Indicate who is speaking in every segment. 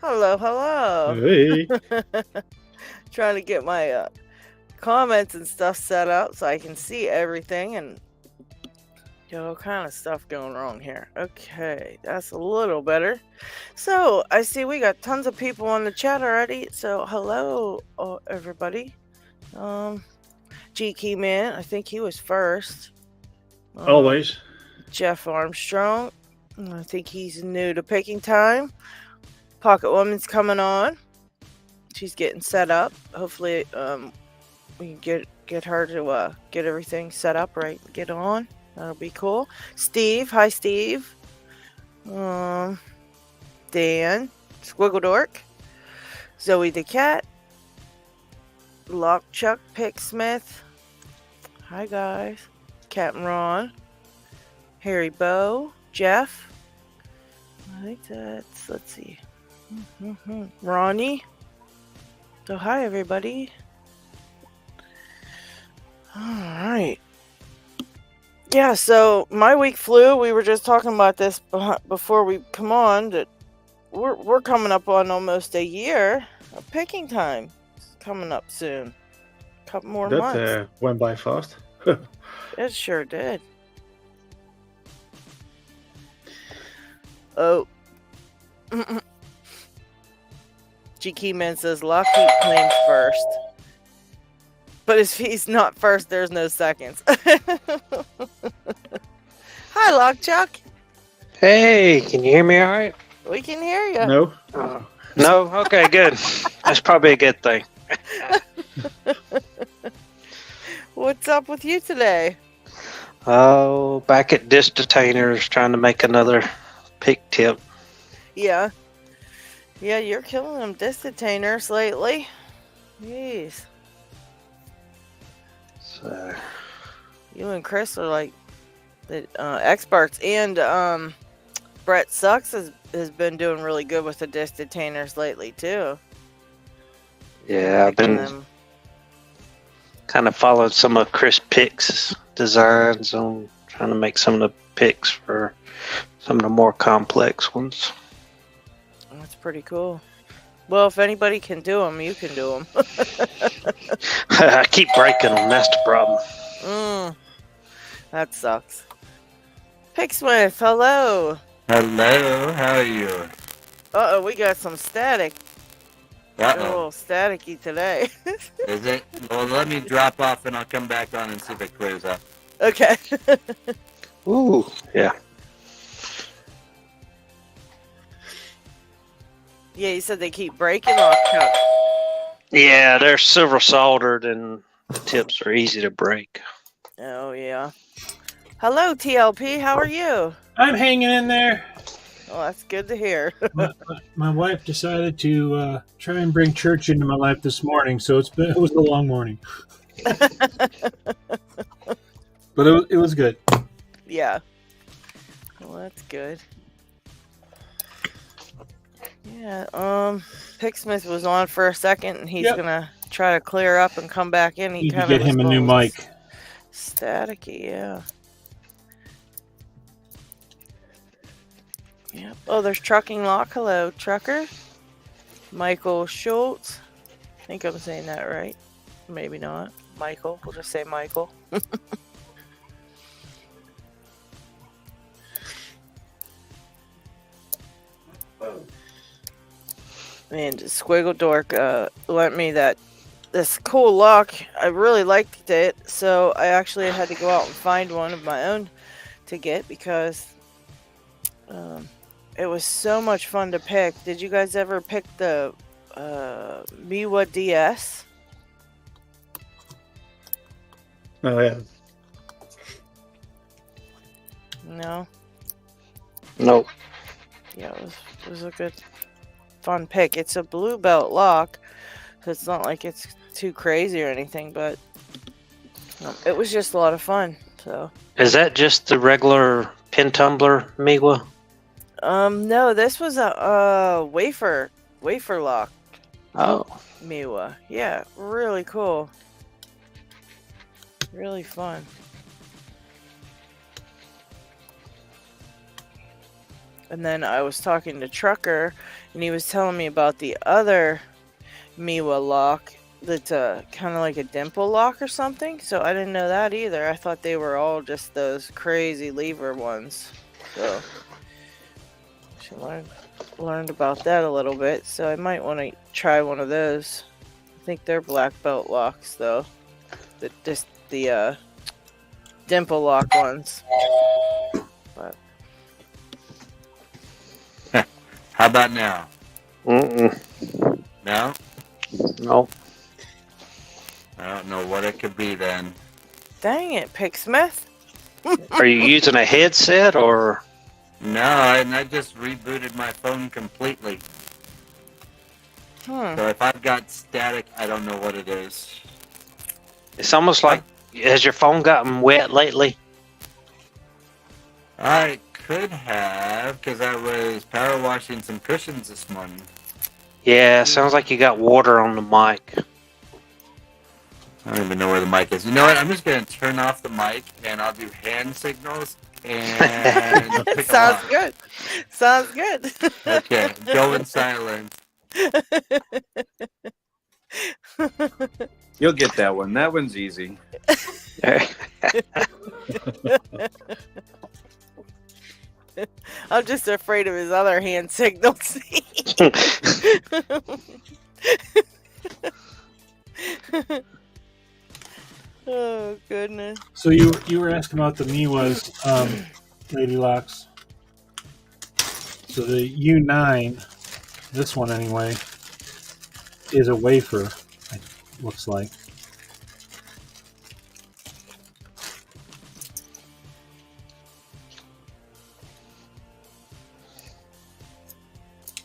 Speaker 1: Hello, hello.
Speaker 2: Hey.
Speaker 1: Trying to get my comments and stuff set up so I can see everything and get all kind of stuff going wrong here. Okay, that's a little better. So I see we got tons of people on the chat already. So hello, everybody. G Key Man, I think he was first.
Speaker 2: Always.
Speaker 1: Jeff Armstrong, I think he's new to Picking Time. Pocket Woman's coming on. She's getting set up. Hopefully, we can get her to get everything set up right. Get on. That'll be cool. Steve, hi Steve. Dan, Squiggledork, Zoe the Cat, Lockchuck, Picksmith. Hi guys. Captain Ron, Harry Bow, Jeff. I think that's, let's see. Ronnie. So hi everybody. Alright. Yeah, so my week flew. We were just talking about this before we come on, that we're coming up on almost a year of Picking Time. It's coming up soon. A couple more months.
Speaker 2: That went by fast.
Speaker 1: It sure did. Oh. G Keyman says LockHeat claims first. But if he's not first, there's no seconds. Hi, Lockchuck.
Speaker 3: Hey, can you hear me all right?
Speaker 1: We can hear you.
Speaker 2: No.
Speaker 3: No? Okay, good. That's probably a good thing.
Speaker 1: What's up with you today?
Speaker 3: Oh, back at Distatainers trying to make another pick tip.
Speaker 1: Yeah. Yeah, you're killing them Distatainers lately. Jeez.
Speaker 3: So,
Speaker 1: You and Chris are like the experts, and Brett Sucks has been doing really good with the Distatainers lately too.
Speaker 3: yeah, I've been kind of following some of Chris Pick's designs on trying to make some of the picks for some of the more complex ones.
Speaker 1: That's pretty cool. Well, if anybody can do them, you can do them.
Speaker 3: I keep breaking them. That's the problem.
Speaker 1: That sucks. Picksmith, hello.
Speaker 4: Hello, how are you?
Speaker 1: Uh-oh, we got some static. A
Speaker 4: Uh-oh.
Speaker 1: little staticky today.
Speaker 4: Is it? Well, let me drop off and I'll come back on and see if it clears up.
Speaker 1: Okay.
Speaker 3: Ooh, yeah.
Speaker 1: Yeah, you said they keep breaking Lockchuck.
Speaker 3: Yeah, they're silver soldered and the tips are easy to break.
Speaker 1: Oh, yeah. Hello, TLP. How are you?
Speaker 5: I'm hanging in there.
Speaker 1: Oh, that's good to hear.
Speaker 5: My wife decided to try and bring church into my life this morning, so it was a long morning. But it was good.
Speaker 1: Yeah. Well, that's good. Yeah, Picksmith was on for a second, and he's gonna try to clear up and come back in.
Speaker 5: Need to get him a new mic.
Speaker 1: Staticky, yeah. Yep. Oh, there's Trucking Lock. Hello, Trucker. Michael Schultz. I think I'm saying that right. Maybe not. Michael. We'll just say Michael. And Squiggledork lent me this cool lock. I really liked it, so I actually had to go out and find one of my own to get because it was so much fun to pick. Did you guys ever pick the Miwa DS?
Speaker 2: Oh, yeah.
Speaker 1: No?
Speaker 3: Nope.
Speaker 1: Yeah, it was a good, fun pick. It's a blue belt lock, so it's not like it's too crazy or anything, but it was just a lot of fun. So.
Speaker 3: Is that just the regular pin tumbler Miwa?
Speaker 1: No, this was a wafer lock.
Speaker 3: Oh.
Speaker 1: Miwa. Yeah, really cool. Really fun. And then I was talking to Trucker, and he was telling me about the other Miwa lock that's kind of like a dimple lock or something. So I didn't know that either. I thought they were all just those crazy lever ones. So she learned about that a little bit. So I might want to try one of those. I think they're black belt locks though. Just the dimple lock ones. But
Speaker 4: How about now?
Speaker 3: Mm-mm.
Speaker 4: No?
Speaker 3: Nope.
Speaker 4: I don't know what it could be then.
Speaker 1: dang it, Picksmith.
Speaker 3: Are you using a headset or?
Speaker 4: No, and I just rebooted my phone completely. So if I've got static, I don't know what it is.
Speaker 3: It's almost like, has your phone gotten wet lately?
Speaker 4: I could have, because I was power washing some cushions this morning.
Speaker 3: Yeah, it sounds like you got water on the mic.
Speaker 4: I don't even know where the mic is. You know what? I'm just going to turn off the mic, and I'll do hand signals, and pick
Speaker 1: Sounds
Speaker 4: a lock.
Speaker 1: good. Sounds good.
Speaker 4: Okay, go in silence.
Speaker 6: You'll get that one. That one's easy.
Speaker 1: I'm just afraid of his other hand signals. Oh goodness.
Speaker 5: So you were asking about the Miwas, LadyLocks. So the U9, this one anyway, is a wafer. It looks like.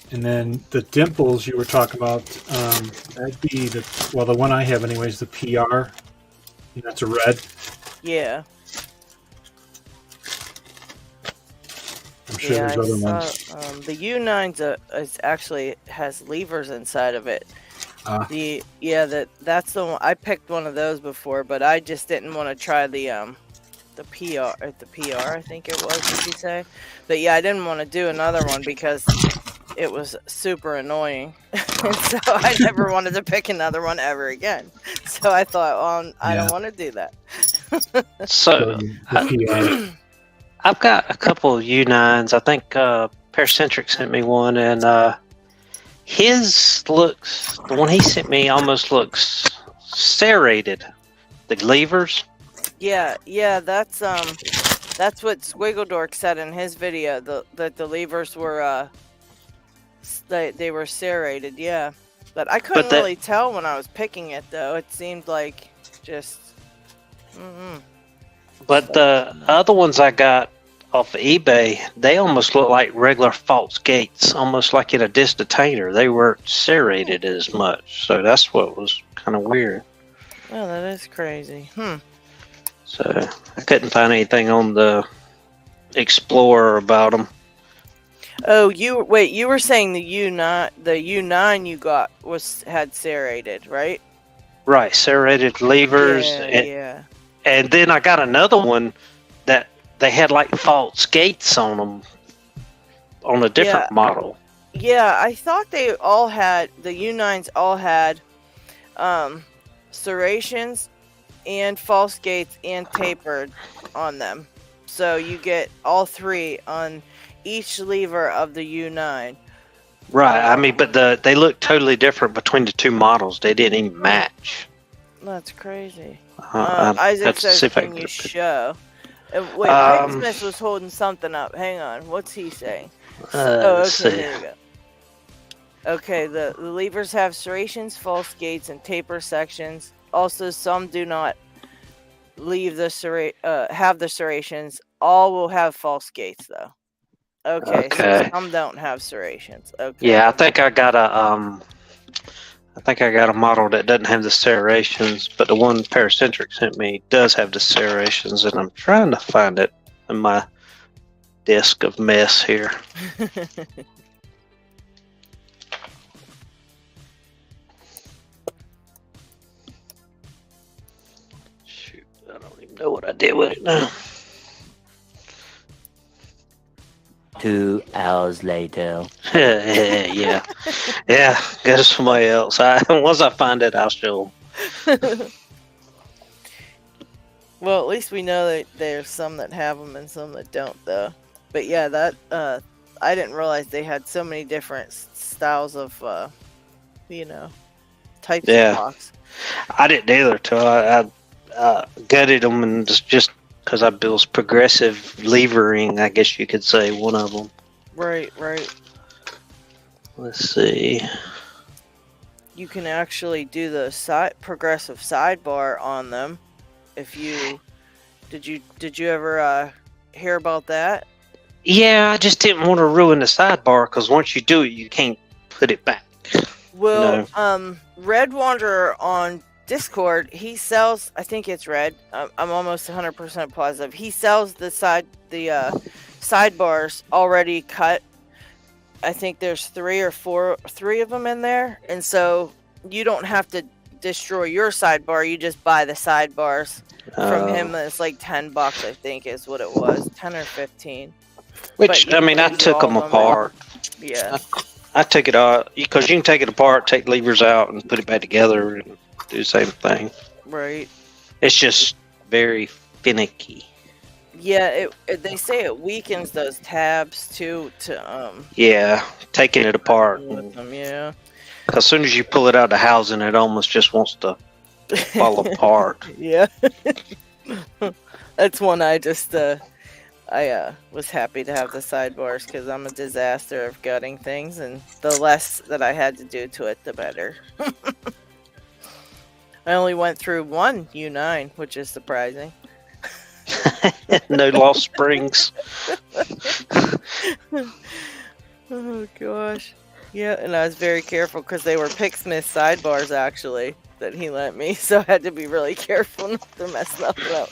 Speaker 5: And then the dimples you were talking about, that'd be the one I have anyway is the PR. That's a red.
Speaker 1: Yeah.
Speaker 5: I'm sure there's other ones.
Speaker 1: The U9's is actually has levers inside of it. That's the one. I picked one of those before, but I just didn't want to try the PR I think it was. Did you say? But yeah, I didn't want to do another one because it was super annoying. And so I never wanted to pick another one ever again. So I thought, I don't want to do that.
Speaker 3: So, I've got a couple of U9s. I think Paracentric sent me one, and his looks, the one he sent me almost looks serrated. The levers. Yeah,
Speaker 1: that's what Squiggledork said in his video. That the levers were they were serrated, yeah. But I couldn't really tell when I was picking it though. It seemed like just.
Speaker 3: But the other ones I got off of eBay, they almost look like regular false gates, almost like in a distatainer. They weren't serrated as much, so that's what was kind of weird.
Speaker 1: Oh, that is crazy.
Speaker 3: So I couldn't find anything on the Explorer about them.
Speaker 1: Oh, you were saying the U9 you got had serrated, right?
Speaker 3: Right, serrated levers.
Speaker 1: Yeah.
Speaker 3: And then I got another one that they had like false gates on them on a different model.
Speaker 1: Yeah, I thought they all had, the U9s all had serrations and false gates and tapered on them. So you get all three on each lever of the U9.
Speaker 3: Right, I mean, but they look totally different between the two models. They didn't even match.
Speaker 1: That's crazy.
Speaker 3: I'd
Speaker 1: Isaac
Speaker 3: have to see
Speaker 1: says,
Speaker 3: if I
Speaker 1: can
Speaker 3: can
Speaker 1: you
Speaker 3: get a
Speaker 1: show? Wait, Picksmith was holding something up. Hang on. What's he saying? Okay, here we go. Okay, the levers have serrations, false gates, and taper sections. Also, some do not leave the have the serrations. All will have false gates, though. Okay, so some don't have serrations. Okay.
Speaker 3: Yeah, I think I got a model that doesn't have the serrations, but the one Paracentric sent me does have the serrations, and I'm trying to find it in my disk of mess here. Shoot, I don't even know what I did with it now.
Speaker 7: 2 hours later.
Speaker 3: Yeah. Yeah, go to somebody else. Once I find it, I'll show them.
Speaker 1: Well, at least we know that there's some that have them and some that don't, though. But yeah, that I didn't realize they had so many different styles of, types
Speaker 3: Yeah.
Speaker 1: of locks.
Speaker 3: I didn't either till I gutted them and just because I built progressive levering, I guess you could say one of them.
Speaker 1: Right.
Speaker 3: Let's see.
Speaker 1: You can actually do the progressive sidebar on them. If you did you ever hear about that?
Speaker 3: Yeah, I just didn't want to ruin the sidebar because once you do it, you can't put it back.
Speaker 1: Well, Red Wanderer on Discord, he sells. I think it's Red. I'm almost 100% positive. He sells the sidebars already cut. I think there's 3 of them in there, and so you don't have to destroy your sidebar. You just buy the sidebars from him. It's like $10, I think, is what it was, 10 or 15.
Speaker 3: Which I mean, I took them apart.
Speaker 1: Yeah.
Speaker 3: I took it out because you can take it apart, take levers out, and put it back together and do the same thing.
Speaker 1: Right.
Speaker 3: It's just very finicky.
Speaker 1: Yeah, they say it weakens those tabs too.
Speaker 3: Yeah, taking it apart.
Speaker 1: With them, yeah.
Speaker 3: As soon as you pull it out of the housing, it almost just wants to fall apart.
Speaker 1: Yeah. That's one I just I was happy to have the sidebars because I'm a disaster of gutting things, and the less that I had to do to it, the better. I only went through one U9, which is surprising.
Speaker 3: No lost springs.
Speaker 1: Oh gosh. Yeah, and I was very careful because they were Picksmith sidebars actually that he lent me, so I had to be really careful not to mess nothing up.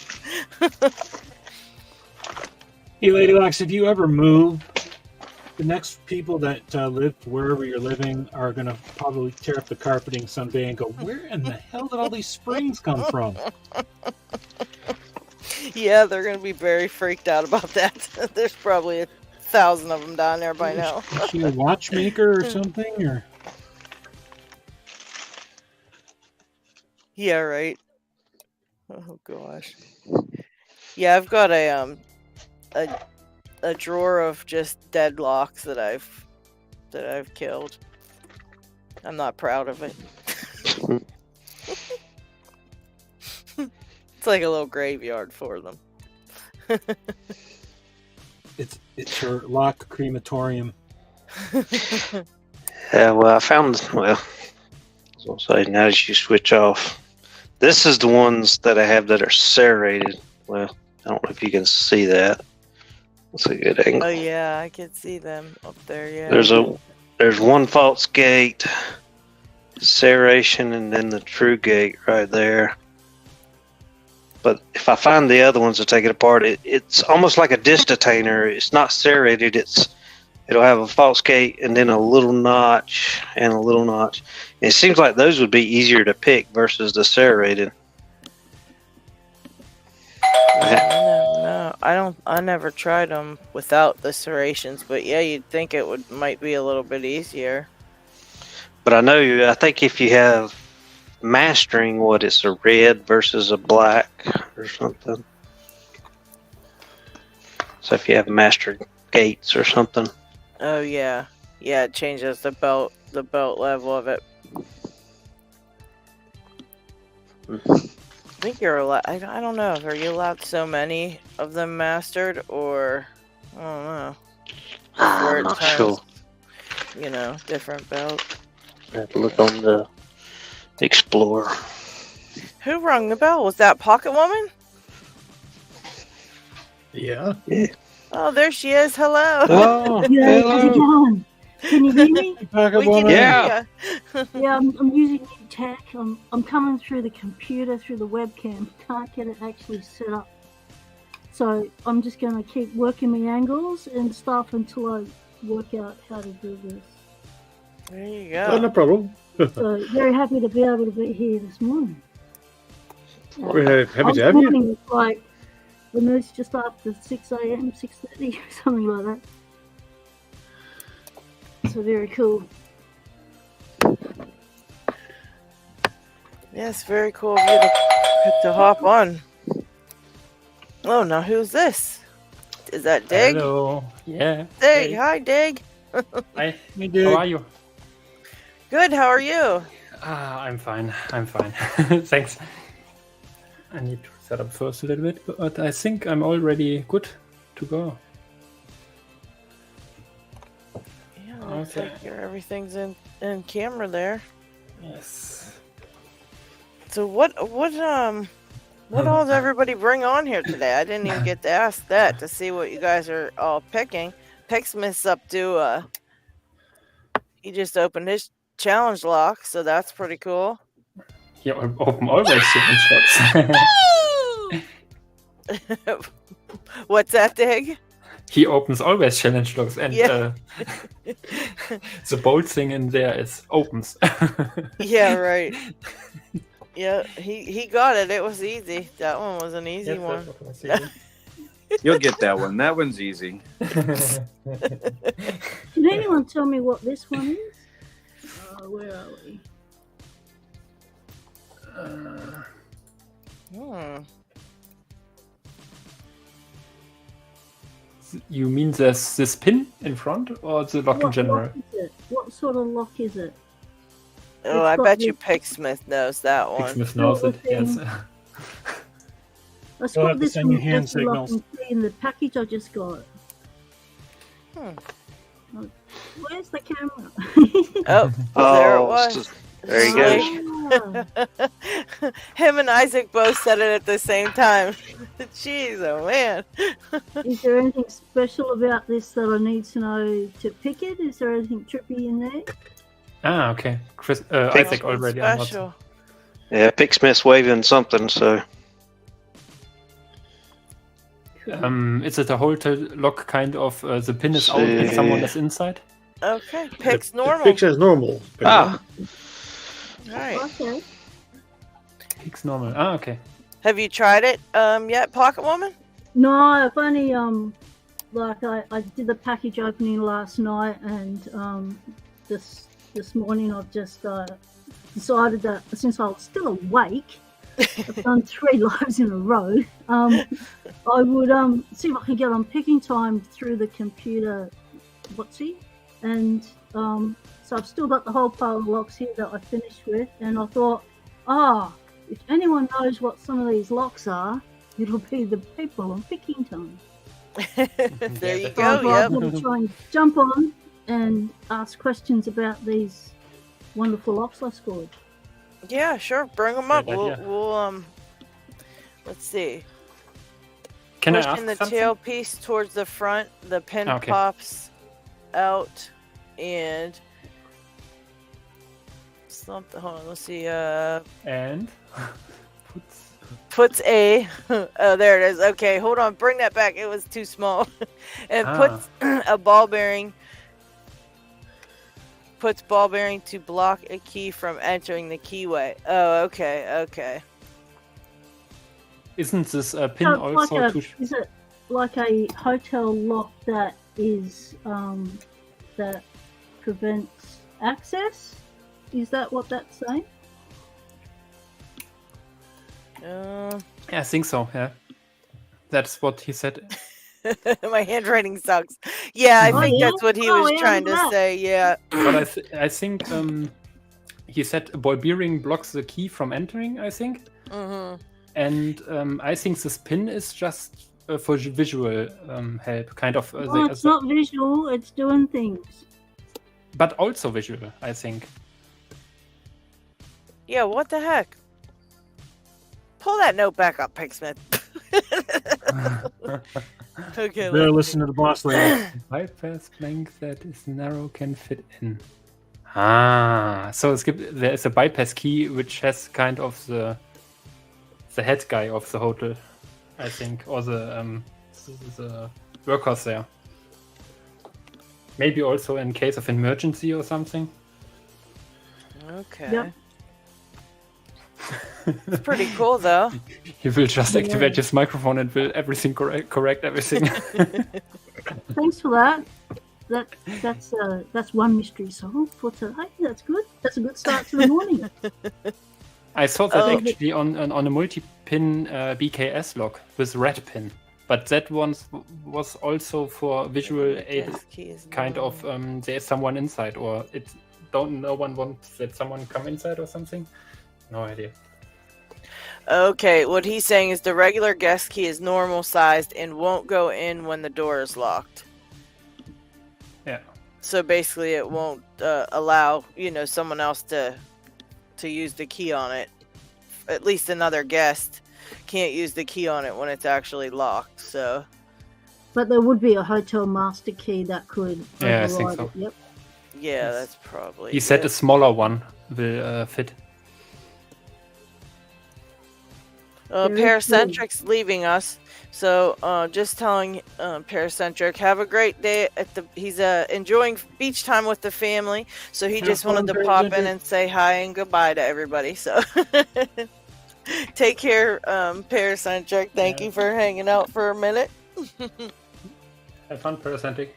Speaker 5: Hey, LadyLocks, if you ever move, the next people that live wherever you're living are going to probably tear up the carpeting someday and go, where in the hell did all these springs come from?
Speaker 1: Yeah, they're going to be very freaked out about that. There's probably 1,000 of them down there by now.
Speaker 5: Is she a watchmaker or something? Or
Speaker 1: yeah, right. Oh gosh. Yeah, I've got a drawer of just dead locks that I've killed. I'm not proud of it. It's like a little graveyard for them.
Speaker 5: it's your lock crematorium.
Speaker 3: Yeah, well, I found, well, I'll say, now that you switch off, this is the ones that I have that are serrated. Well, I don't know if you can see that. That's a good angle.
Speaker 1: Oh yeah, I can see them up there. Yeah.
Speaker 3: There's one false gate, serration, and then the true gate right there. But if I find the other ones to take it apart, it's almost like a disc detainer. It's not serrated. It'll have a false gate and then a little notch and a little notch. And it seems like those would be easier to pick versus the serrated.
Speaker 1: No, I never tried them without the serrations, but yeah, you'd think it might be a little bit easier.
Speaker 3: But I think if you have mastering, it's a red versus a black or something. So if you have mastered gates or something.
Speaker 1: Oh yeah, it changes the belt level of it. I think you're allowed. I don't know. Are you allowed so many of them mastered, or I don't know?
Speaker 3: I'm not sure.
Speaker 1: Different belt.
Speaker 3: I have to look on the Explorer.
Speaker 1: Who rung the bell? Was that Pocket Woman?
Speaker 2: Yeah.
Speaker 1: Oh, there she is. Hello.
Speaker 3: Oh,
Speaker 8: Yeah, how's it going? Can you hear me?
Speaker 5: Pocket Woman?
Speaker 3: Yeah.
Speaker 8: Yeah, I'm using new tech. I'm coming through the computer, through the webcam. Can't get it actually set up. So I'm just going to keep working my angles and stuff until I work out how to do this.
Speaker 1: There you
Speaker 2: Oh,
Speaker 1: go.
Speaker 2: no problem.
Speaker 8: So very happy to be able to be here this morning.
Speaker 2: We're happy
Speaker 8: I
Speaker 2: to have you.
Speaker 8: It's like when it's just after 6 a.m., 6:30, something like that. So very cool.
Speaker 1: Yes, very cool of you to hop on. Oh, now who's this? Is that Dig?
Speaker 2: Hello. Yeah.
Speaker 1: Dig,
Speaker 2: Hey.
Speaker 1: hi Dig.
Speaker 2: Hi.
Speaker 5: Me dig.
Speaker 2: How are you?
Speaker 1: Good, how are you?
Speaker 2: I'm fine. I'm fine. Thanks. I need to set up first a little bit, but I think I'm already good to go.
Speaker 1: Yeah, looks
Speaker 2: Okay.
Speaker 1: like everything's in camera there.
Speaker 2: Yes.
Speaker 1: So what all does everybody bring on here today? I didn't even get to ask that to see what you guys are all picking. Picksmith's up to he just opened his challenge lock, so that's pretty cool.
Speaker 2: Yeah, open always challenge locks.
Speaker 1: What's that, Dig?
Speaker 2: He opens always challenge locks, and
Speaker 1: Yeah.
Speaker 2: the bold thing in there is opens.
Speaker 1: Yeah, right. Yeah, he got it. It was easy. That one was an easy one.
Speaker 6: You'll get that one. That one's easy.
Speaker 8: Can anyone tell me what this one is? Where are we?
Speaker 2: You mean there's this pin in front, or the lock in general?
Speaker 8: Lock is it? What sort of lock is it?
Speaker 1: Oh, I bet you Picksmith knows that one.
Speaker 2: Picksmith knows it. Yes.
Speaker 8: It's
Speaker 5: You'll
Speaker 8: got
Speaker 5: have to
Speaker 8: this
Speaker 5: send
Speaker 8: one
Speaker 5: your hand
Speaker 8: as the lock
Speaker 5: signals.
Speaker 8: and key in the package I just got.
Speaker 1: Hmm.
Speaker 8: Where's the camera?
Speaker 1: Oh, there it was.
Speaker 3: There you go.
Speaker 8: Ah,
Speaker 1: Him and Isaac both said it at the same time. Jeez, oh man.
Speaker 8: is there anything special about this that I need to know to pick it? Is there anything trippy in there?
Speaker 2: Ah, okay. Isaac already unlocked.
Speaker 1: Special.
Speaker 3: Yeah, Picksmith's waving something, so.
Speaker 2: Is it a hotel lock kind of? The pin is out and someone is inside.
Speaker 1: Okay, Pick's normal.
Speaker 9: Picks as normal.
Speaker 3: Ah,
Speaker 1: Right.
Speaker 8: Okay.
Speaker 2: Pick's normal. Ah, okay.
Speaker 1: Have you tried it yet, Pocket Woman?
Speaker 8: No, I've only like I did the package opening last night, and this morning I've just decided that since I was still awake, I've done 3 lives in a row. I would see if I can get on picking time through the computer, and so I've still got the whole pile of locks here that I finished with, and I thought, if anyone knows what some of these locks are, it'll be the people on picking time.
Speaker 1: There you
Speaker 8: So I'm
Speaker 1: go. Yep.
Speaker 8: going to try and jump on and ask questions about these wonderful locks I scored.
Speaker 1: Yeah, sure. Bring them up.
Speaker 2: Great idea.
Speaker 1: We'll let's see.
Speaker 2: Can I
Speaker 1: Pushing
Speaker 2: ask
Speaker 1: the
Speaker 2: something?
Speaker 1: tailpiece towards the front, the pin
Speaker 2: Okay.
Speaker 1: pops out, and something. Hold on, let's see.
Speaker 2: And
Speaker 1: Puts a. Oh, there it is. Okay, hold on. Bring that back. It was too small. And puts a ball bearing. Puts ball bearing to block a key from entering the keyway. Oh, okay, okay.
Speaker 2: isn't this pin
Speaker 8: So
Speaker 2: also
Speaker 8: is it like a hotel lock that is that prevents access? Is that what that's saying?
Speaker 2: Yeah, I think so. Yeah, that's what he said.
Speaker 1: My handwriting sucks. Yeah, I
Speaker 8: Oh,
Speaker 1: think
Speaker 8: yeah?
Speaker 1: that's what he
Speaker 8: Oh,
Speaker 1: was
Speaker 8: yeah,
Speaker 1: trying to
Speaker 8: that.
Speaker 1: say. Yeah.
Speaker 2: But I think he said a ball bearing blocks the key from entering. I think,
Speaker 1: Mm-hmm.
Speaker 2: and I think this pin is just for visual help, kind of.
Speaker 8: No, it's not visual. It's doing things.
Speaker 2: But also visual, I think.
Speaker 1: Yeah, what the heck? Pull that note back up, Picksmith. Okay.
Speaker 5: Better listen to the boss lady.
Speaker 2: Bypass plank that is narrow can fit in. Ah, so there is a bypass key which has kind of the head guy of the hotel, I think, or the workers there. Maybe also in case of emergency or something.
Speaker 1: Okay.
Speaker 8: Yep.
Speaker 1: It's pretty cool, though.
Speaker 2: He will just activate his microphone and will everything correct everything.
Speaker 8: Thanks for that. that's one mystery solved for today. That's good. That's a good start to the morning.
Speaker 2: I saw that
Speaker 1: Oh.
Speaker 2: actually on a multi-pin BKS lock with red pin, but that one was also for visual aid.
Speaker 1: Guest key is
Speaker 2: Kind of
Speaker 1: normal.
Speaker 2: there's someone inside, or no one wants that someone come inside or something. No idea.
Speaker 1: Okay, what he's saying is the regular guest key is normal sized and won't go in when the door is locked.
Speaker 2: Yeah.
Speaker 1: So basically, it won't allow someone else to use the key on it. At least another guest can't use the key on it when it's actually locked. So.
Speaker 8: But there would be a hotel master key that could.
Speaker 2: Yeah, I think
Speaker 8: override
Speaker 2: so.
Speaker 8: it. Yep.
Speaker 1: Yeah,
Speaker 2: Yes.
Speaker 1: that's probably.
Speaker 2: He said
Speaker 1: it.
Speaker 2: a smaller one will fit.
Speaker 8: Very
Speaker 1: Paracentric's leaving us, so just telling Paracentric, have a great day he's enjoying beach time with the family, so he just
Speaker 5: Have fun,
Speaker 1: wanted to pop in
Speaker 5: Paracentric.
Speaker 1: and say hi and goodbye to everybody. So take care, Paracentric. Thank you for hanging out for a minute.
Speaker 2: Have fun, Paracentric.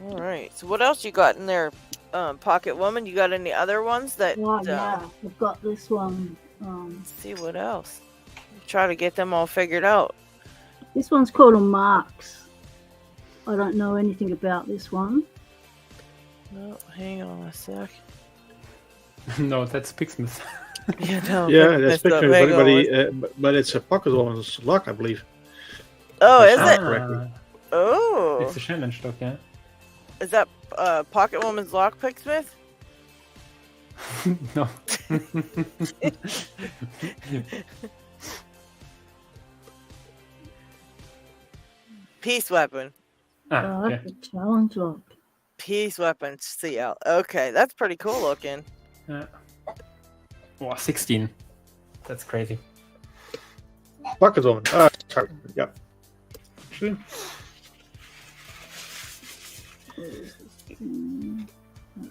Speaker 1: All right, so what else you got in there, Pocket Woman? You got any other ones that
Speaker 8: Oh, yeah, I've got this one.
Speaker 1: let's see what else. Try to get them all figured out.
Speaker 8: This one's called a Marks. I don't know anything about this one.
Speaker 1: No, hang on a sec.
Speaker 2: No, that's Pixsmith.
Speaker 1: Yeah, no,
Speaker 5: Yeah, that's
Speaker 1: messed up.
Speaker 5: picture,
Speaker 1: Hang
Speaker 5: but it's a Pocket Woman's lock, I believe.
Speaker 1: Oh, is
Speaker 5: Ah.
Speaker 1: it?
Speaker 5: Correctly.
Speaker 1: Oh,
Speaker 2: It's a challenge lock, yeah.
Speaker 1: is that Pocket Woman's Lockpicksmith?
Speaker 2: No.
Speaker 1: Peace Weapon.
Speaker 2: Okay.
Speaker 8: That's a challenge lock.
Speaker 1: Peace Weapon. See out. Okay, that's pretty cool looking.
Speaker 2: Yeah. Wow, 16. That's crazy.
Speaker 5: Pocket Woman. Sorry. Yeah. Actually,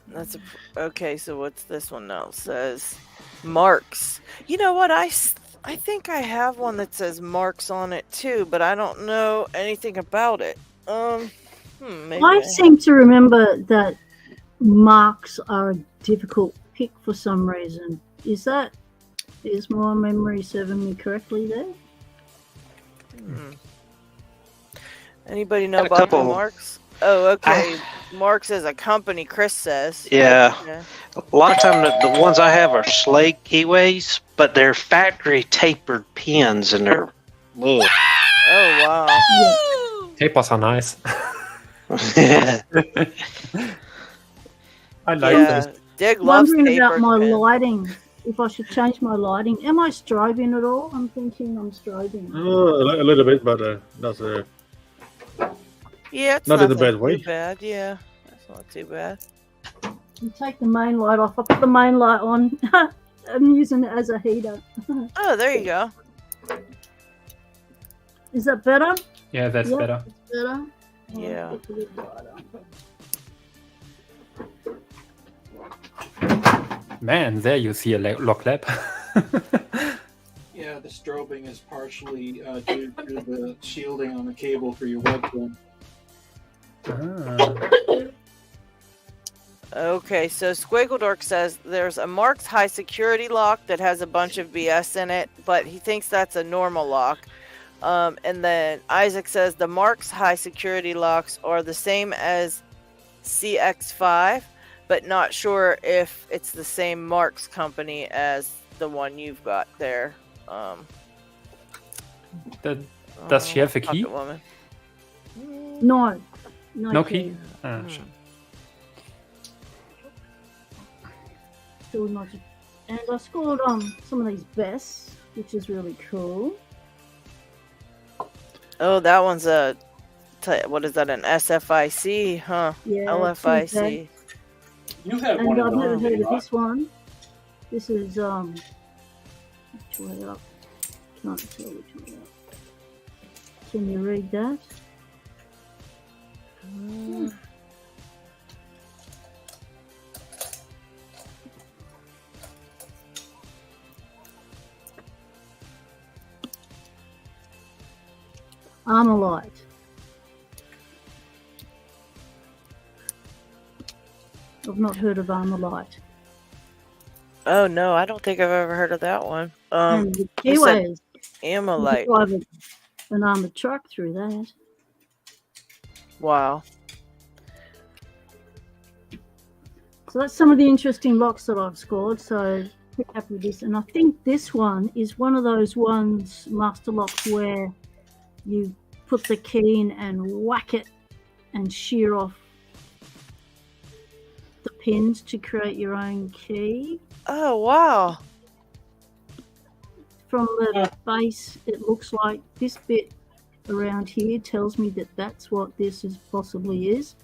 Speaker 1: That's okay. So what's this one now? It says Marks. You know what? I think I have one that says Marks on it too, but I don't know anything about it. Maybe
Speaker 8: I seem to remember that Marks are a difficult pick for some reason. Is my memory serving me correctly there?
Speaker 1: Anybody know
Speaker 3: Got a
Speaker 1: about the
Speaker 3: couple.
Speaker 1: Marks? Oh, okay. Marks as a company, Chris says.
Speaker 3: Yeah.
Speaker 1: Yeah.
Speaker 3: A lot of times the ones I have are Slade keyways, but they're factory tapered pins, and they're. Ugh.
Speaker 1: Oh wow.
Speaker 2: Tapers are nice.
Speaker 3: Yeah.
Speaker 2: I like
Speaker 1: Yeah.
Speaker 2: this.
Speaker 1: Dig loves
Speaker 8: Wondering about
Speaker 1: tapered
Speaker 8: my
Speaker 1: pins.
Speaker 8: lighting. If I should change my lighting. Am I strobing at all? I'm thinking I'm strobing.
Speaker 5: a little bit, but not.
Speaker 1: Yeah, it's
Speaker 5: Not in a
Speaker 1: nothing
Speaker 5: bad way.
Speaker 1: Too bad, yeah. That's not too bad.
Speaker 8: You take the main light off. I put the main light on. I'm using it as a heater.
Speaker 1: Oh, there you go.
Speaker 8: Is that better?
Speaker 2: Yeah, that's
Speaker 8: Yep.
Speaker 2: better.
Speaker 8: It's better.
Speaker 1: Yeah.
Speaker 8: Put the little light on.
Speaker 2: Man, there you see a lock lab.
Speaker 9: Yeah, the strobing is partially due to the shielding on the cable for your webcam.
Speaker 1: Okay, so Squiggledork says there's a Marks high security lock that has a bunch of BS in it, but he thinks that's a normal lock. And then Isaac says the Marks high security locks are the same as CX5, but not sure if it's the same Marks company as the one you've got there.
Speaker 2: Does she have a key?
Speaker 1: Pocket Woman.
Speaker 8: No.
Speaker 2: No key? Ah,
Speaker 1: Hmm.
Speaker 2: shit.
Speaker 8: Still not. And I scored some of these bests, which is really cool.
Speaker 1: Oh, that one's what is that? An SFIC, huh?
Speaker 8: Yeah.
Speaker 1: LFIC.
Speaker 9: You have
Speaker 8: And
Speaker 9: one
Speaker 8: I've
Speaker 9: of
Speaker 8: never
Speaker 9: those.
Speaker 8: heard of
Speaker 9: Lady
Speaker 8: this one. This is which way up? Can't tell which way up. Can you read that? Armalite. I've not heard of Armalite.
Speaker 1: Oh no, I don't think I've ever heard of that one.
Speaker 8: And the
Speaker 1: you said
Speaker 8: keyway is
Speaker 1: Amolite.
Speaker 8: drive an armored truck through that.
Speaker 1: Wow.
Speaker 8: So that's some of the interesting locks that I've scored. So pretty happy with this. And I think this one is one of those ones, master locks, where you put the key in and whack it and shear off the pins to create your own key.
Speaker 1: Oh wow.
Speaker 8: From the base, it looks like this bit around here tells me that that's what this is possibly is.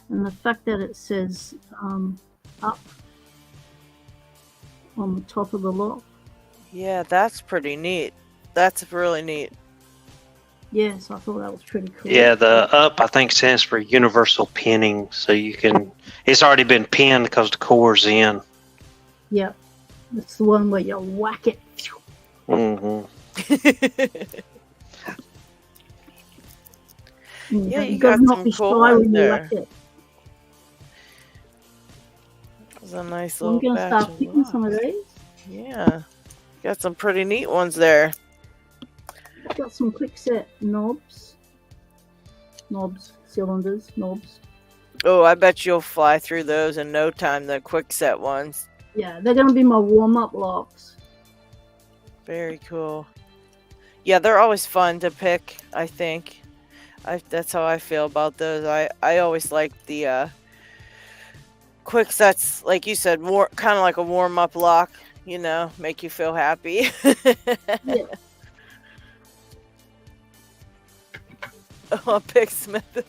Speaker 8: And the fact that it says up on the top of the lock.
Speaker 1: Yeah, that's pretty neat. That's really neat.
Speaker 8: Yes, I thought that was pretty cool.
Speaker 3: Yeah, the up I think stands for universal pinning, so you can. It's already been pinned because the core's in.
Speaker 8: Yep, it's the one where you whack it.
Speaker 3: Mm-hmm.
Speaker 1: Yeah, you
Speaker 8: gotta
Speaker 1: got
Speaker 8: not
Speaker 1: some
Speaker 8: be
Speaker 1: cool
Speaker 8: shy
Speaker 1: ones
Speaker 8: when you
Speaker 1: there.
Speaker 8: whack it.
Speaker 1: It's a nice
Speaker 8: So I'm
Speaker 1: little
Speaker 8: gonna
Speaker 1: batch
Speaker 8: start
Speaker 1: of
Speaker 8: picking some of
Speaker 1: locks.
Speaker 8: these.
Speaker 1: Yeah. Got some pretty neat ones there.
Speaker 8: I've got some quick set knobs, cylinders, knobs.
Speaker 1: Oh, I bet you'll fly through those in no time, the quick set ones.
Speaker 8: Yeah, they're gonna be my warm-up locks.
Speaker 1: Very cool. Yeah, they're always fun to pick, I think. That's how I feel about those. I always like the quick sets, like you said, kind of like a warm-up lock, you know, make you feel happy.
Speaker 8: Yeah.
Speaker 1: Oh, Pick Smith.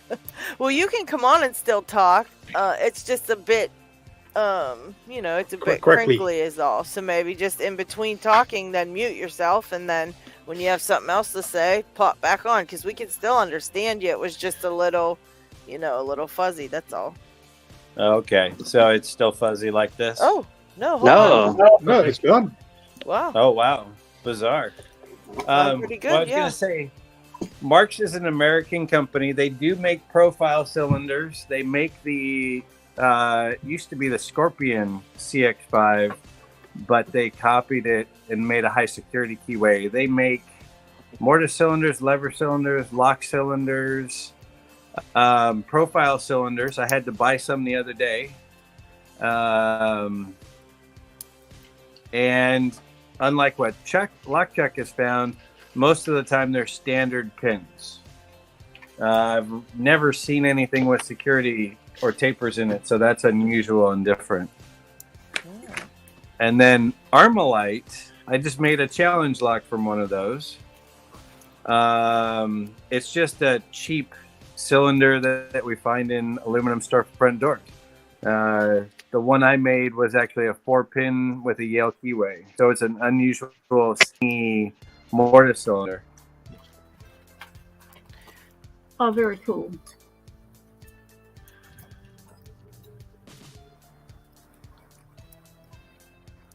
Speaker 1: Well, you can come on and still talk. It's just a bit, you know, it's a bit
Speaker 5: Quickly.
Speaker 1: crinkly is all. So maybe just in between talking, then mute yourself, and then when you have something else to say, pop back on, because we can still understand you. It was just a little, you know, a little fuzzy. That's all.
Speaker 6: Okay, so it's still fuzzy like this?
Speaker 1: Oh, no. Hold on.
Speaker 5: No, it's good.
Speaker 1: Wow.
Speaker 6: Oh, wow. Bizarre.
Speaker 1: Pretty good,
Speaker 6: well, I was
Speaker 1: yeah.
Speaker 6: going to say, Marx is an American company. They do make profile cylinders. They make the, used to be the Scorpion CX5, but they copied it and made a high security keyway. They make mortar cylinders, lever cylinders, lock cylinders, profile cylinders. I had to buy some the other day. And unlike what LockCheck has found, most of the time they're standard pins. I've never seen anything with security or tapers in it, so that's unusual and different. And then Armalite, I just made a challenge lock from one of those. It's just a cheap cylinder that we find in aluminum storefront doors. The one I made was actually a 4-pin with a Yale keyway. So it's an unusual skinny mortar cylinder.
Speaker 8: Oh, very cool.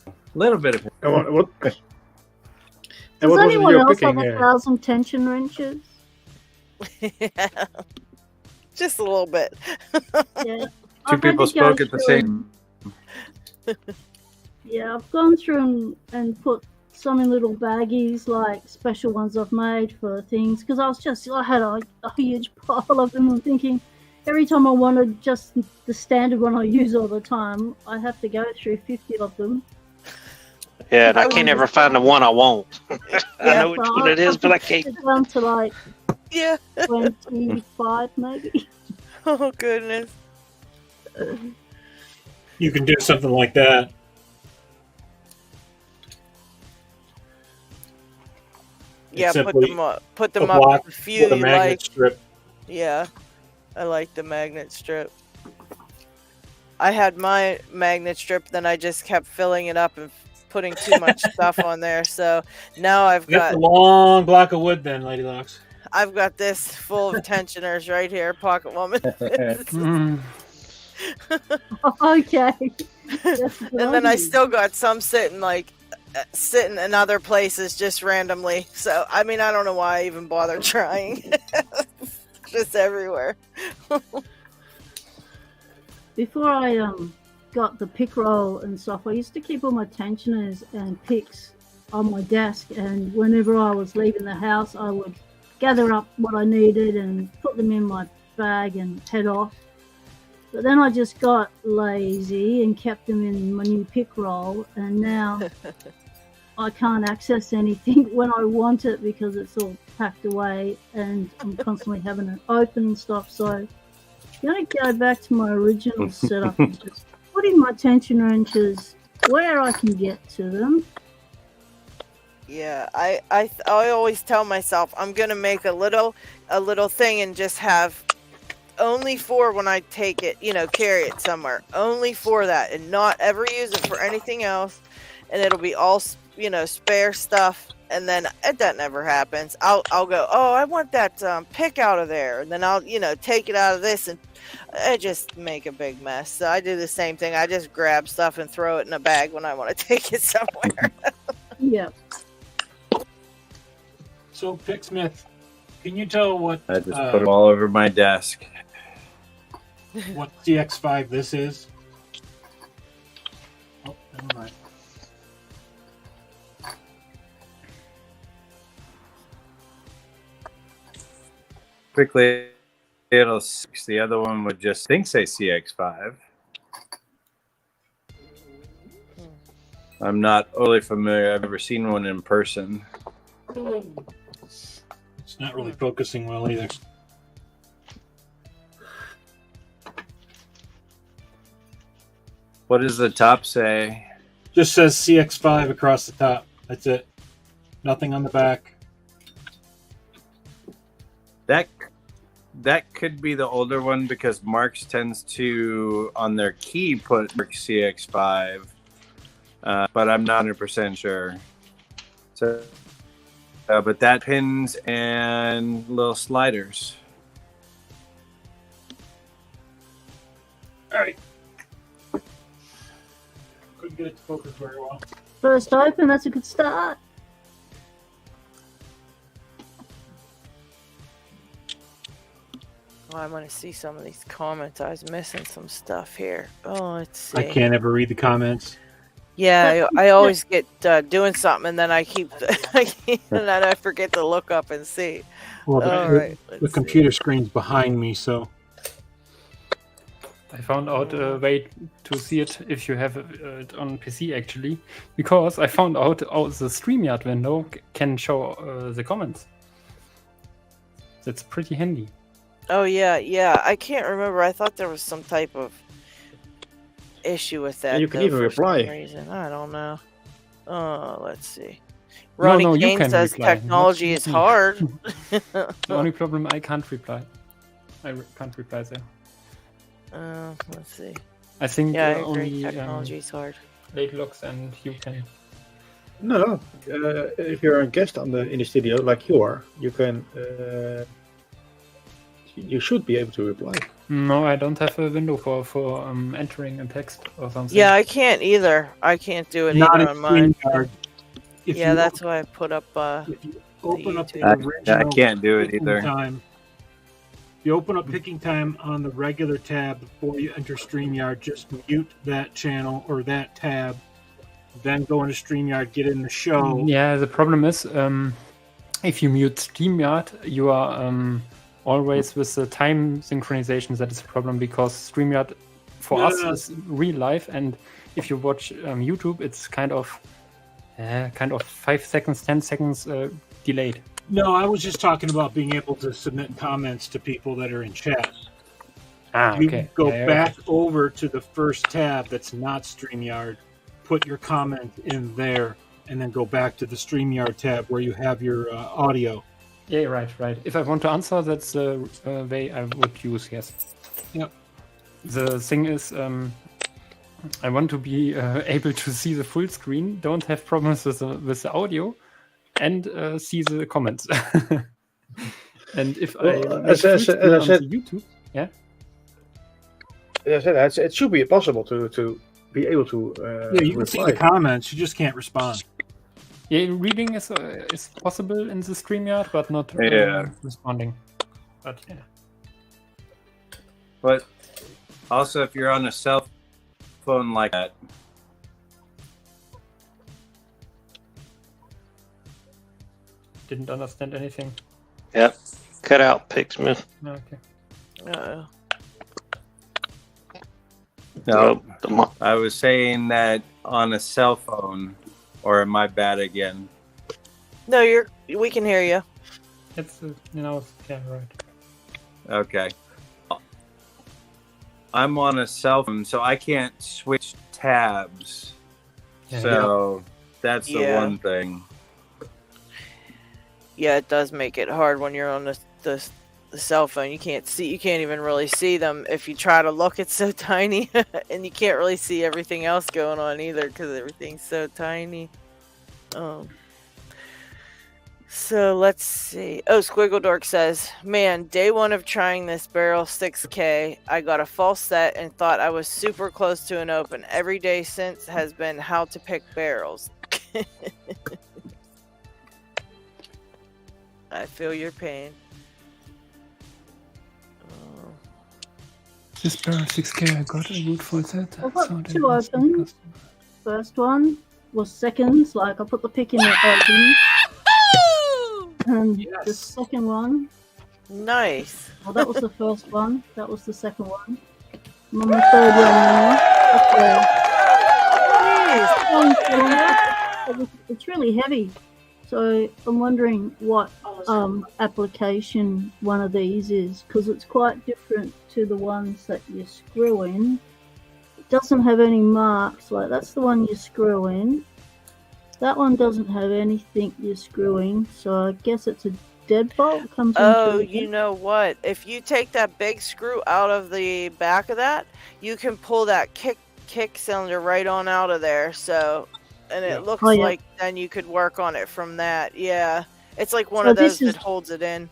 Speaker 6: A little bit of it.
Speaker 5: And what
Speaker 8: Does
Speaker 5: wasn't
Speaker 8: anyone
Speaker 5: your
Speaker 8: else
Speaker 5: picking
Speaker 8: have
Speaker 5: here?
Speaker 8: 1,000 tension wrenches?
Speaker 1: Yeah. Just a little bit.
Speaker 8: Yeah.
Speaker 6: Two
Speaker 8: I've had
Speaker 6: people
Speaker 8: to go
Speaker 6: spoke at the
Speaker 8: through
Speaker 6: same.
Speaker 8: Yeah, I've gone through and put some in little baggies, like special ones I've made for things, because I had a huge pile of them. I'm thinking every time I wanted just the standard one I use all the time, I have to go through 50 of them.
Speaker 3: Yeah, and I can't ever find the one I want. I know which
Speaker 8: so
Speaker 3: one it is, but I can't.
Speaker 8: It's down to like
Speaker 1: Yeah.
Speaker 8: 25 maybe.
Speaker 1: Oh, goodness.
Speaker 5: You can do something like that.
Speaker 1: Yeah,
Speaker 5: It's
Speaker 1: put
Speaker 5: simply
Speaker 1: them up
Speaker 5: a
Speaker 1: with
Speaker 5: block
Speaker 1: a few
Speaker 5: with a
Speaker 1: you
Speaker 5: magnet
Speaker 1: like.
Speaker 5: strip.
Speaker 1: Yeah, I like the magnet strip. I had my magnet strip, then I just kept filling it up and putting too much stuff on there. So now I've
Speaker 5: That's
Speaker 1: got
Speaker 5: a long block of wood, then, LadyLocks.
Speaker 1: I've got this full of tensioners right here, Pocket Woman.
Speaker 2: Mm.
Speaker 8: Okay.
Speaker 1: And then I still got some sitting like sitting in other places just randomly. So, I mean, I don't know why I even bother trying. Just everywhere.
Speaker 8: Before I got the pick roll and stuff, I used to keep all my tensioners and picks on my desk, and whenever I was leaving the house, I would gather up what I needed and put them in my bag and head off. But then I just got lazy and kept them in my new pick roll, and now I can't access anything when I want it because it's all packed away, and I'm constantly having it open and stuff. So I'm going to go back to my original setup and just put in my tension wrenches where I can get to them.
Speaker 1: Yeah, I always tell myself I'm gonna make a little thing and just have only for when I take it, carry it somewhere, only for that, and not ever use it for anything else. And it'll be all spare stuff. And then that never happens. I'll go, oh, I want that pick out of there, and then I'll take it out of this, and I just make a big mess. So I do the same thing. I just grab stuff and throw it in a bag when I want to take it somewhere.
Speaker 8: Yeah.
Speaker 5: So, Picksmith, can you tell what
Speaker 6: I just put them all over my desk.
Speaker 5: what CX5 this is? Oh, never mind.
Speaker 6: Quickly, it'll the other one would just say CX5. I'm not overly familiar. I've never seen one in person.
Speaker 5: It's not really focusing well either.
Speaker 6: What does the top say?
Speaker 5: Just says CX5 across the top. That's it. Nothing on the back.
Speaker 6: That could be the older one because Marks tends to, on their key, put CX5. But I'm not 100% sure. So, but that pins and little sliders.
Speaker 5: All right. Couldn't get it to focus very well.
Speaker 8: First open, that's a good start.
Speaker 1: Oh, I want to see some of these comments. I was missing some stuff here. Oh, let's see.
Speaker 5: I can't ever read the comments.
Speaker 1: Yeah, I always get doing something, and then I keep, and then I forget to look up and see.
Speaker 5: Well,
Speaker 1: All right,
Speaker 5: the computer screen's behind me, so.
Speaker 2: I found out a way to see it if you have it on PC actually, because I found out the StreamYard window can show the comments. That's pretty handy.
Speaker 1: Oh yeah. I can't remember. I thought there was some type of issue with that.
Speaker 10: And you can even reply.
Speaker 1: Some reason. I don't know. Oh, let's see. Ronnie
Speaker 2: you
Speaker 1: Kane
Speaker 2: can
Speaker 1: says
Speaker 2: reply.
Speaker 1: technology is hard.
Speaker 2: The only problem, I can't reply. Can't reply there.
Speaker 1: Let's see.
Speaker 2: I think
Speaker 1: Yeah, I agree.
Speaker 2: only
Speaker 1: Technology is hard.
Speaker 2: LadyLocks and you can.
Speaker 10: No, if you're a guest in the studio like you are, you can. You should be able to reply.
Speaker 2: No, I don't have a window for entering a text or something.
Speaker 1: Yeah, I can't either. I can't do it
Speaker 5: Not
Speaker 1: either
Speaker 5: in
Speaker 1: on mine.
Speaker 5: StreamYard. If
Speaker 1: Yeah,
Speaker 5: you
Speaker 1: that's why I put up.
Speaker 5: If you open up the
Speaker 1: YouTube.
Speaker 5: original
Speaker 6: I can't do it
Speaker 5: picking
Speaker 6: either.
Speaker 5: time, if you open up picking time on the regular tab before you enter StreamYard, just mute that channel or that tab, then go into StreamYard, get in the show.
Speaker 2: Yeah, the problem is if you mute StreamYard, you are always with the time synchronization. That is a problem because StreamYard for us is real life, and if you watch YouTube, it's kind of 5 seconds, 10 seconds delayed.
Speaker 5: No, I was just talking about being able to submit comments to people that are in chat. You
Speaker 2: Okay.
Speaker 5: go
Speaker 2: Yeah,
Speaker 5: back over to the first tab that's not StreamYard, put your comment in there, and then go back to the StreamYard tab where you have your audio.
Speaker 2: Yeah, right. If I want to answer, that's the way I would use, yes.
Speaker 5: Yep.
Speaker 2: The thing is, I want to be able to see the full screen, don't have problems with the audio, and see the comments. And if
Speaker 10: as I said,
Speaker 2: YouTube, yeah.
Speaker 10: As I said, it should be possible to be able to
Speaker 5: Yeah, you can see
Speaker 10: reply.
Speaker 5: the comments, you just can't respond.
Speaker 2: Yeah, reading is possible in the StreamYard, but not responding. But yeah.
Speaker 6: But also, if you're on a cell phone like that,
Speaker 2: Didn't understand anything.
Speaker 3: Yep. Cut out Pixman.
Speaker 2: Okay.
Speaker 1: Uh-oh.
Speaker 6: no, I was saying that on a cell phone, or am I bad again?
Speaker 1: No, we can hear you.
Speaker 2: It's yeah, right.
Speaker 6: Okay. I'm on a cell phone, so I can't switch tabs.
Speaker 2: Yeah.
Speaker 6: So that's the one thing.
Speaker 1: Yeah, it does make it hard when you're on the cell phone. You can't even really see them. If you try to look, it's so tiny, and you can't really see everything else going on either because everything's so tiny. So let's see. Oh, Squiggle Dork says, man, day one of trying this barrel 6K, I got a false set and thought I was super close to an open. Every day since has been how to pick barrels. I feel your pain.
Speaker 2: This barrel 6K, I got a good full set.
Speaker 8: I've got two opens. First one was seconds, like I put the pick in the open. And the second one.
Speaker 1: Nice.
Speaker 8: Well, that was the first one. That was the second one. I'm on the third one now. It's really heavy. So I'm wondering what application one of these is, because it's quite different to the ones that you screw in. It doesn't have any marks, like that's the one you screw in. That one doesn't have anything you're screwing, so I guess it's a deadbolt.
Speaker 1: You know what? If you take that big screw out of the back of that, you can pull that kick cylinder right on out of there. So, and it looks like then you could work on it from that. Yeah, it's like one of those that holds it in.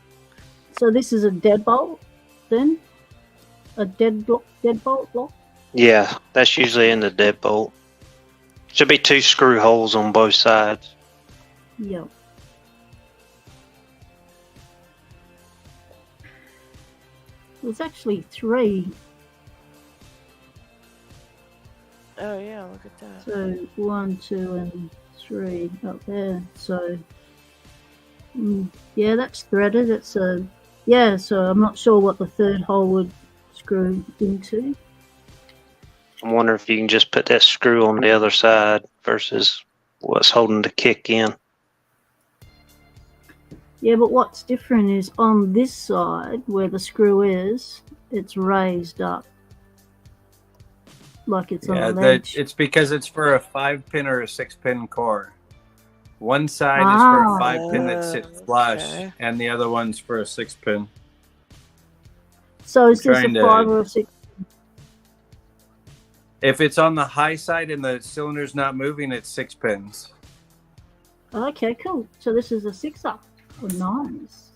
Speaker 8: So this is a deadbolt, then? A deadbolt block?
Speaker 3: Yeah, that's usually in the deadbolt. Should be 2 screw holes on both sides.
Speaker 8: Yep. There's actually 3.
Speaker 1: Oh yeah, look at that.
Speaker 8: So 1, 2, and 3 up there. So yeah, that's threaded. It's so I'm not sure what the third hole would screw into.
Speaker 3: I wonder if you can just put that screw on the other side versus what's holding the kick in.
Speaker 8: Yeah, but what's different is on this side where the screw is, it's raised up. Like it's on a ledge.
Speaker 6: It's because it's for a 5-pin or a 6-pin core. One side is for a 5-pin that sits flush, and the other one's for a 6-pin.
Speaker 8: So is this a 5 or a 6?
Speaker 6: If it's on the high side and the cylinder's not moving, it's 6 pins.
Speaker 8: Okay, cool. So this is a 6-up. Oh, nice.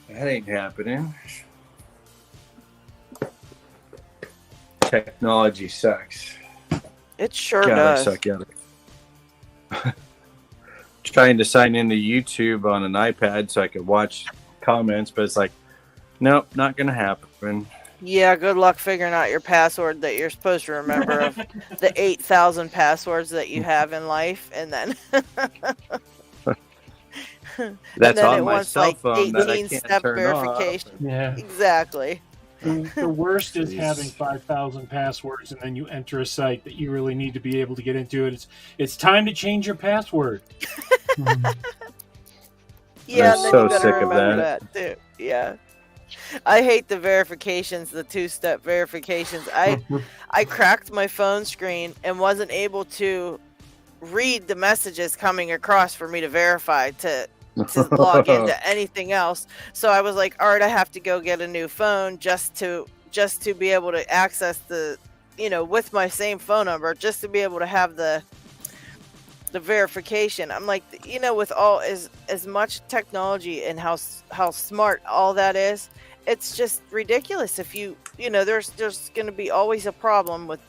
Speaker 6: That ain't happening. Technology sucks.
Speaker 1: It sure does.
Speaker 6: I suck at it. Trying to sign into YouTube on an iPad so I could watch comments, but it's like, nope, not gonna happen.
Speaker 1: Yeah, good luck figuring out your password that you're supposed to remember of the 8,000 passwords that you have in life, and then
Speaker 6: that's on my cell phone that I can't turn
Speaker 1: verification.
Speaker 6: off.
Speaker 2: Yeah,
Speaker 1: exactly.
Speaker 9: The worst is having 5,000 passwords, and then you enter a site that you really need to be able to get into it. It's time to change your password.
Speaker 1: Yeah,
Speaker 6: I'm so sick of that
Speaker 1: too. Yeah. I hate the verifications, the 2-step verifications. I cracked my phone screen and wasn't able to read the messages coming across for me to verify to log into anything else. So I was like, all right, I have to go get a new phone just to be able to access the, with my same phone number, just to be able to have the verification. I'm like, with all as much technology and how smart all that is, it's just ridiculous. If there's going to be always a problem with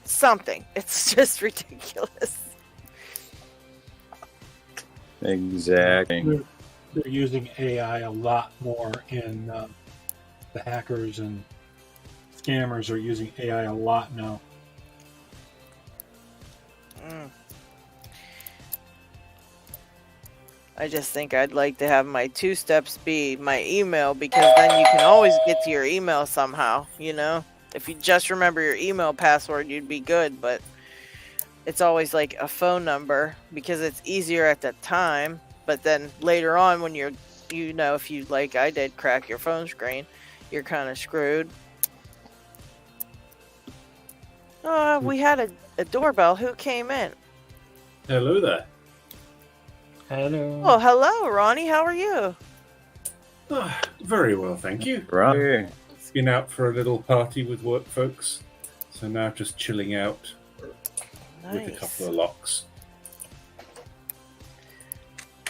Speaker 1: something. It's just ridiculous.
Speaker 6: Exactly.
Speaker 5: They're using AI a lot more in the hackers and scammers are using AI a lot now.
Speaker 1: I just think I'd like to have my 2 steps be my email, because then you can always get to your email somehow, you know? If you just remember your email password, you'd be good, but it's always like a phone number because it's easier at that time. But then later on, when you're, you know, if you, like I did, crack your phone screen, you're kind of screwed. We had a doorbell. Who came in?
Speaker 11: Hello there.
Speaker 2: Hello.
Speaker 1: Oh, hello, Ronnie. How are you?
Speaker 11: Very well, thank you.
Speaker 6: Right.
Speaker 11: Been out for a little party with work folks, so now just chilling out with a couple of locks.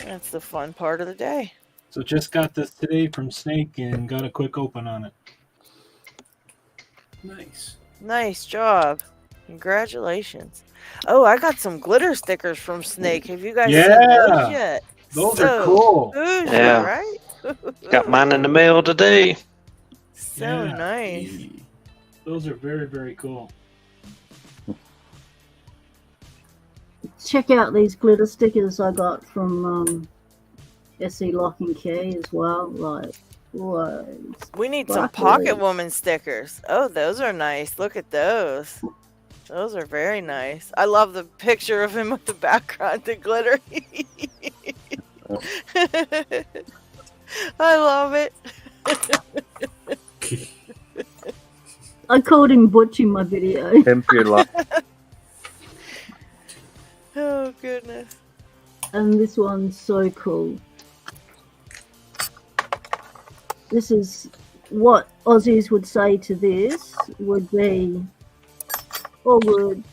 Speaker 1: That's the fun part of the day.
Speaker 5: So just got this today from Snake and got a quick open on it.
Speaker 11: Nice.
Speaker 1: Nice job. Congratulations. Oh, I got some glitter stickers from Snake. Have you guys seen those yet?
Speaker 5: Those are cool.
Speaker 1: Bougie,
Speaker 3: Yeah.
Speaker 1: right?
Speaker 3: Got mine in the mail today.
Speaker 1: So nice.
Speaker 5: Those are very, very cool.
Speaker 8: Check out these glitter stickers I got from SE Lock and Key as well. Like, whoa.
Speaker 1: We need some Pocket Woman stickers. Oh, those are nice. Look at those. Those are very nice. I love the picture of him with the background, the glitter. I love it.
Speaker 8: I called him Butch in my video.
Speaker 6: Pimp your luck.
Speaker 1: Oh, goodness.
Speaker 8: And this one's so cool. This is what Aussies would say to this would be, or would.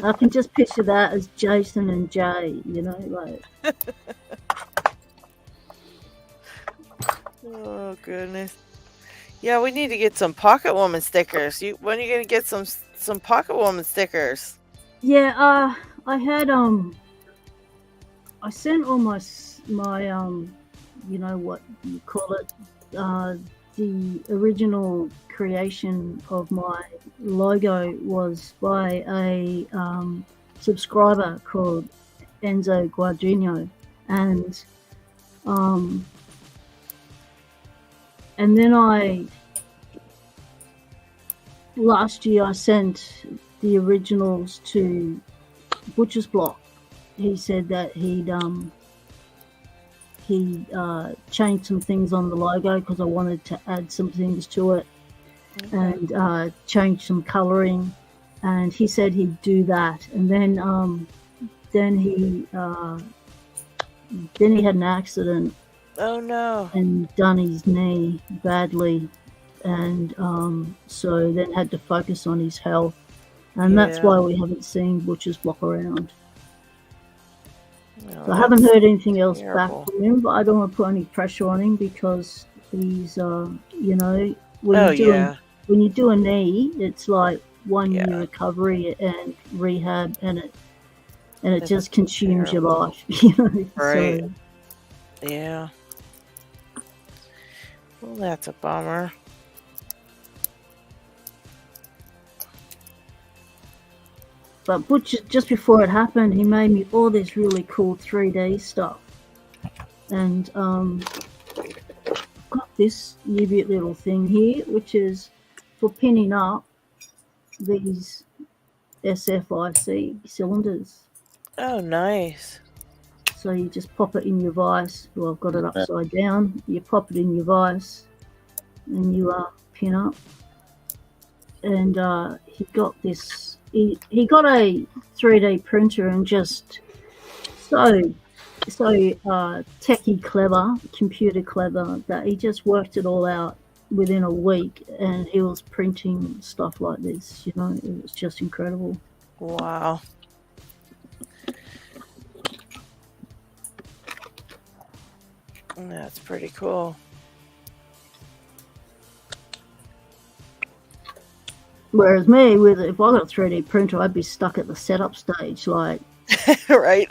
Speaker 8: I can just picture that as Jason and Jay, you know, like.
Speaker 1: Oh, goodness. Yeah, we need to get some Pocket Woman stickers. When are you gonna get some Pocket Woman stickers?
Speaker 8: Yeah, I had I sent all my you know what you call it, the original creation of my logo was by a subscriber called Enzo Guardino, and then last year I sent the originals to Butcher's Block. He said that he changed some things on the logo because I wanted to add some things to it, and change some coloring, and he said he'd do that. And then he had an accident.
Speaker 1: Oh no!
Speaker 8: And done his knee badly, and so then had to focus on his health, and that's why we haven't seen Butcher's Block around. So I haven't heard anything else back from him, but I don't want to put any pressure on him because he's, you know, when you do a knee, it's like 1 year recovery and rehab, and it just consumes your life, you know.
Speaker 1: Right.
Speaker 8: So,
Speaker 1: yeah. Well, that's a bummer.
Speaker 8: But Butcher, just before it happened, he made me all this really cool 3D stuff. And got this new little thing here, which is for pinning up these SFIC cylinders.
Speaker 1: Oh, nice.
Speaker 8: So you just pop it in your vise. Well, I've got it upside down. You pop it in your vise and you pin up. And he got this. He got a 3D printer and just so techie clever, computer clever, that he just worked it all out within a week, and he was printing stuff like this. You know, it was just incredible.
Speaker 1: Wow. That's pretty cool.
Speaker 8: Whereas me, if I got a 3D printer, I'd be stuck at the setup stage. Like,
Speaker 1: Right.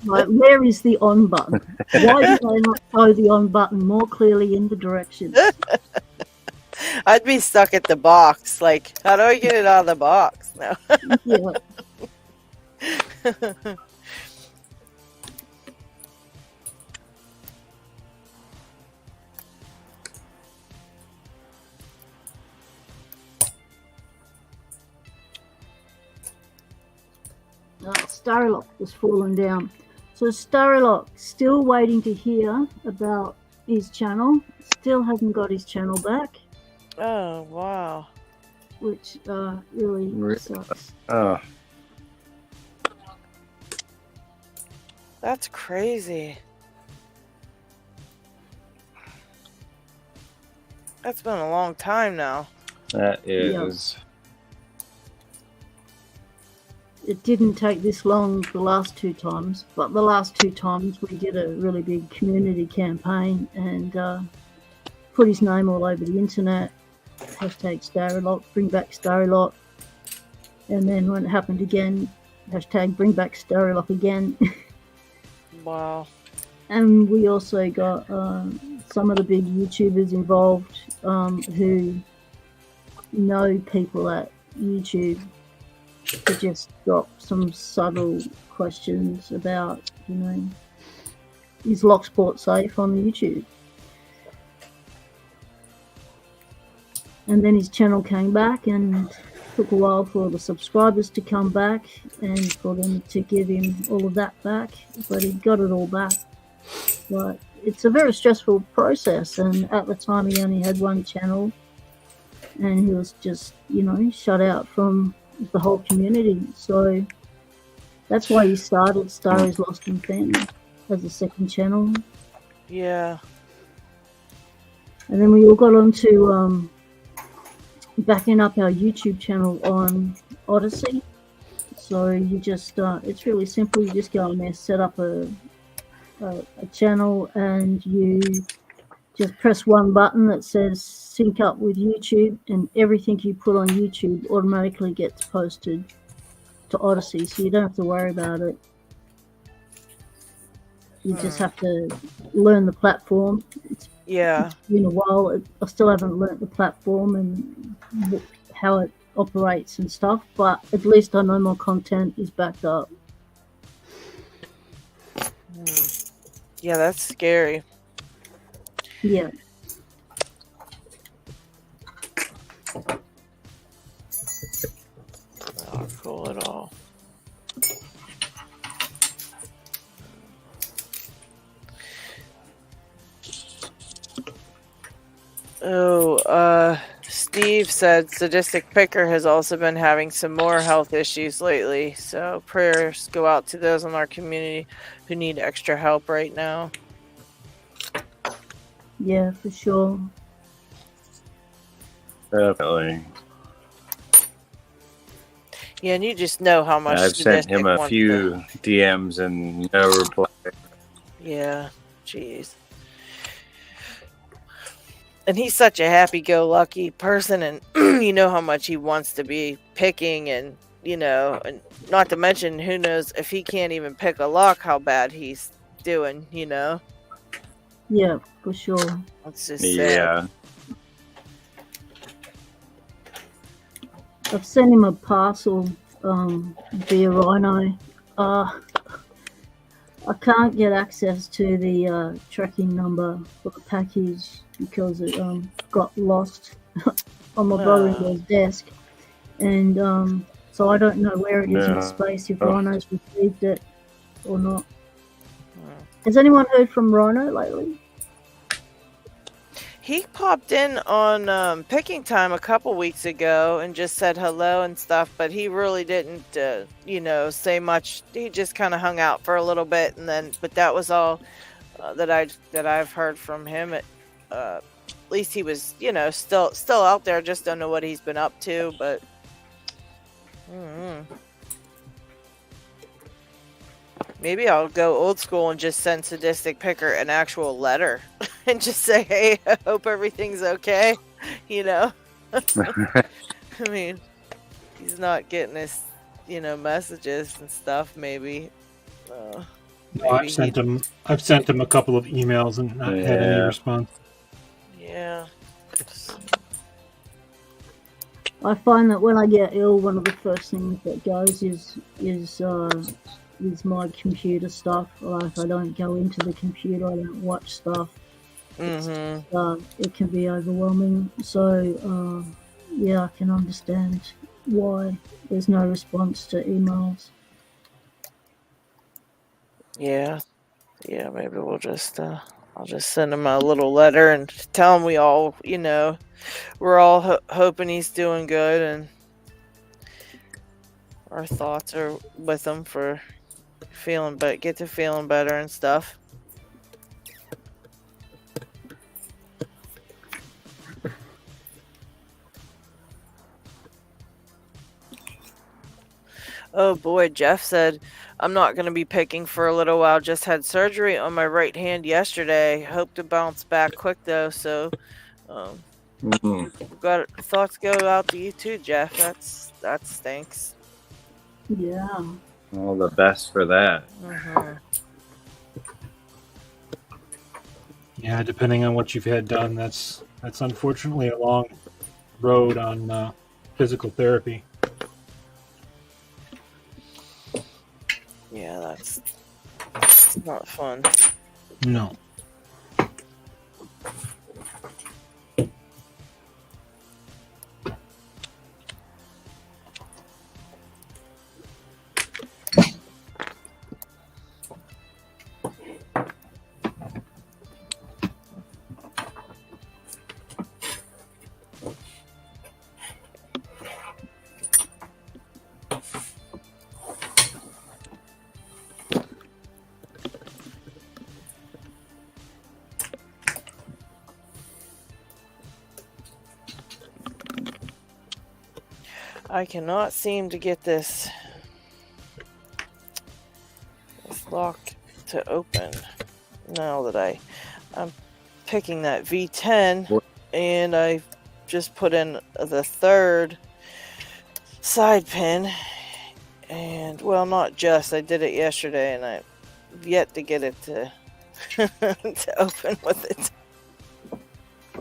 Speaker 8: like, where is the on button? Why do they not show the on button more clearly in the directions?
Speaker 1: I'd be stuck at the box. Like, how do I get it out of the box? No.
Speaker 8: Yeah. Starrylock was falling down. So Starrylock still waiting to hear about his channel. Still hasn't got his channel back.
Speaker 1: Oh, wow.
Speaker 8: Which really sucks.
Speaker 6: Oh.
Speaker 1: That's crazy. That's been a long time now.
Speaker 6: That is.
Speaker 8: It didn't take this long the last 2 times, but the last 2 times we did a really big community campaign and put his name all over the internet. Hashtag Starrylock, bring back Starrylock. And then when it happened again, hashtag bring back Starrylock again.
Speaker 1: Wow.
Speaker 8: And we also got some of the big YouTubers involved who know people at YouTube to just drop some subtle questions about, is Locksport safe on YouTube? And then his channel came back and took a while for the subscribers to come back and for them to give him all of that back, but he got it all back. But it's a very stressful process, and at the time he only had 1 channel and he was just, shut out from the whole community. So that's why he started Star is Lost and Family as a 2nd channel.
Speaker 1: Yeah.
Speaker 8: And then we all got onto backing up our YouTube channel on Odyssey. So you just it's really simple. You just go on there, set up a channel, and you just press 1 button that says sync up with YouTube, and everything you put on YouTube automatically gets posted to Odyssey, so you don't have to worry about it. You just have to learn the platform. It's been a while. I still haven't learnt the platform and how it operates and stuff, but at least I know my content is backed up.
Speaker 1: Yeah, that's scary.
Speaker 8: Yeah.
Speaker 1: Not cool at all. Oh, Steve said Sadistic Picker has also been having some more health issues lately, so prayers go out to those in our community who need extra help right now.
Speaker 8: Yeah, for sure.
Speaker 6: Definitely.
Speaker 1: Yeah, and you just know how much
Speaker 6: I've sent him a
Speaker 1: wants
Speaker 6: few DMs and no reply.
Speaker 1: Yeah, jeez. And he's such a happy-go-lucky person, and you know how much he wants to be picking, and and not to mention, who knows if he can't even pick a lock, how bad he's doing,
Speaker 8: Yeah, for sure.
Speaker 1: That's just sad.
Speaker 8: I've sent him a parcel via Rhino. I can't get access to the tracking number for the package because it got lost on my brother-in-law's desk, and so I don't know where it is in space, if Rhino's received it or not. Has anyone heard from Rhino lately?
Speaker 1: He popped in on picking time a couple weeks ago and just said hello and stuff, but he really didn't, say much. He just kind of hung out for a little bit, but that was all that I've heard from him. At least he was, still out there. Just don't know what he's been up to, but. Maybe I'll go old school and just send Sadistic Picker an actual letter and just say, hey, I hope everything's okay, I mean, he's not getting his, messages and stuff. Maybe.
Speaker 5: No, I've sent him a couple of emails and not had any response.
Speaker 1: Yeah.
Speaker 8: I find that when I get ill, one of the first things that goes is my computer stuff. Or if I don't go into the computer, I don't watch stuff. It can be overwhelming. So yeah, I can understand why there's no response to emails.
Speaker 1: Yeah. Yeah, maybe we'll just I'll just send him a little letter and tell him we all, we're all hoping he's doing good, and our thoughts are with him for get to feeling better and stuff. Oh boy, Jeff said, I'm not going to be picking for a little while. Just had surgery on my right hand yesterday. Hope to bounce back quick though. So, got thoughts go out to you too, Jeff. That stinks.
Speaker 8: Yeah.
Speaker 6: All the best for that.
Speaker 5: Yeah, depending on what you've had done, that's unfortunately a long road on physical therapy.
Speaker 1: Yeah, that's not fun.
Speaker 5: No.
Speaker 1: I cannot seem to get this lock to open now that I'm picking that V10, and I just put in the third side pin, and well, not just, I did it yesterday, and I've yet to get it to to open with it.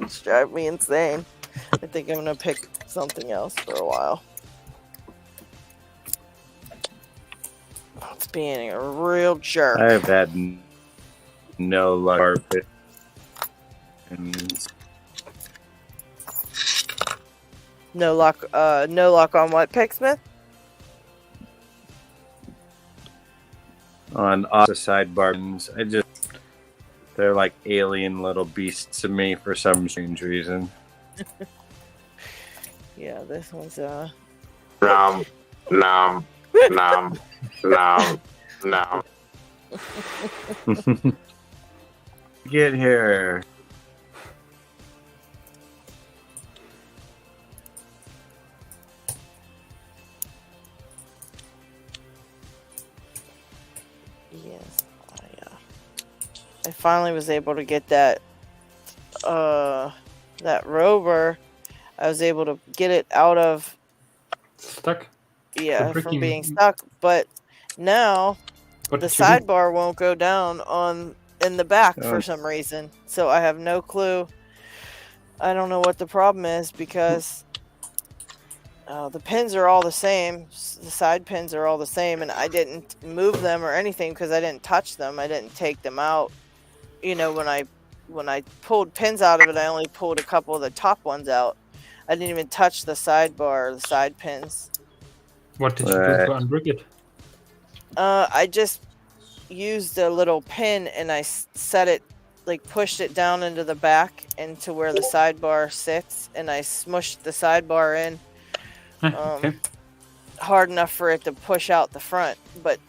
Speaker 1: It's driving me insane. I think I'm gonna pick something else for a while. It's being a real jerk.
Speaker 6: I have had no luck.
Speaker 1: No luck on what, Picksmith?
Speaker 6: On off the sidebars. They're like alien little beasts to me for some strange reason.
Speaker 1: Yeah, this one's
Speaker 3: Nom.
Speaker 6: Get here.
Speaker 1: Yes, I finally was able to get that rover. I was able to get it out of
Speaker 2: stuck.
Speaker 1: Yeah, from being stuck, but now the sidebar won't go down in the back for some reason. So I have no clue. I don't know what the problem is, because the pins are all the same. The side pins are all the same, and I didn't move them or anything because I didn't touch them. I didn't take them out. You know, when I pulled pins out of it, I only pulled a couple of the top ones out. I didn't even touch the sidebar or the side pins.
Speaker 2: What did you do to unbrick it?
Speaker 1: I just used a little pin and I set it, like pushed it down into the back into where the sidebar sits, and I smushed the sidebar in hard enough for it to push out the front. But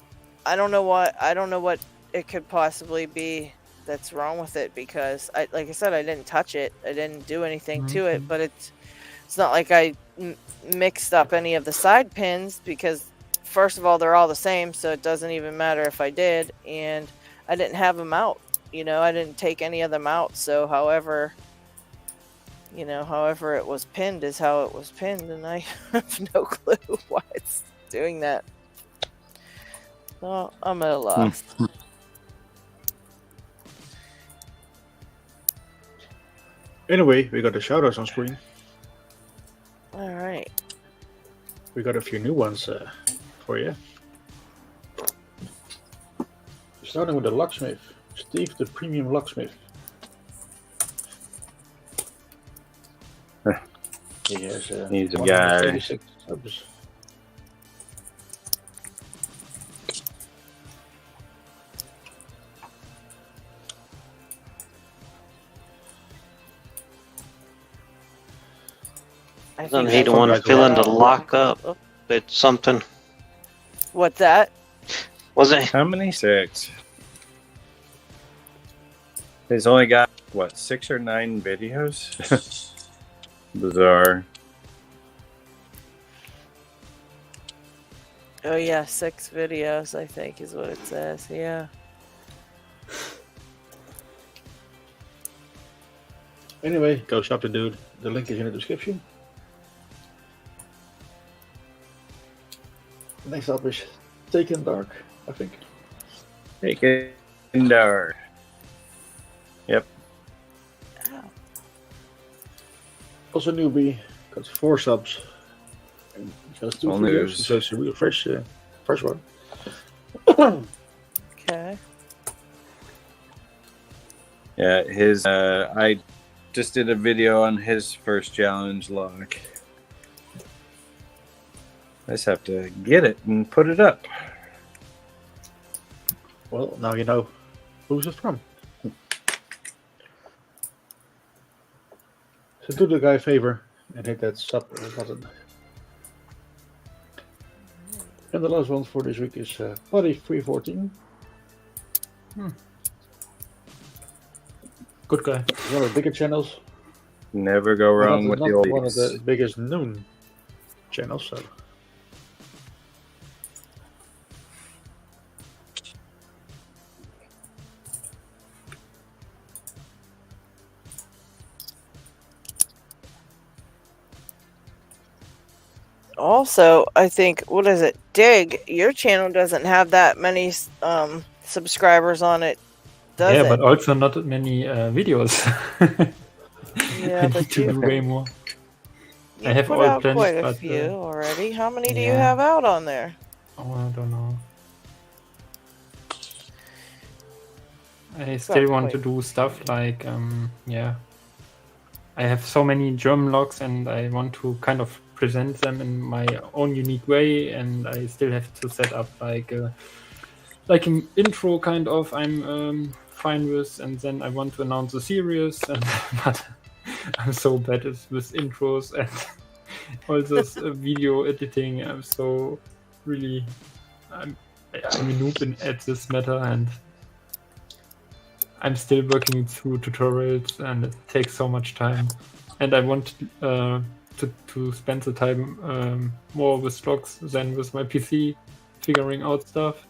Speaker 1: I don't know what it could possibly be that's wrong with it, because like I said, I didn't touch it. I didn't do anything to it, but it's not like I mixed up any of the side pins, because first of all, they're all the same, so it doesn't even matter if I did, and I didn't have them out. You know, I didn't take any of them out, so however, you know, however it was pinned is how it was pinned, and I have no clue why it's doing that. So I'm at a loss.
Speaker 10: Anyway, we got the shoutouts on screen.
Speaker 1: All right.
Speaker 10: We got a few new ones for you. Starting with the locksmith, Steve the Premium Locksmith. He has
Speaker 6: He's a guy.
Speaker 10: 186 subs.
Speaker 3: Isn't he the one filling the lock up with something?
Speaker 1: What's that?
Speaker 3: Wasn't
Speaker 6: How many? 6. He's only got, what, 6 or 9 videos? Bizarre.
Speaker 1: Oh yeah, 6 videos, I think is what it says. Yeah.
Speaker 10: Anyway, go shop the dude. The link is in the description. Next up is Taken Dark, I think.
Speaker 6: Taken Dark. Yep.
Speaker 10: Also newbie, got 4 subs. And just 2
Speaker 6: Only
Speaker 10: videos,
Speaker 6: there's-
Speaker 10: so it's a real fresh one.
Speaker 1: Okay.
Speaker 6: Yeah, his, I just did a video on his first challenge lock. I just have to get it and put it up.
Speaker 10: Well, now you know who's it from. So do the guy a favor and hit that sub button. And the last one for this week is Buddy314.
Speaker 2: Good guy.
Speaker 10: One of the bigger channels.
Speaker 6: Never go wrong with
Speaker 10: Not
Speaker 6: the
Speaker 10: one of
Speaker 6: oldies.
Speaker 10: the biggest known channels. So.
Speaker 1: Also, I think, what is it? Dig, your channel doesn't have that many subscribers on it, does
Speaker 2: Yeah,
Speaker 1: it?
Speaker 2: but also not many videos.
Speaker 1: Yeah,
Speaker 2: I
Speaker 1: but
Speaker 2: need to
Speaker 1: you-
Speaker 2: do way more.
Speaker 1: You
Speaker 2: I have
Speaker 1: put
Speaker 2: all
Speaker 1: out
Speaker 2: plans,
Speaker 1: quite a
Speaker 2: but,
Speaker 1: few already. How many do you
Speaker 2: yeah.
Speaker 1: have out on there?
Speaker 2: Oh, I don't know. I still want to do stuff like, yeah. I have so many German locks and I want to kind of present them in my own unique way, and I still have to set up like an intro kind of I'm fine with, and then I want to announce a series, and but I'm so bad with intros and all this video editing. I'm so really I'm a noob at this matter, and I'm still working through tutorials, and it takes so much time. And I want to spend the time more with logs than with my PC, figuring out stuff.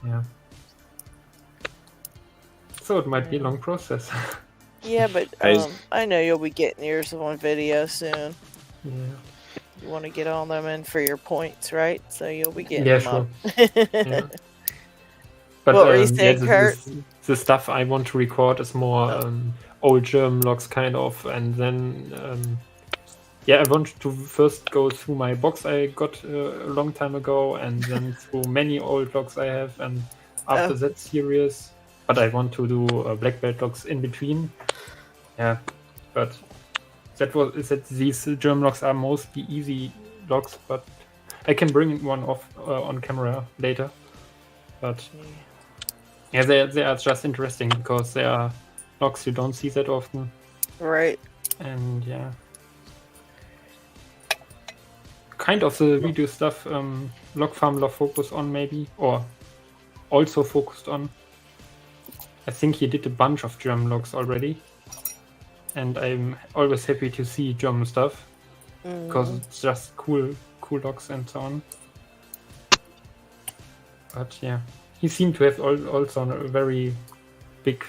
Speaker 2: Yeah. So it might be a long process.
Speaker 1: Yeah, but I know you'll be getting yours on video soon.
Speaker 2: Yeah.
Speaker 1: You want to get all them in for your points, right? So you'll be getting
Speaker 2: Yeah,
Speaker 1: them
Speaker 2: sure.
Speaker 1: up.
Speaker 2: Yeah. But
Speaker 1: What were you saying, Kurt?
Speaker 2: the stuff I want to record is more old German logs kind of, and then yeah, I want to first go through my box I got a long time ago, and then through many old logs I have, and after that series. But I want to do black belt logs in between. Yeah, but these German logs are mostly easy logs, but I can bring one off on camera later. But yeah, they are just interesting because they are logs you don't see that often.
Speaker 1: Right.
Speaker 2: And yeah. Kind of the video stuff Log Farm Love focused on maybe, or also focused on. I think he did a bunch of German logs already. And I'm always happy to see German stuff. Because it's just cool logs and so on. But yeah. He seemed to have also a very big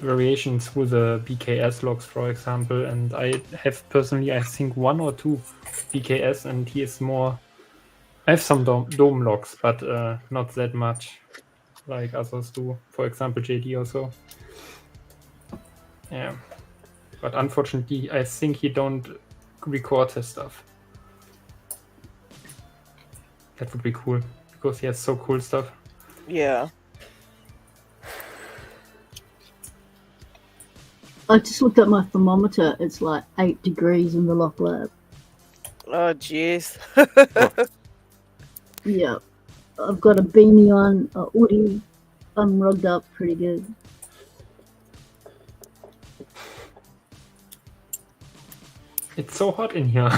Speaker 2: variations with the BKS locks, for example, and I have personally, I think, 1 or 2 BKS, and he is more. I have some dome locks, but not that much like others do. For example, JD also. Yeah, but unfortunately, I think he don't record his stuff. That would be cool because he has so cool stuff.
Speaker 1: Yeah.
Speaker 8: I just looked at my thermometer. It's like 8 degrees in the lock lab.
Speaker 1: Oh, jeez.
Speaker 8: Yeah. I've got a beanie on, a hoodie. I'm rugged up pretty good.
Speaker 2: It's so hot in here.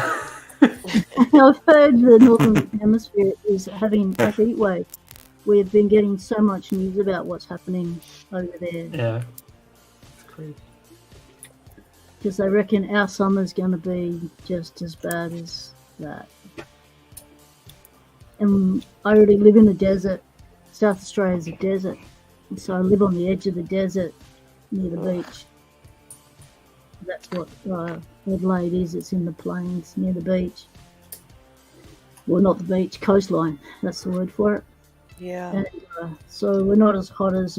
Speaker 8: I've heard the Northern Hemisphere is having a heat wave. We've been getting so much news about what's happening over there.
Speaker 2: Yeah. It's crazy.
Speaker 8: Because I reckon our summer's going to be just as bad as that. And I already live in the desert. South Australia's a desert. And so I live on the edge of the desert near the beach. That's what Adelaide is. It's in the plains near the beach. Well, not the beach, coastline. That's the word for it.
Speaker 1: Yeah.
Speaker 8: And, so we're not as hot as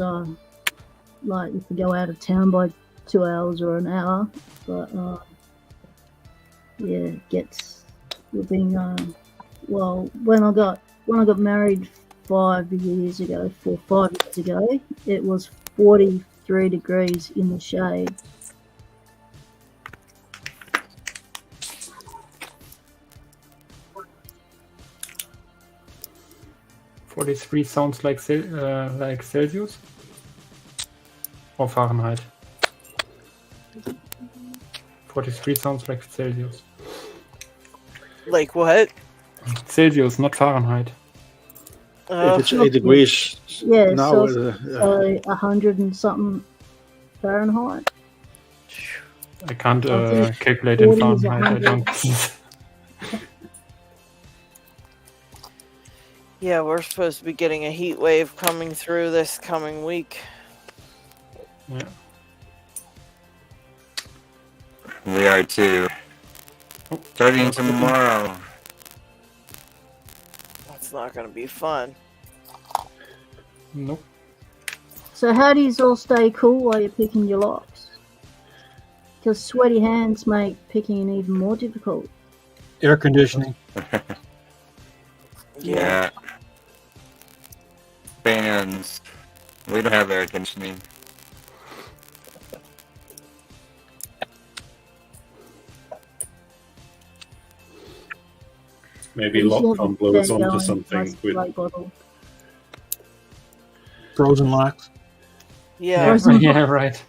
Speaker 8: like if we go out of town by 2 hours or an hour. But yeah, it gets. We've been well when I got married 5 years ago, 5 years ago, it was 43 degrees in the shade.
Speaker 2: $43 sounds like Celsius or Fahrenheit. 43 sounds like Celsius.
Speaker 1: Like what?
Speaker 2: Celsius, not Fahrenheit.
Speaker 10: If it's 8 degrees
Speaker 8: Yeah,
Speaker 10: now,
Speaker 8: so 100 and something Fahrenheit.
Speaker 2: I can't
Speaker 8: I think
Speaker 2: calculate in
Speaker 8: 40 is
Speaker 2: Fahrenheit. I
Speaker 8: 100.
Speaker 2: don't.
Speaker 1: Yeah, we're supposed to be getting a heat wave coming through this coming week.
Speaker 2: Yeah.
Speaker 4: We are too. Starting tomorrow.
Speaker 1: That's not going to be fun.
Speaker 2: Nope.
Speaker 8: So how do you all stay cool while you're picking your locks? Because sweaty hands make picking even more difficult.
Speaker 5: Air conditioning.
Speaker 4: Yeah. Fans. We don't have air conditioning.
Speaker 11: Maybe
Speaker 8: You should have
Speaker 11: Lockcon
Speaker 8: a
Speaker 11: blows
Speaker 8: fan
Speaker 11: onto
Speaker 8: going,
Speaker 11: something
Speaker 8: nice
Speaker 11: with
Speaker 8: light bottle.
Speaker 5: Frozen locks.
Speaker 1: Yeah.
Speaker 8: Frozen
Speaker 2: Yeah,
Speaker 8: locks.
Speaker 2: right.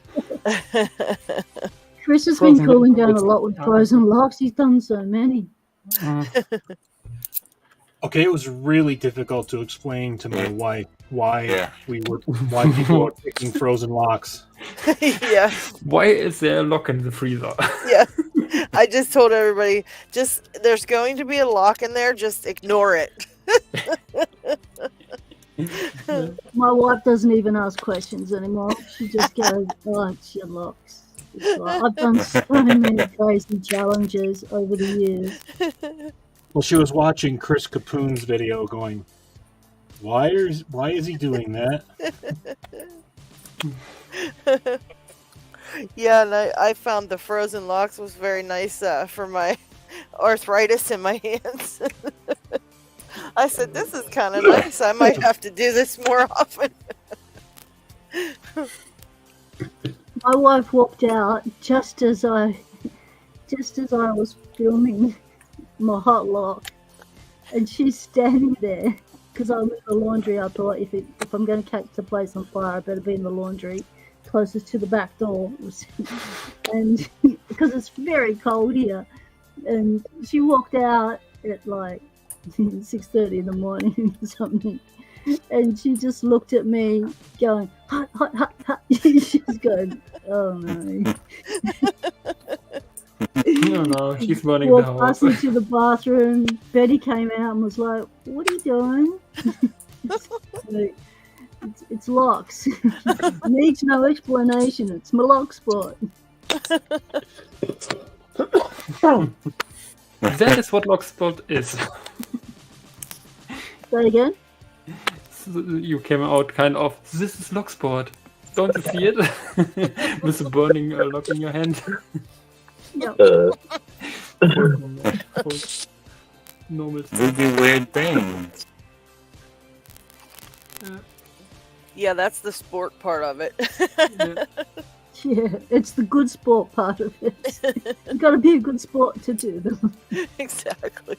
Speaker 8: Chris has
Speaker 2: Frozen
Speaker 8: been cooling
Speaker 2: locks.
Speaker 8: down a lot with frozen locks. He's done so many.
Speaker 5: Okay, it was really difficult to explain to my wife why people were picking frozen locks.
Speaker 1: Yeah.
Speaker 2: Why is there a lock in the freezer?
Speaker 1: Yeah. I just told everybody, there's going to be a lock in there, just ignore it.
Speaker 8: My wife doesn't even ask questions anymore. She just goes, oh, it's your locks. It's like, I've done so many crazy challenges over the years.
Speaker 5: Well, she was watching Chris Capoon's video going, why is he doing that?
Speaker 1: Yeah, and I found the frozen locks was very nice for my arthritis in my hands. I said, this is kind of nice. I might have to do this more often.
Speaker 8: My wife walked out just as I was filming my hot lock, and she's standing there because I'm in the laundry. I thought if I'm going to catch the place on fire, I better be in the laundry closest to the back door, and because it's very cold here. And she walked out at like 6:30 in the morning or something, and she just looked at me going, hot, hot, hot, hot. She's going, oh no.
Speaker 2: No, she's burning the
Speaker 8: Walked
Speaker 2: house.
Speaker 8: past into the bathroom. Betty came out and was like, what are you doing? It's It's locks. Needs no explanation. It's my lock sport.
Speaker 2: That is what Lockspot is.
Speaker 8: Say again?
Speaker 2: So you came out kind of, this is Locksport. Don't you see it? With a burning lock in your hand.
Speaker 8: Yep.
Speaker 2: Normal
Speaker 4: We do weird things.
Speaker 1: Yeah, that's the sport part of it.
Speaker 8: Yeah, it's the good sport part of it. You've got to be a good sport to do them.
Speaker 1: Exactly.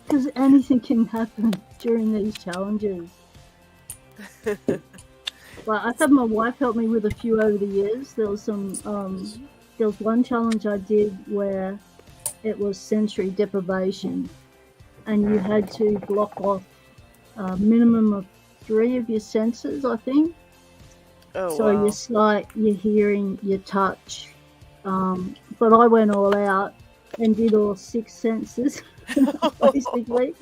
Speaker 8: Because anything can happen during these challenges. Well, I've had my wife help me with a few over the years. There was one challenge I did where it was sensory deprivation, and you had to block off a minimum of 3 of your senses, I think.
Speaker 1: Oh,
Speaker 8: So
Speaker 1: wow.
Speaker 8: your sight, your hearing, your touch. But I went all out and did all 6 senses, basically.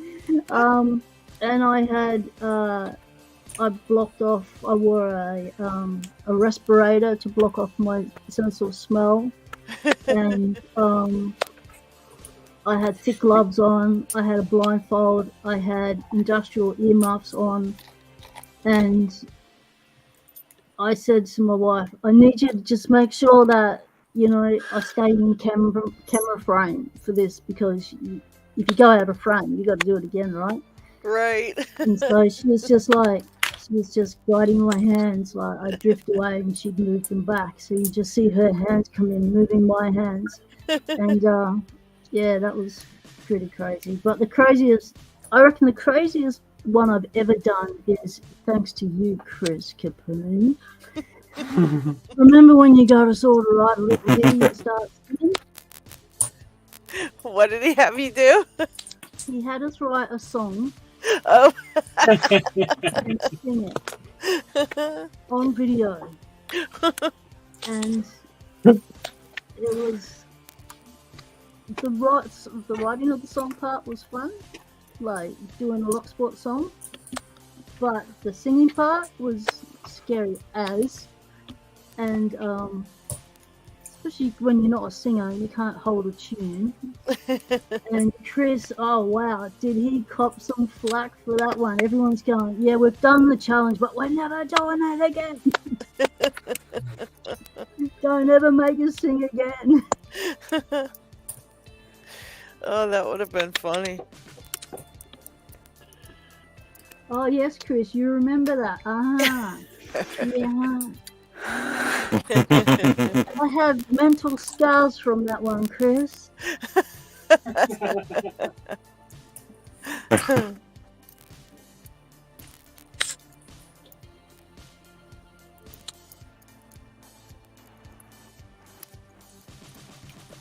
Speaker 8: And I had, I blocked off, I wore a respirator to block off my sense of smell. And I had thick gloves on, I had a blindfold, I had industrial earmuffs on, and I said to my wife, I need you to just make sure that, you know, I stay in camera frame for this, because if you go out of frame, you got to do it again, right?
Speaker 1: Right.
Speaker 8: And so she was just guiding my hands, like I'd drift away and she'd move them back. So you just see her hands come in, moving my hands. And yeah, that was pretty crazy. But I reckon the craziest one I've ever done is thanks to you, Chris Capone. Remember when you got us all to write a little ditty and start singing?
Speaker 1: What did he have you do?
Speaker 8: He had us write a song.
Speaker 1: Oh.
Speaker 8: And sing it on video. And it was the writing of the song part was fun, like doing a Locksport song, but the singing part was scary as, and especially when you're not a singer, you can't hold a tune. And Chris, oh wow, did he cop some flack for that one? Everyone's going, yeah, we've done the challenge, but we're never doing it again. Don't ever make us sing again.
Speaker 1: Oh, that would have been funny.
Speaker 8: Oh yes, Chris, you remember that? Yeah. I have mental scars from that one, Chris.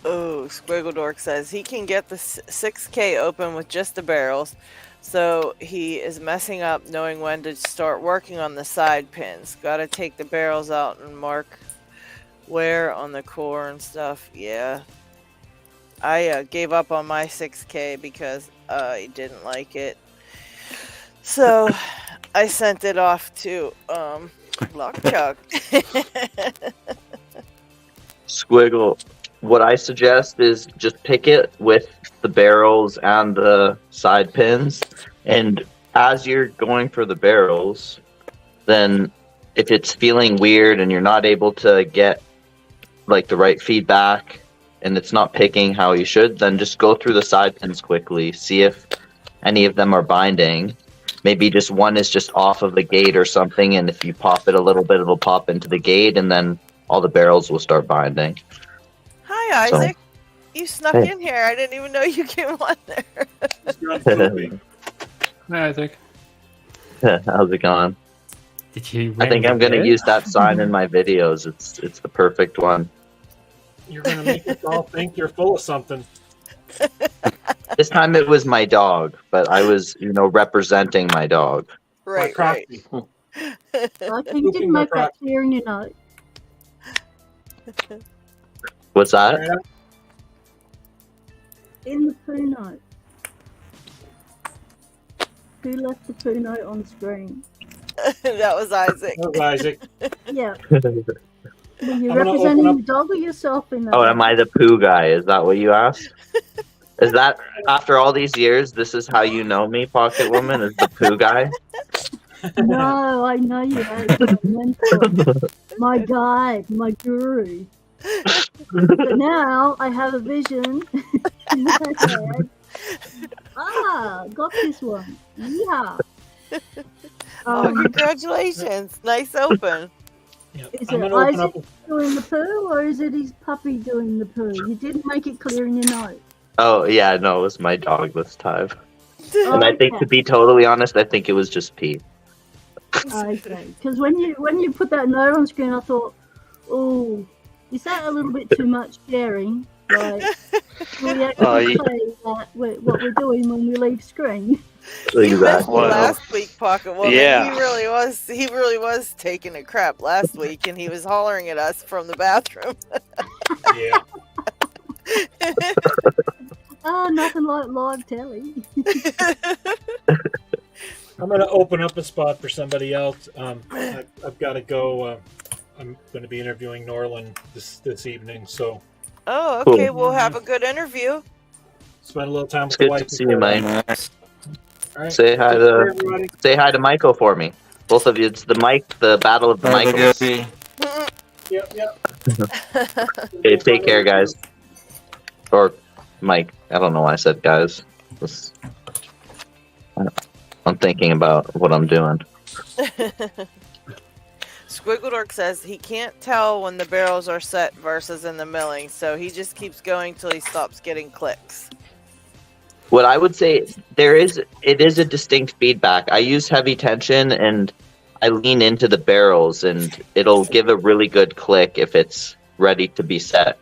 Speaker 1: Oh, Squiggledork says he can get the 6K open with just the barrels, so he is messing up knowing when to start working on the side pins. Gotta take the barrels out and mark where on the core and stuff. Yeah. I gave up on my 6K because I didn't like it. So I sent it off to Lockchuck.
Speaker 12: Squiggle, what I suggest is just pick it with the barrels and the side pins, and as you're going for the barrels, then if it's feeling weird and you're not able to get like the right feedback and it's not picking how you should, then just go through the side pins quickly, see if any of them are binding. Maybe just one is just off of the gate or something, and if you pop it a little bit, it'll pop into the gate, and then all the barrels will start binding.
Speaker 1: Hi, Isaac.
Speaker 12: So,
Speaker 1: You snuck
Speaker 12: hey.
Speaker 1: in here. I didn't even know you came on there.
Speaker 2: Hi, Isaac.
Speaker 12: How's it going?
Speaker 2: Did you?
Speaker 12: I think I'm going to use that sign in my videos. It's the perfect one.
Speaker 9: You're going to make us all think you're full of something.
Speaker 12: This time it was my dog, but I was, representing my dog.
Speaker 1: Right,
Speaker 9: right.
Speaker 8: I think you didn't make that clear in your note.
Speaker 12: What's that?
Speaker 8: In the poo note. Who left the poo note on screen?
Speaker 1: That was Isaac.
Speaker 9: That was Isaac.
Speaker 8: Yeah. Were you
Speaker 9: I'm gonna
Speaker 8: representing
Speaker 9: open
Speaker 8: the dog or yourself in that?
Speaker 12: Oh, am I the poo guy? Is that what you asked? Is that after all these years, this is how you know me, Pocket Woman, is the poo guy?
Speaker 8: No, I know you as my mentor, my guide, my guru. But now I have a vision in my head. Got this one. Yeah.
Speaker 1: Oh, congratulations. Nice open.
Speaker 8: Is
Speaker 9: I'm
Speaker 8: it
Speaker 9: gonna open
Speaker 8: Isaac
Speaker 9: up.
Speaker 8: doing the poo or is it his puppy doing the poo? You didn't make it clear in your note.
Speaker 12: Oh, yeah, no, it was my dog this time. And I think,
Speaker 8: Okay.
Speaker 12: to be totally honest, I think it was just Pete.
Speaker 8: Okay, because when you put that note on screen, I thought, oh, is that a little bit too much sharing? Like, will we actually say that what we're doing when we leave screen?
Speaker 1: You missed me last week, Pocket Woman.
Speaker 3: Yeah.
Speaker 1: He really was taking a crap last week, and he was hollering at us from the bathroom.
Speaker 9: Yeah.
Speaker 8: Oh, nothing like live telly.
Speaker 9: I'm going to open up a spot for somebody else. I've got to go. I'm going to be interviewing Norland this evening, so.
Speaker 1: Oh, okay. We'll have a good interview.
Speaker 9: Spend a little time with
Speaker 12: It's
Speaker 9: the
Speaker 12: good
Speaker 9: wife.
Speaker 12: to see you, Mike.
Speaker 9: All right.
Speaker 12: Say hi to Michael for me. Both of you. It's the battle of the Michaels.
Speaker 9: Yep.
Speaker 12: Okay, take care, guys. Or Mike. I don't know why I said guys. I'm thinking about what I'm doing.
Speaker 1: Squiggledork says he can't tell when the barrels are set versus in the milling, so he just keeps going till he stops getting clicks.
Speaker 12: What I would say, it is a distinct feedback. I use heavy tension and I lean into the barrels, and it'll give a really good click if it's ready to be set.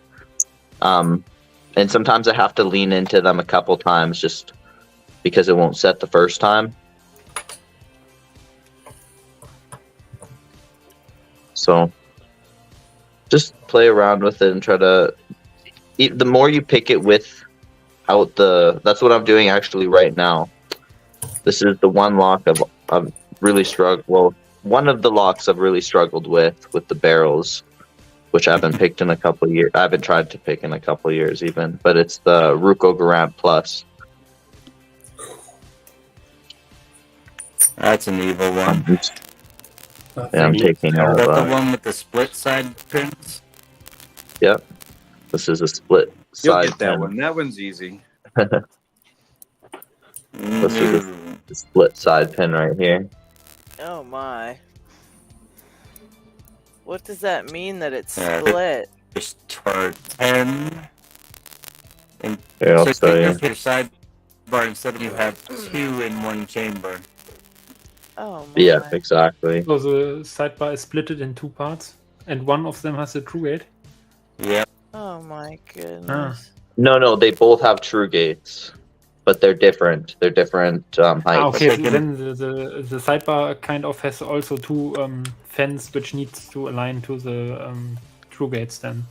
Speaker 12: And sometimes I have to lean into them a couple times just because it won't set the first time. So just play around with it and try to. The more you pick it without that's what I'm doing actually right now. This is the one lock I've really struggled. Well, one of the locks I've really struggled with the barrels, which I haven't picked in a couple of years. I haven't tried to pick in a couple of years even, but it's the Ruko Garant Plus.
Speaker 4: That's an evil one.
Speaker 12: Yeah, I'm taking all
Speaker 4: Is that
Speaker 12: of
Speaker 4: the one with the split side pins?
Speaker 12: Yep. This is a split
Speaker 6: You'll
Speaker 12: side
Speaker 6: get that
Speaker 12: pin.
Speaker 6: one. That one's easy.
Speaker 12: This is a split side pin right here.
Speaker 1: Oh my. What does that mean that it's split?
Speaker 4: Just toward 10. And
Speaker 12: Here, I'll
Speaker 4: so
Speaker 12: show you.
Speaker 4: take your sidebar instead of you have 2 in one chamber.
Speaker 1: Oh my.
Speaker 12: Yeah, exactly.
Speaker 2: So the sidebar is split in two parts, and one of them has a true gate.
Speaker 4: Yep.
Speaker 1: Oh my goodness.
Speaker 12: No, they both have true gates, but they're different. They're different heights.
Speaker 2: Okay, so then the sidebar kind of has also two fans which needs to align to the true gates then.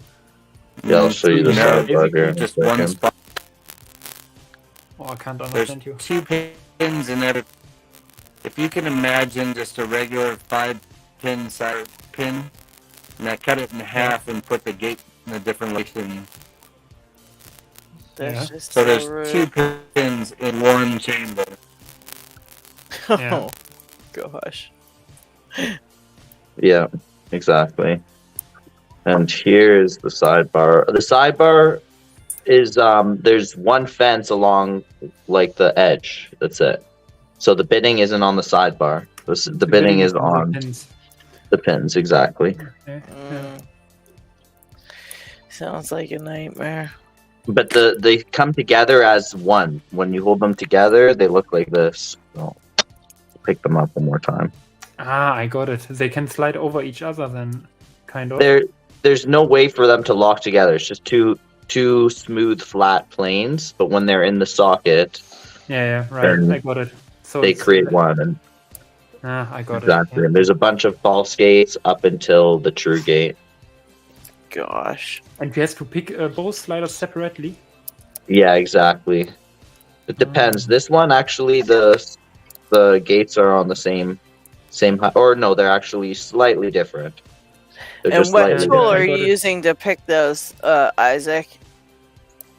Speaker 12: Yeah, I'll show you the sidebar here.
Speaker 4: Just one spot.
Speaker 2: Oh, I can't
Speaker 4: There's
Speaker 2: understand you.
Speaker 4: 2 pins in every. If you can imagine just a regular 5-pin side pin, and I cut it in half and put the gate in a different location.
Speaker 1: That's just
Speaker 4: So
Speaker 1: so
Speaker 4: there's
Speaker 1: rude.
Speaker 4: 2 pins in one chamber.
Speaker 1: Oh gosh.
Speaker 12: Yeah, exactly. And here's the sidebar. The sidebar is there's one fence along like the edge. That's it. So the bitting isn't on the sidebar. The bitting is on the pins, exactly.
Speaker 1: Sounds like a nightmare.
Speaker 12: But they come together as one. When you hold them together, they look like this. So pick them up one more time.
Speaker 2: Ah, I got it. They can slide over each other then, kind of.
Speaker 12: There's no way for them to lock together. It's just two smooth, flat planes. But when they're in the socket,
Speaker 2: Yeah, right. I got it. So
Speaker 12: they
Speaker 2: it's
Speaker 12: create one. And
Speaker 2: I got
Speaker 12: exactly.
Speaker 2: it.
Speaker 12: And there's a bunch of false gates up until the true gate.
Speaker 1: Gosh.
Speaker 2: And we have to pick both sliders separately.
Speaker 12: Yeah, exactly. It depends. This one actually, the gates are on the same same height. Or no, they're actually slightly different. They're
Speaker 1: And
Speaker 12: just
Speaker 1: what
Speaker 12: slightly
Speaker 1: tool are
Speaker 12: different.
Speaker 1: you using to pick those, Isaac?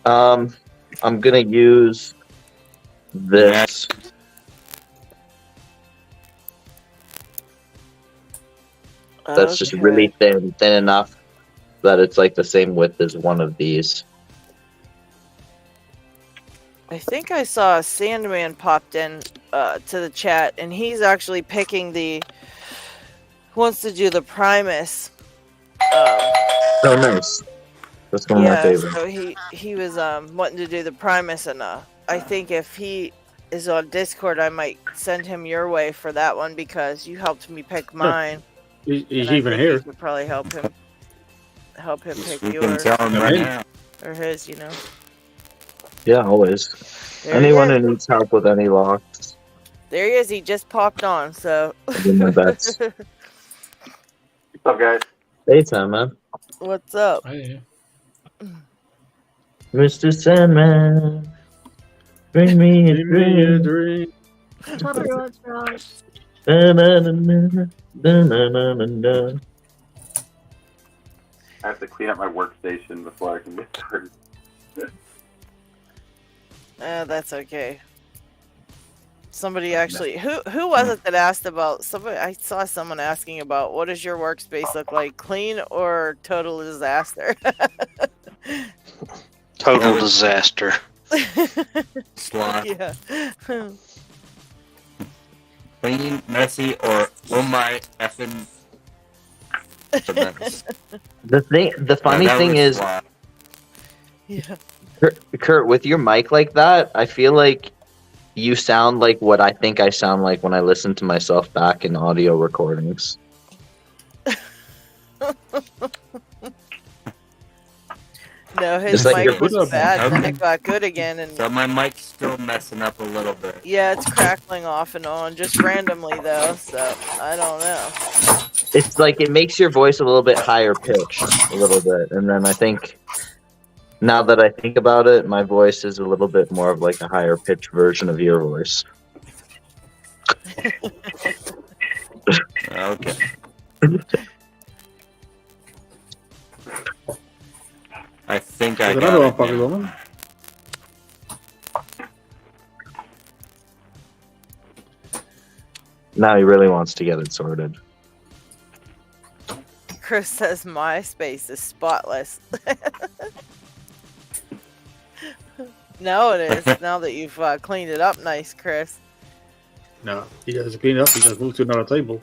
Speaker 12: I'm gonna use this. That's just really thin enough that it's like the same width as one of these.
Speaker 1: I think I saw a Sandman popped in to the chat, and he's actually picking wants to do the Primus.
Speaker 12: Oh, nice. That's one of my favorites.
Speaker 1: So he was wanting to do the Primus, and I think if he is on Discord, I might send him your way for that one because you helped me pick mine.
Speaker 10: He's
Speaker 1: and
Speaker 10: even
Speaker 1: I think
Speaker 10: here.
Speaker 1: You could probably help him pick
Speaker 4: You
Speaker 1: yours
Speaker 4: can tell him right now.
Speaker 1: or his,
Speaker 12: Yeah, always.
Speaker 1: There
Speaker 12: Anyone
Speaker 1: he
Speaker 12: who needs help with any locks.
Speaker 1: There he is. He just popped on. So.
Speaker 12: I do my best.
Speaker 13: What's up, guys?
Speaker 12: Hey, Sam, man.
Speaker 1: What's up?
Speaker 2: Hey.
Speaker 12: Mr. Sandman, bring me a drink.
Speaker 8: Copyright strikes.
Speaker 12: Da-na-na-na-na-na-na-na.
Speaker 13: I have to clean up my workstation before I can get started.
Speaker 1: That's okay. Somebody actually, who was it that asked about somebody? I saw someone asking about what does your workspace look like, clean or total disaster?
Speaker 3: Total disaster.
Speaker 4: Sloth.
Speaker 1: Yeah.
Speaker 4: Clean, messy, or oh my effing.
Speaker 12: The funny thing is,
Speaker 4: Sloth.
Speaker 1: Yeah.
Speaker 12: Kurt, with your mic like that, I feel like you sound like what I think I sound like when I listen to myself back in audio recordings.
Speaker 1: No, his
Speaker 12: It's like
Speaker 1: mic was
Speaker 12: you're-
Speaker 1: bad, and then
Speaker 4: Okay.
Speaker 1: it got good again, and
Speaker 4: So my mic's still messing up a little bit.
Speaker 1: yeah, it's crackling off and on, just randomly though. So I don't know.
Speaker 12: It's like it makes your voice a little bit higher pitched, a little bit, and then I think now that I think about it, my voice is a little bit more of like a higher pitched version of your voice.
Speaker 4: Okay. I think I got
Speaker 10: Another one,
Speaker 4: it
Speaker 10: Pocket
Speaker 4: now.
Speaker 10: Woman.
Speaker 12: Now he really wants to get it sorted.
Speaker 1: Chris says MySpace is spotless. No, it is. Now that you've cleaned it up nice, Chris.
Speaker 10: No, he doesn't clean it up. He just moved to another table.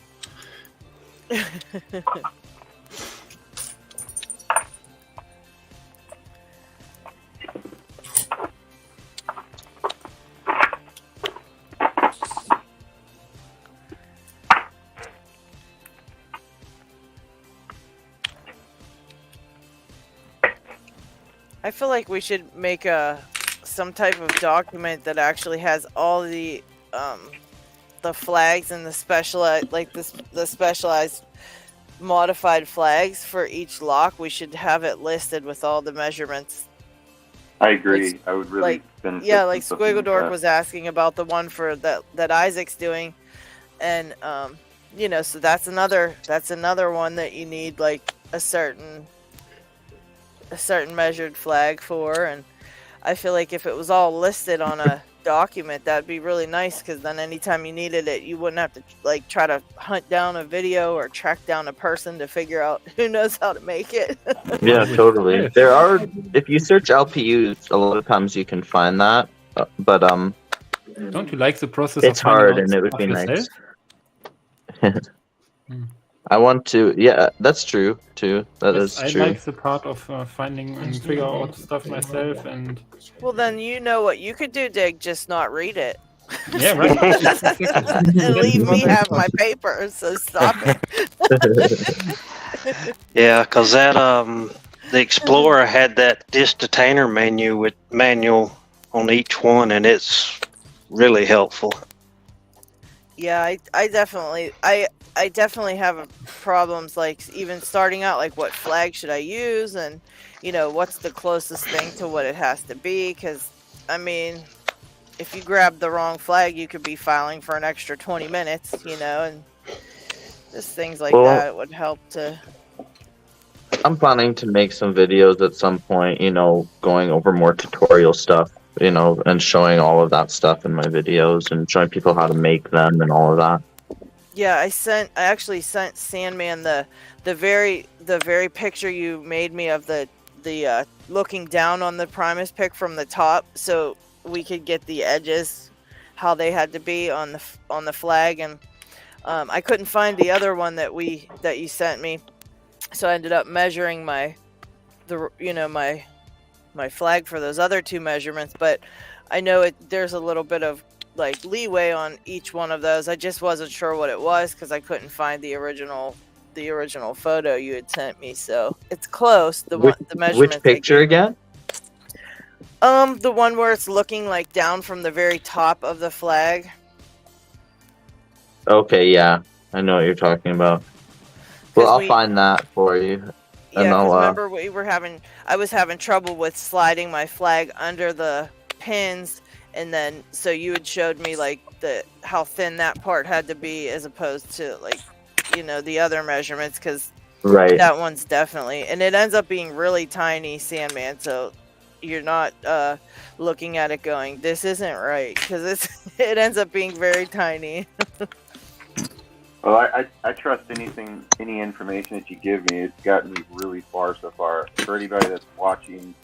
Speaker 1: I feel like we should make some type of document that actually has all the flags and the specialized, like the specialized modified flags for each lock. We should have it listed with all the measurements.
Speaker 13: I agree.
Speaker 1: Like-
Speaker 13: I would really
Speaker 1: like-
Speaker 13: benefit
Speaker 1: Yeah,
Speaker 13: from
Speaker 1: like
Speaker 13: something like
Speaker 1: Squiggledork
Speaker 13: that.
Speaker 1: was asking about the one for that Isaac's doing, and so that's another one that you need like a certain measured flag for, and I feel like if it was all listed on a document, that'd be really nice, because then anytime you needed it, you wouldn't have to like try to hunt down a video or track down a person to figure out who knows how to make it.
Speaker 12: Yeah, totally. There are, if you search LPUs, a lot of times you can find that, but
Speaker 2: Don't you like the process?
Speaker 12: it's
Speaker 2: of finding
Speaker 12: hard
Speaker 2: out
Speaker 12: and it would
Speaker 2: stuff
Speaker 12: be
Speaker 2: yourself?
Speaker 12: nice. I want to, yeah, that's true too. That is
Speaker 2: I
Speaker 12: true.
Speaker 2: like the part of finding and figure out stuff myself, and
Speaker 1: Well, then you know what you could do, Dig, just not read it.
Speaker 2: yeah, right.
Speaker 1: And leave me have my paper, so stop it.
Speaker 3: Yeah, because that the Explorer had that disk detainer menu with manual on each one, and it's really helpful.
Speaker 1: Yeah, I definitely have problems, like even starting out, like what flag should I use, and what's the closest thing to what it has to be, because I mean, if you grab the wrong flag, you could be filing for an extra 20 minutes, and Just things like
Speaker 12: Well,
Speaker 1: that would help to.
Speaker 12: I'm planning to make some videos at some point, you know, going over more tutorial stuff, you know, and showing all of that stuff in my videos and showing people how to make them and all of that.
Speaker 1: Yeah, I actually sent Sandman the very picture you made me of the looking down on the Primus pick from the top, so we could get the edges how they had to be on the flag, and I couldn't find the other one that you sent me, so I ended up measuring my flag for those other two measurements, but I know there's a little bit of like leeway on each one of those. I just wasn't sure what it was because I couldn't find the original photo you had sent me. So it's close. The measurements.
Speaker 12: Which picture again?
Speaker 1: The one where it's looking like down from the very top of the flag.
Speaker 12: Okay, yeah, I know what you're talking about. Well, I'll find that for you.
Speaker 1: Yeah, because remember I was having trouble with sliding my flag under the pins. And then, so you had showed me like how thin that part had to be as opposed to like, you know, the other measurements, because that one's definitely, and it ends up being really tiny, Sandman. So you're not looking at it going, this isn't right, because it ends up being very tiny.
Speaker 13: Well, I trust any information that you give me. It's gotten me really far so far. For anybody that's watching,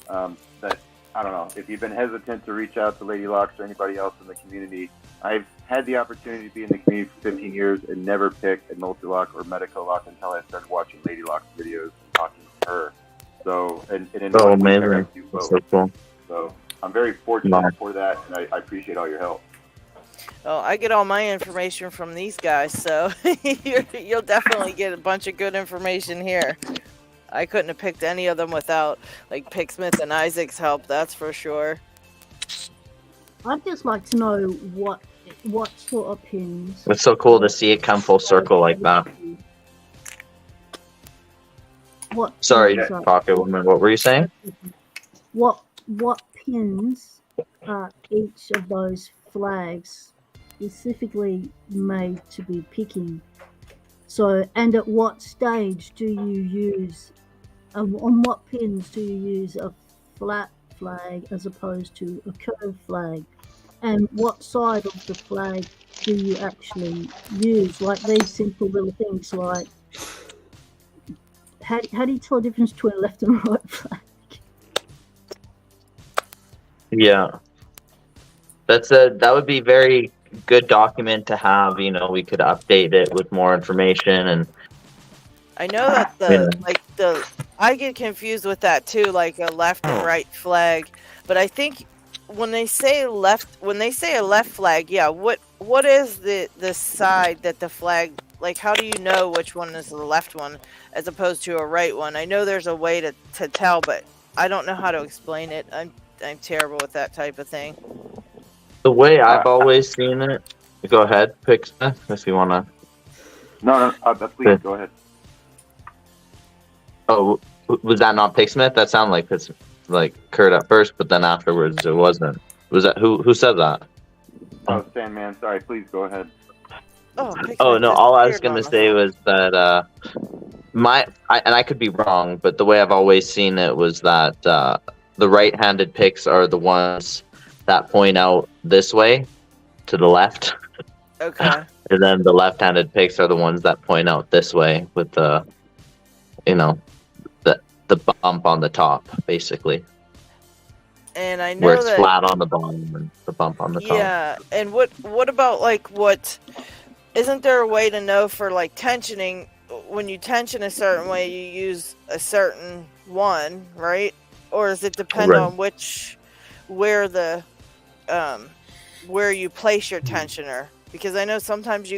Speaker 13: that. I don't know, if you've been hesitant to reach out to Lady Locks or anybody else in the community, I've had the opportunity to be in the community for 15 years and never picked a multi-lock or medical lock until I started watching Lady Locks videos and talking to her. So, and in
Speaker 12: amazing. That's so cool.
Speaker 13: So, I'm very fortunate for that, and I appreciate all your help.
Speaker 1: Oh, I get all my information from these guys, so you'll definitely get a bunch of good information here. I couldn't have picked any of them without like Picksmith and Isaac's help, that's for sure.
Speaker 8: I'd just like to know what sort of pins.
Speaker 12: It's so cool to see it come full circle like that. Sorry, Pocket Woman, what were you saying?
Speaker 8: What pins are each of those flags specifically made to be picking? So, and at what stage do you use, on what pins do you use a flat flag as opposed to a curved flag? And what side of the flag do you actually use? Like these simple little things like, how do you tell the difference between a left and a right flag?
Speaker 12: Yeah. That would be very good document to have, you know, we could update it with more information. And
Speaker 1: I know that I get confused with that too, like a left and right flag, but I think when they say a left flag, yeah, what is the side that the flag, like how do you know which one is the left one as opposed to a right one? I know there's a way to tell, but I don't know how to explain it. I'm terrible with that type of thing.
Speaker 12: The way I've always seen it, go ahead, Picksmith, if you want to.
Speaker 13: No, please go ahead.
Speaker 12: Oh, was that not Picksmith? That sounded like Kurt at first, but then afterwards it wasn't. Was that who said that?
Speaker 13: Oh, Sandman, sorry, please go ahead.
Speaker 12: Oh no, all I was gonna say was that I could be wrong, but the way I've always seen it was that the right-handed picks are the ones that point out this way to the left.
Speaker 1: Okay.
Speaker 12: And then the left-handed picks are the ones that point out this way with the, you know, the bump on the top, basically.
Speaker 1: And I know
Speaker 12: where it's flat on the bottom and the bump on the top.
Speaker 1: Yeah, and what about like isn't there a way to know for like tensioning, when you tension a certain way you use a certain one, right? Or does it depend on where you place your tensioner? Because I know sometimes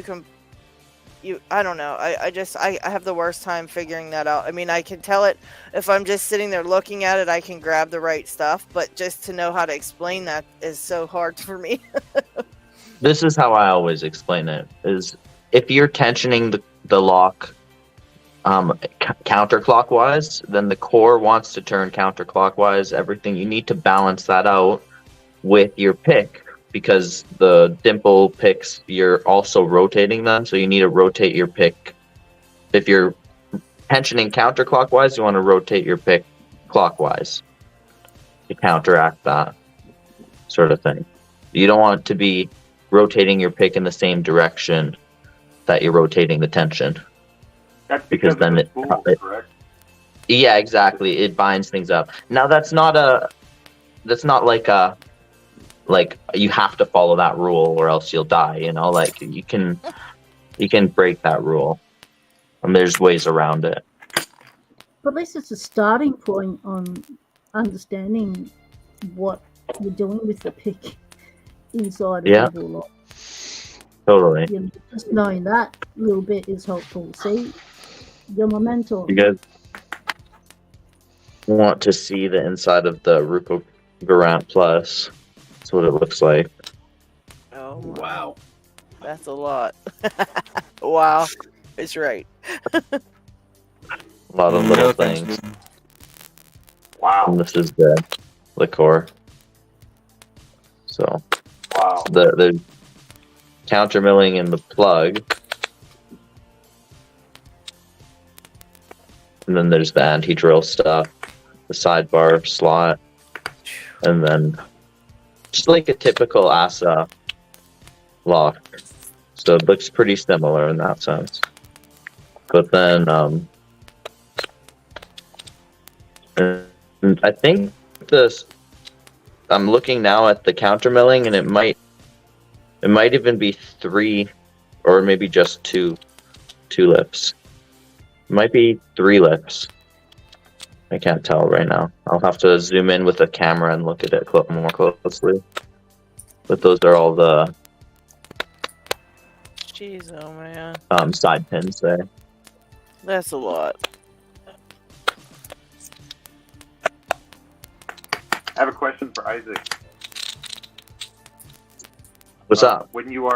Speaker 1: I don't know. I have the worst time figuring that out. I mean, I can tell it if I'm just sitting there looking at it, I can grab the right stuff, but just to know how to explain that is so hard for me.
Speaker 12: This is how I always explain it, is if you're tensioning the lock counterclockwise, then the core wants to turn counterclockwise. Everything, you need to balance that out with your pick because the dimple picks, you're also rotating them, so you need to rotate your pick. If you're tensioning counterclockwise, you want to rotate your pick clockwise to counteract that sort of thing. You don't want to be rotating your pick in the same direction that you're rotating the tension.
Speaker 13: That's
Speaker 12: because then
Speaker 13: of the spool, correct?
Speaker 12: Yeah, exactly. It binds things up. Now that's not like you have to follow that rule or else you'll die, you know, like you can break that rule. And there's ways around it.
Speaker 8: But at least it's a starting point on understanding what you're doing with the pick inside of the lock.
Speaker 12: Totally.
Speaker 8: You know, just knowing that little bit is helpful. See, you're my mentor.
Speaker 12: You guys want to see the inside of the Ruko Garant Plus. That's what it looks like.
Speaker 1: Oh, wow. That's a lot. Wow. It's right.
Speaker 12: A lot of little things.
Speaker 13: Wow.
Speaker 12: And this is the core. So,
Speaker 13: wow.
Speaker 12: The counter milling in the plug. And then there's the anti-drill stuff, the sidebar slot, and then just like a typical ASA lock. So it looks pretty similar in that sense. But then, and I think I'm looking now at the counter milling, and it might even be 3 or maybe just two lips. It might be 3 lips. I can't tell right now. I'll have to zoom in with a camera and look at it more closely. But those are all the
Speaker 1: jeez, oh man.
Speaker 12: Side pins there.
Speaker 1: That's a lot.
Speaker 13: I have a question for Isaac.
Speaker 12: What's up?
Speaker 13: When you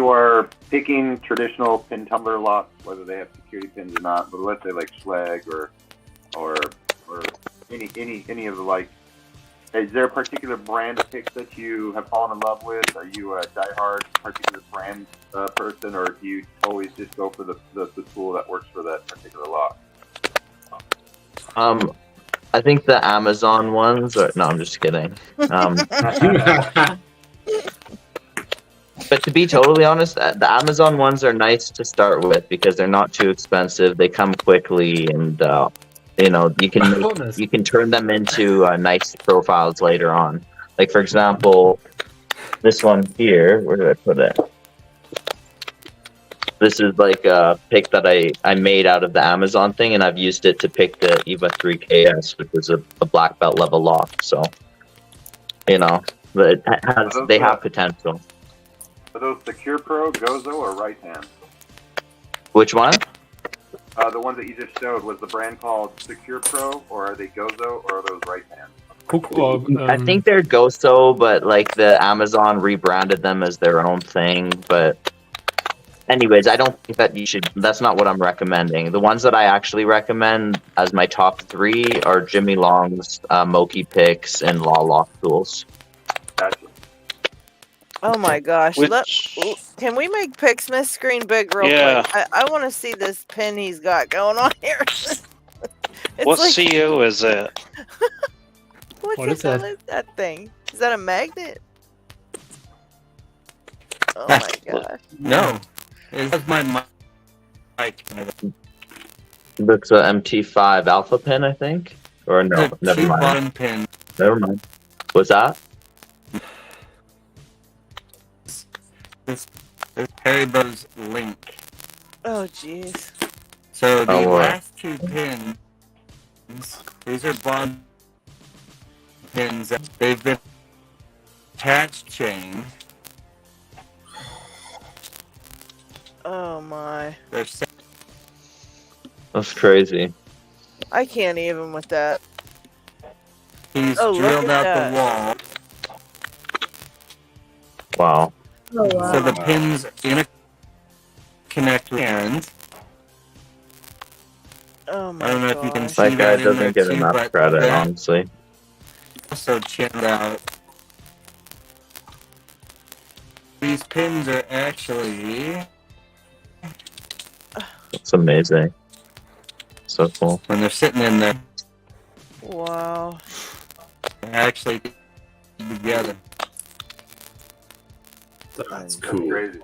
Speaker 13: are picking traditional pin tumbler locks, whether they have security pins or not, but let's say like Schleg or any of the like, is there a particular brand of picks that you have fallen in love with? Are you a diehard particular brand person, or do you always just go for the tool that works for that particular lock?
Speaker 12: I think the Amazon ones are... No, I'm just kidding. But to be totally honest, the Amazon ones are nice to start with because they're not too expensive. They come quickly, and you know, you can turn them into nice profiles later on. Like for example, this one here. Where did I put it? This is like a pick that I made out of the Amazon thing, and I've used it to pick the EVA 3KS, which is a black belt level lock. So, you know, it has, they have potential.
Speaker 13: Are those Secure Pro, Gozo, or Right Hand?
Speaker 12: Which one?
Speaker 13: The ones that you just showed, was the brand called Secure Pro, or are they Gozo, or are those Right Hand?
Speaker 12: I think they're Gozo, but like the Amazon rebranded them as their own thing. But anyways, I don't think that you should... That's not what I'm recommending. The ones that I actually recommend as my top 3 are Jimmy Long's Moki picks and Law Lock tools.
Speaker 13: Gotcha.
Speaker 1: Oh my gosh. Can we make Pixsmith screen big real quick? I want to see this pin he's got going on here.
Speaker 3: What like... CO is it?
Speaker 1: What the hell is that thing? Is that a magnet? Oh my gosh.
Speaker 4: No. It's my mic.
Speaker 12: Looks a MT5 alpha pin, I think? Or no, never mind.
Speaker 4: Pin.
Speaker 12: Never mind. What's that?
Speaker 4: This Haribo's link.
Speaker 1: Oh jeez.
Speaker 4: So the last 2 pins, these are bond pins. They've been attached chain.
Speaker 1: Oh my.
Speaker 12: That's crazy.
Speaker 1: I can't even with that.
Speaker 4: He's drilled out the wall.
Speaker 12: Wow.
Speaker 8: Oh, wow.
Speaker 4: So the pins in a connect end.
Speaker 1: Oh my
Speaker 4: I don't know if you can see
Speaker 12: that guy doesn't get enough credit, honestly.
Speaker 4: Also chinned out. these pins are actually...
Speaker 12: It's amazing. So cool.
Speaker 4: When they're sitting in there,
Speaker 1: Wow.
Speaker 4: they're actually together.
Speaker 11: That's cool.
Speaker 13: Crazy.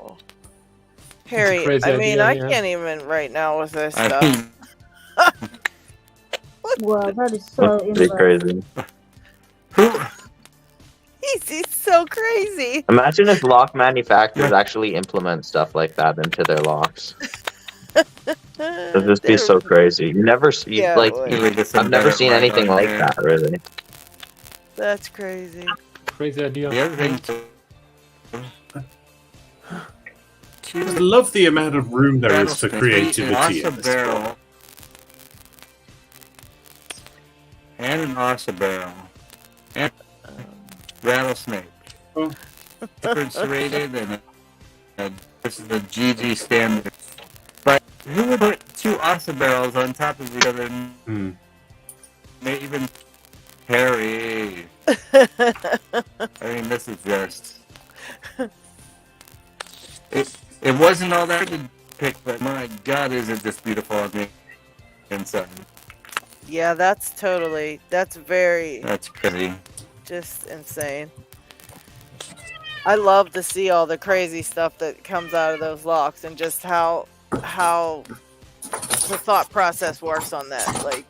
Speaker 1: Harry,
Speaker 2: crazy
Speaker 1: I mean,
Speaker 2: idea,
Speaker 1: I
Speaker 2: yeah.
Speaker 1: can't even right now with this
Speaker 4: I
Speaker 1: stuff.
Speaker 4: mean,
Speaker 8: Wow, that is so
Speaker 12: Pretty
Speaker 8: interesting.
Speaker 12: crazy.
Speaker 1: He's so crazy.
Speaker 12: Imagine if lock manufacturers actually implement stuff like that into their locks. It'd just be so crazy. You never see,
Speaker 1: Yeah,
Speaker 12: like,
Speaker 1: it
Speaker 4: you would just
Speaker 12: I've never
Speaker 4: embed it
Speaker 12: seen
Speaker 4: right
Speaker 12: anything
Speaker 4: on
Speaker 12: like
Speaker 4: there.
Speaker 12: that, really.
Speaker 1: That's crazy.
Speaker 2: Crazy idea.
Speaker 4: The other thing too,
Speaker 11: I love the amount of room there is for creativity in
Speaker 4: An
Speaker 11: this
Speaker 4: barrel
Speaker 11: book.
Speaker 4: and an ossa barrel and rattlesnake.
Speaker 11: Oh.
Speaker 4: Different serrated and this is the GG standard. But who would put two ossa barrels on top of each other?
Speaker 11: Hmm.
Speaker 4: Maybe even Harry. I mean, this is just. It wasn't all that to pick, but my God, is it just beautiful on the inside?
Speaker 1: Yeah, that's very
Speaker 4: That's crazy.
Speaker 1: just insane. I love to see all the crazy stuff that comes out of those locks and just how the thought process works on that. Like,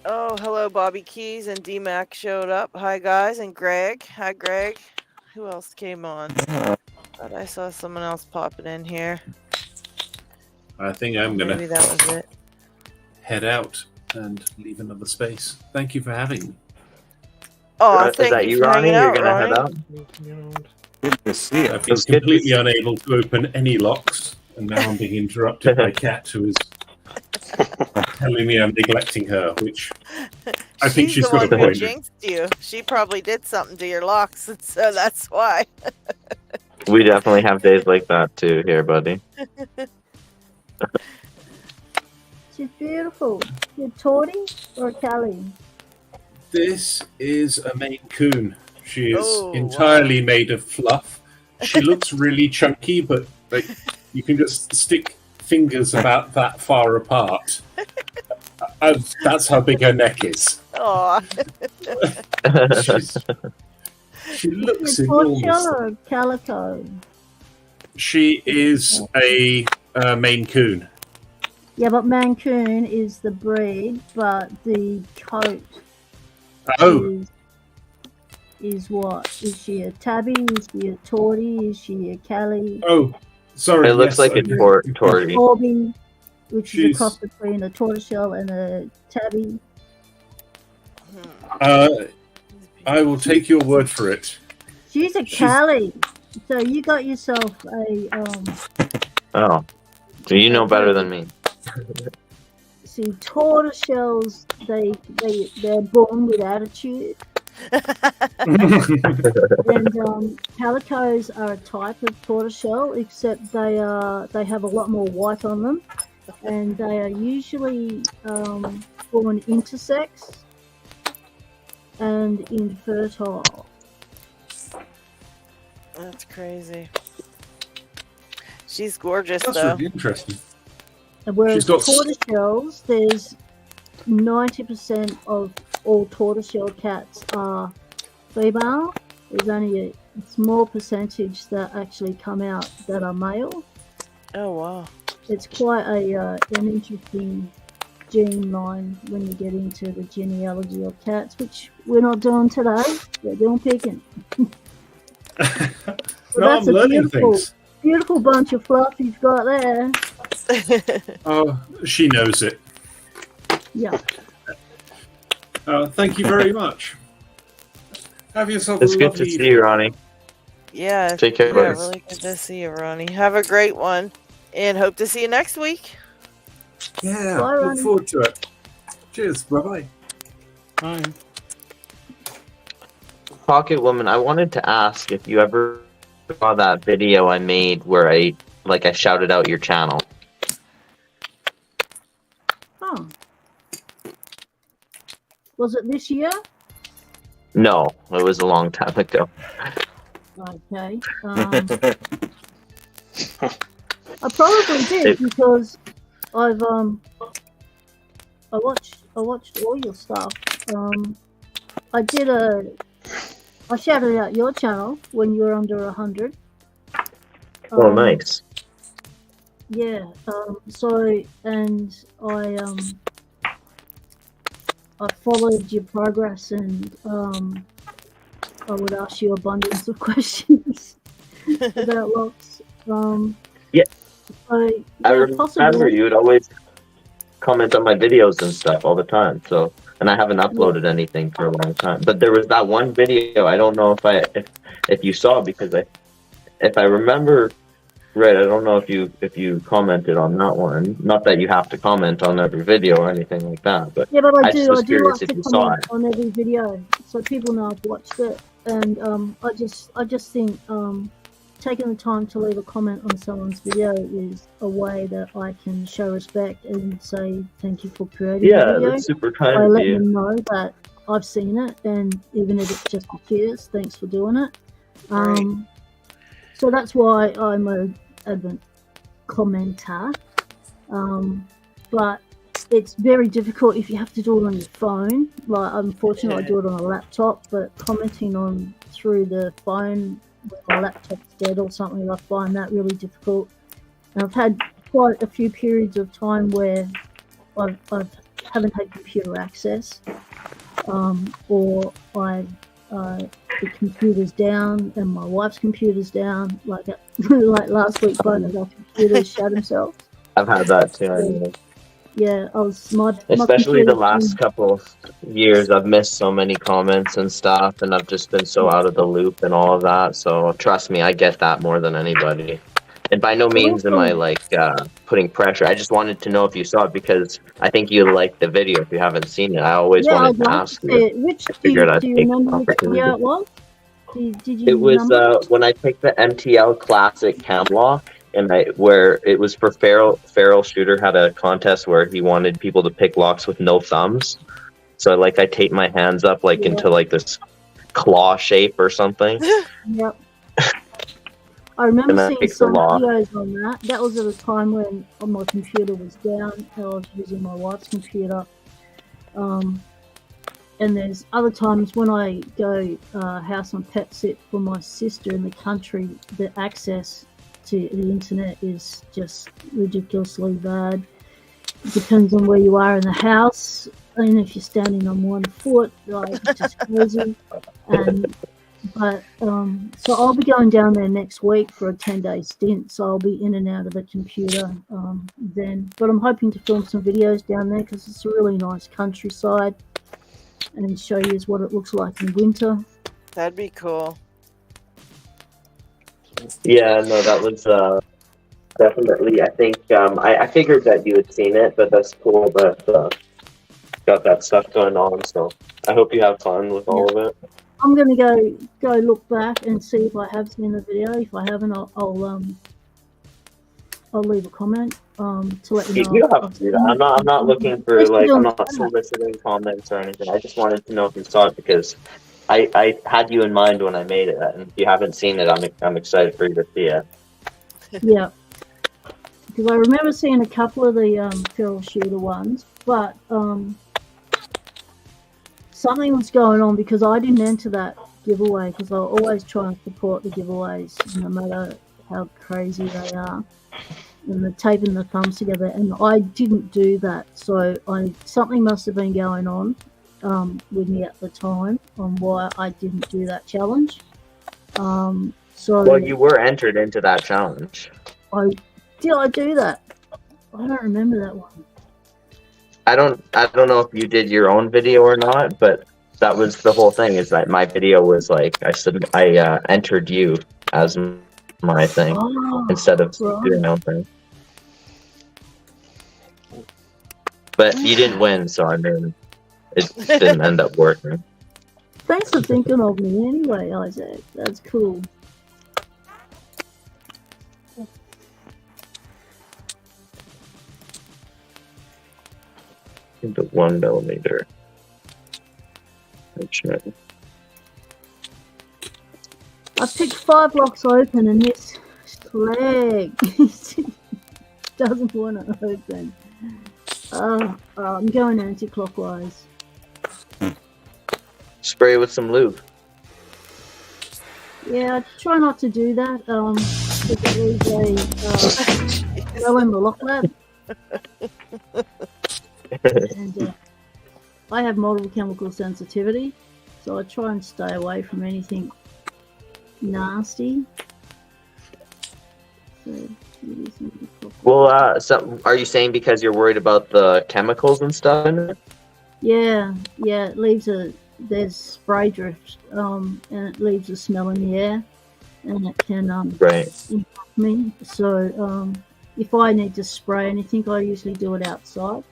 Speaker 1: oh, hello, Bobby Keys and D-Mac showed up. Hi, guys, and Greg. Hi, Greg. Who else came on? Thought I saw someone else popping in here.
Speaker 11: I think I'm going
Speaker 1: Maybe
Speaker 11: to
Speaker 1: that was it.
Speaker 11: head out and leave another space. Thank you for having me.
Speaker 1: Oh,
Speaker 12: Is that you, Ronnie? You're going to head out?
Speaker 4: Good to see
Speaker 11: I've been completely unable to open any locks, and now I'm being interrupted by Kat, who is telling me I'm neglecting her, which I think she's
Speaker 1: the
Speaker 11: got a
Speaker 1: one who
Speaker 11: point.
Speaker 1: jinxed you. She probably did something to your locks, and so that's why.
Speaker 12: We definitely have days like that too here, buddy.
Speaker 8: She's beautiful. You're Tawny or Callie?
Speaker 11: This is a Maine Coon. She is
Speaker 1: Oh,
Speaker 11: entirely made of fluff. She looks really chunky, but like you can just stick fingers about that far apart. That's how big her neck is.
Speaker 1: Aw.
Speaker 11: She looks
Speaker 8: You're
Speaker 11: enormous.
Speaker 8: Tortoise or Calico?
Speaker 11: She is a Maine Coon.
Speaker 8: Yeah, but Mancoon is the breed, but the coat
Speaker 11: Oh,
Speaker 8: is what? Is she a tabby? Is she a tortie? Is she a callie?
Speaker 11: oh, sorry.
Speaker 12: It looks
Speaker 11: yes,
Speaker 12: like
Speaker 11: I
Speaker 12: a
Speaker 11: did.
Speaker 12: tortie.
Speaker 8: Corby, which is a
Speaker 11: She's-
Speaker 8: cross between a tortoiseshell and a tabby.
Speaker 11: I will take your word for it.
Speaker 8: She's a callie. So you got yourself a
Speaker 12: Oh, so you know better than me.
Speaker 8: see tortoiseshells. They're born with attitude. And calicos are a type of tortoiseshell, except they have a lot more white on them, and they are usually born intersex and infertile.
Speaker 1: That's crazy. She's gorgeous,
Speaker 11: That's
Speaker 1: though.
Speaker 11: really interesting.
Speaker 8: And whereas
Speaker 11: She's got
Speaker 8: tortoiseshells, there's 90% of all tortoiseshell cats are female. There's only a small percentage that actually come out that are male.
Speaker 1: Oh, wow.
Speaker 8: It's quite an interesting gene line when you get into the genealogy of cats, which we're not doing today. We're doing picking.
Speaker 11: No, I'm learning things.
Speaker 8: Beautiful bunch of fluff you've got there.
Speaker 11: Oh, she knows it.
Speaker 8: Yeah.
Speaker 11: Thank you very much. Have yourself
Speaker 12: It's
Speaker 11: a
Speaker 12: good
Speaker 11: lovely
Speaker 12: to see you, Ronnie.
Speaker 1: Yeah.
Speaker 12: Take care,
Speaker 1: Yeah,
Speaker 12: buddy.
Speaker 1: really good to see you, Ronnie. Have a great one, and hope to see you next week.
Speaker 11: Yeah,
Speaker 8: Bye,
Speaker 11: look
Speaker 8: Ronnie.
Speaker 11: forward to it. Cheers. Bye-bye.
Speaker 2: Bye.
Speaker 12: Pocket Woman, I wanted to ask if you ever saw that video I made where I shouted out your channel.
Speaker 8: Oh. Was it this year?
Speaker 12: No, it was a long time ago.
Speaker 8: Okay. I probably did because I've I watched all your stuff. I shouted out your channel when you were under 100.
Speaker 12: Oh, nice.
Speaker 8: Yeah. So and I followed your progress, and I would ask you abundance of questions about locks.
Speaker 12: Yeah.
Speaker 8: So,
Speaker 12: I remember you would always comment on my videos and stuff all the time. So, and I haven't uploaded anything for a long time. But there was that one video. I don't know if you saw, because if I remember right, I don't know if you commented on that one. Not that you have to comment on every video or anything like that, but
Speaker 8: yeah, but I do
Speaker 12: like
Speaker 8: like
Speaker 12: if
Speaker 8: to
Speaker 12: you saw
Speaker 8: comment
Speaker 12: it.
Speaker 8: on every video, so people know I've watched it. And I just think taking the time to leave a comment on someone's video is a way that I can show respect and say thank you for creating the video.
Speaker 12: That's super kind
Speaker 8: I
Speaker 12: of
Speaker 8: let
Speaker 12: you.
Speaker 8: them know that I've seen it, and even if it's just a cheers, thanks for doing it. So that's why I'm an advent commenter. But it's very difficult if you have to do it on your phone. Like, unfortunately, I do it on a laptop, but commenting on through the phone when my laptop's dead or something, I find that really difficult. And I've had quite a few periods of time where I haven't had computer access, or the computer's down and my wife's computer's down. Like last week, both of our computers shut themselves.
Speaker 12: I've had that too. Anyway.
Speaker 8: Yeah,
Speaker 12: Especially the last couple years, I've missed so many comments and stuff, and I've just been so out of the loop and all of that. So trust me, I get that more than anybody. And by no means am I putting pressure. I just wanted to know if you saw it, because I think you liked the video. If you haven't seen it, I always wanted to ask you.
Speaker 8: Which
Speaker 12: do you
Speaker 8: remember which video it was? Did you
Speaker 12: It was
Speaker 8: remember?
Speaker 12: when I picked the MTL Classic Cam Lock, and where it was for Feral Shooter had a contest where he wanted people to pick locks with no thumbs. So I taped my hands up into this claw shape or something.
Speaker 8: Yep. I remember seeing
Speaker 12: picked
Speaker 8: some
Speaker 12: the lock.
Speaker 8: videos on that. That was at a time when my computer was down and I was using my wife's computer. And there's other times when I go house and pet sit for my sister in the country, the access to the internet is just ridiculously bad. It depends on where you are in the house, and if you're standing on one foot, it's just crazy. So I'll be going down there next week for a 10-day stint, so I'll be in and out of the computer then. But I'm hoping to film some videos down there because it's a really nice countryside, and show you what it looks like in winter.
Speaker 1: That'd be cool.
Speaker 12: Yeah, no, that was definitely. I think I figured that you had seen it, but that's cool that got that stuff going on. So I hope you have fun with all of it.
Speaker 8: I'm gonna go look back and see if I have seen the video. If I haven't, I'll leave a comment to let you know.
Speaker 12: You don't have to do that. I'm not looking for I'm not soliciting comments or anything. I just wanted to know if you saw it, because I had you in mind when I made it, and if you haven't seen it, I'm excited for you to see it.
Speaker 8: Yeah, because I remember seeing a couple of the Feral Shooter ones, but something was going on because I didn't enter that giveaway, because I always try and support the giveaways no matter how crazy they are, and they're taping the thumbs together, and I didn't do that. So something must have been going on with me at the time on why I didn't do that challenge. Well,
Speaker 12: you were entered into that challenge.
Speaker 8: Did I do that? I don't remember that one.
Speaker 12: I don't know if you did your own video or not, but that was the whole thing. Is that my video was I entered you as my thing instead of doing my own thing. But you didn't win, so I mean, it didn't end up working.
Speaker 8: Thanks for thinking of me anyway, Isaac. That's cool.
Speaker 12: The 1mm.
Speaker 8: I picked 5 locks open and this leg doesn't want to open. I'm going anti-clockwise.
Speaker 12: Spray with some lube.
Speaker 8: Yeah, I try not to do that. Because it leaves a well in the lock lab. And I have multiple chemical sensitivity, so I try and stay away from anything nasty. So,
Speaker 12: Well, so are you saying because you're worried about the chemicals and stuff in it?
Speaker 8: yeah, it leaves there's spray drift, and it leaves a smell in the air, and it can impact me. So, if I need to spray anything, I usually do it outside.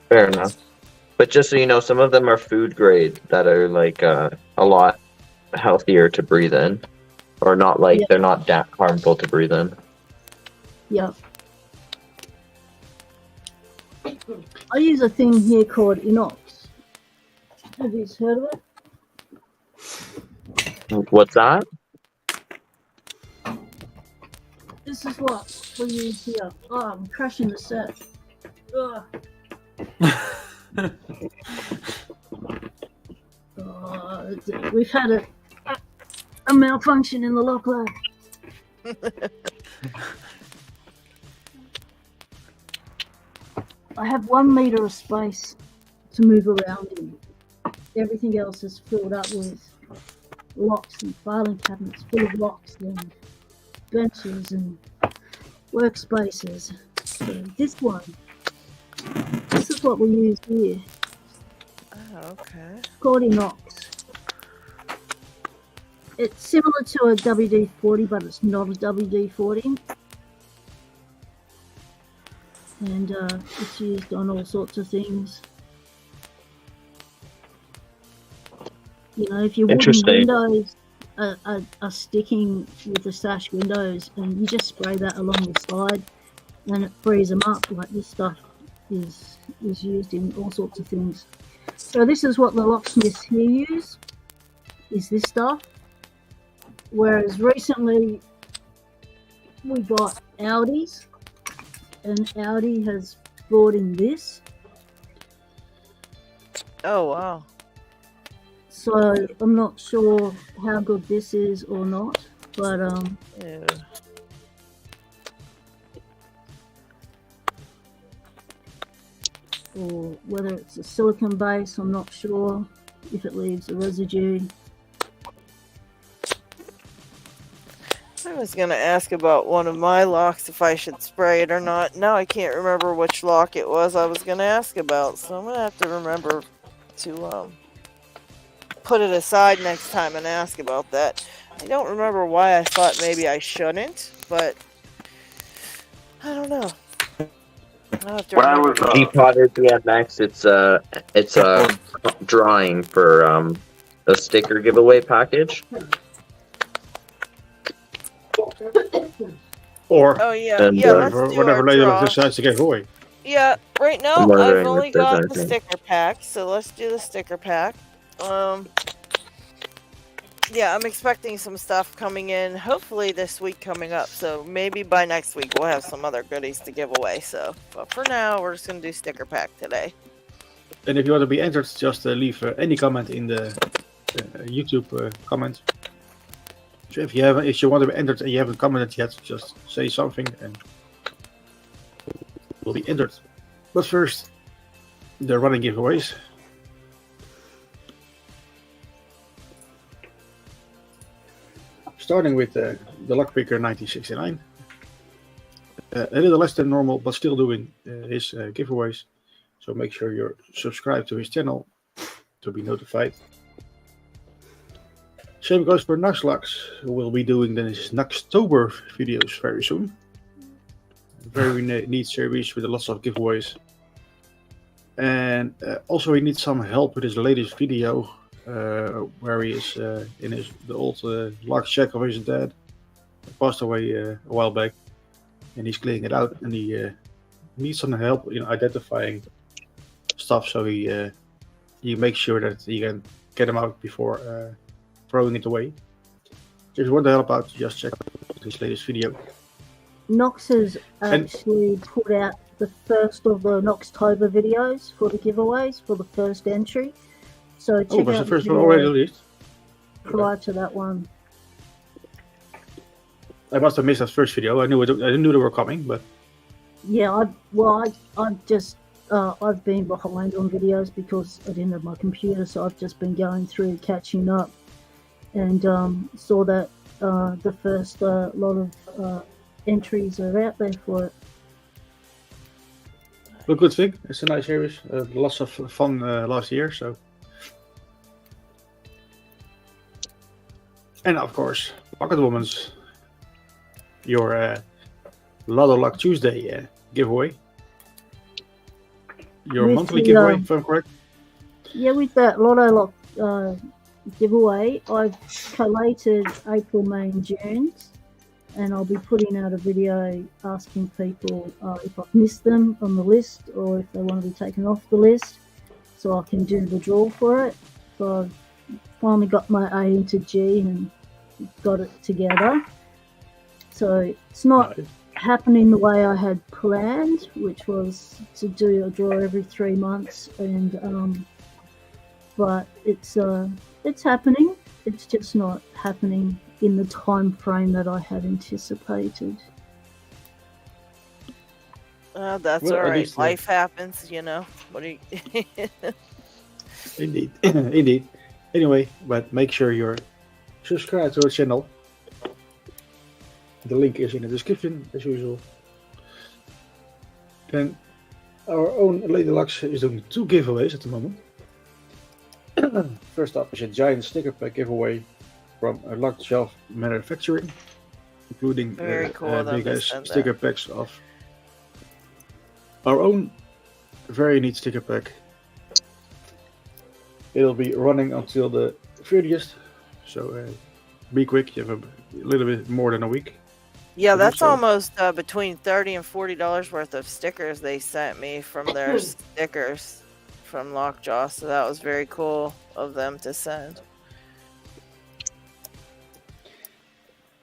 Speaker 12: Fair enough. But just so you know, some of them are food grade that are like a lot healthier to breathe in, or not like they're not that harmful to breathe in.
Speaker 8: Yep. I use a thing here called inox. Have you heard of it?
Speaker 12: What's that?
Speaker 8: This is what we use here. Oh, I'm crashing the set. Ugh. We've had a malfunction in the lock lab. I have 1 meter of space to move around in. Everything else is filled up with locks and filing cabinets full of locks and benches and workspaces. So this is what we use here.
Speaker 1: Oh, okay.
Speaker 8: Called inox. It's similar to a WD-40, but it's not a WD-40. And it's used on all sorts of things. You know, if your wooden windows are sticking with the sash windows, and you just spray that along the side, and it frees them up. Like this stuff is used in all sorts of things. So this is what the locksmiths here use, is this stuff. Whereas recently we got Audi's, and Audi has brought in this.
Speaker 1: Oh, wow.
Speaker 8: So I'm not sure how good this is or not, but
Speaker 1: Ew.
Speaker 8: or whether it's a silicone base, I'm not sure if it leaves a residue.
Speaker 1: I was going to ask about one of my locks, if I should spray it or not. Now I can't remember which lock it was I was going to ask about, so I'm going to have to remember to put it aside next time and ask about that. I don't remember why I thought maybe I shouldn't, but I don't know. I'll have to remember.
Speaker 12: G-Potter BMX, it's a drawing for a sticker giveaway package.
Speaker 10: Or
Speaker 1: whatever
Speaker 10: LadyLocks decides to give away.
Speaker 1: Yeah, right now I've only got the sticker pack, so let's do the sticker pack. Yeah, I'm expecting some stuff coming in, hopefully this week coming up, so maybe by next week we'll have some other goodies to give away. So, but for now, we're just going to do sticker pack today.
Speaker 10: And if you want to be entered, just leave any comment in the YouTube comments. So if you want to be entered and you haven't commented yet, just say something and you'll be entered. But first, the running giveaways. Starting with the Lockpicker 1969. A little less than normal, but still doing his giveaways. So make sure you're subscribed to his channel to be notified. Same goes for LadyLocks, who will be doing his Knocktober videos very soon. Very neat series with lots of giveaways. And also he needs some help with his latest video, where he is in the old lock shack of his dad. He passed away a while back, and he's cleaning it out, and he needs some help in identifying stuff, so he makes sure that you can get them out before throwing it away. So if you want to help out, just check out his latest video.
Speaker 8: Nox has actually put out the first of the Noxtober videos for the giveaways for the first entry. So check
Speaker 10: was
Speaker 8: out
Speaker 10: the first
Speaker 8: video
Speaker 10: one already released?
Speaker 8: prior to that one.
Speaker 10: I must have missed that first video. I didn't know they were coming, but
Speaker 8: Yeah, I've been behind on videos because I didn't have my computer, so I've just been going through catching up, and saw that the first lot of entries are out there for it.
Speaker 10: a good thing. It's a nice series. Lots of fun last year, so. And of course, Pocket Woman's your LadyLocks Tuesday giveaway. Your
Speaker 8: With
Speaker 10: monthly
Speaker 8: the,
Speaker 10: giveaway, if I'm correct.
Speaker 8: Yeah, with that LadyLocks giveaway, I've collated April, May, and June's, and I'll be putting out a video asking people if I've missed them on the list or if they want to be taken off the list, so I can do the draw for it. So I've finally got my A into G and got it together. So it's not happening the way I had planned, which was to do a draw every 3 months, and but it's happening. It's just not happening in the time frame that I had anticipated.
Speaker 1: That's
Speaker 10: Well,
Speaker 1: all
Speaker 10: at
Speaker 1: right.
Speaker 10: least,
Speaker 1: Life happens, you know. What do you?
Speaker 10: Indeed, indeed. Anyway, but make sure you're subscribed to our channel. The link is in the description, as usual. Then our own LadyLocks is doing 2 giveaways at the moment. First up is a giant sticker pack giveaway from a locked shelf manufacturing, including
Speaker 1: Very cool,
Speaker 10: big
Speaker 1: they
Speaker 10: ass
Speaker 1: sent
Speaker 10: sticker
Speaker 1: that.
Speaker 10: packs of our own very neat sticker pack. It'll be running until the 30th, so be quick. You have a little bit more than a week.
Speaker 1: Yeah,
Speaker 10: to do
Speaker 1: that's
Speaker 10: so.
Speaker 1: almost between $30 and $40 worth of stickers they sent me from their stickers from Lockjaw. So that was very cool of them to send.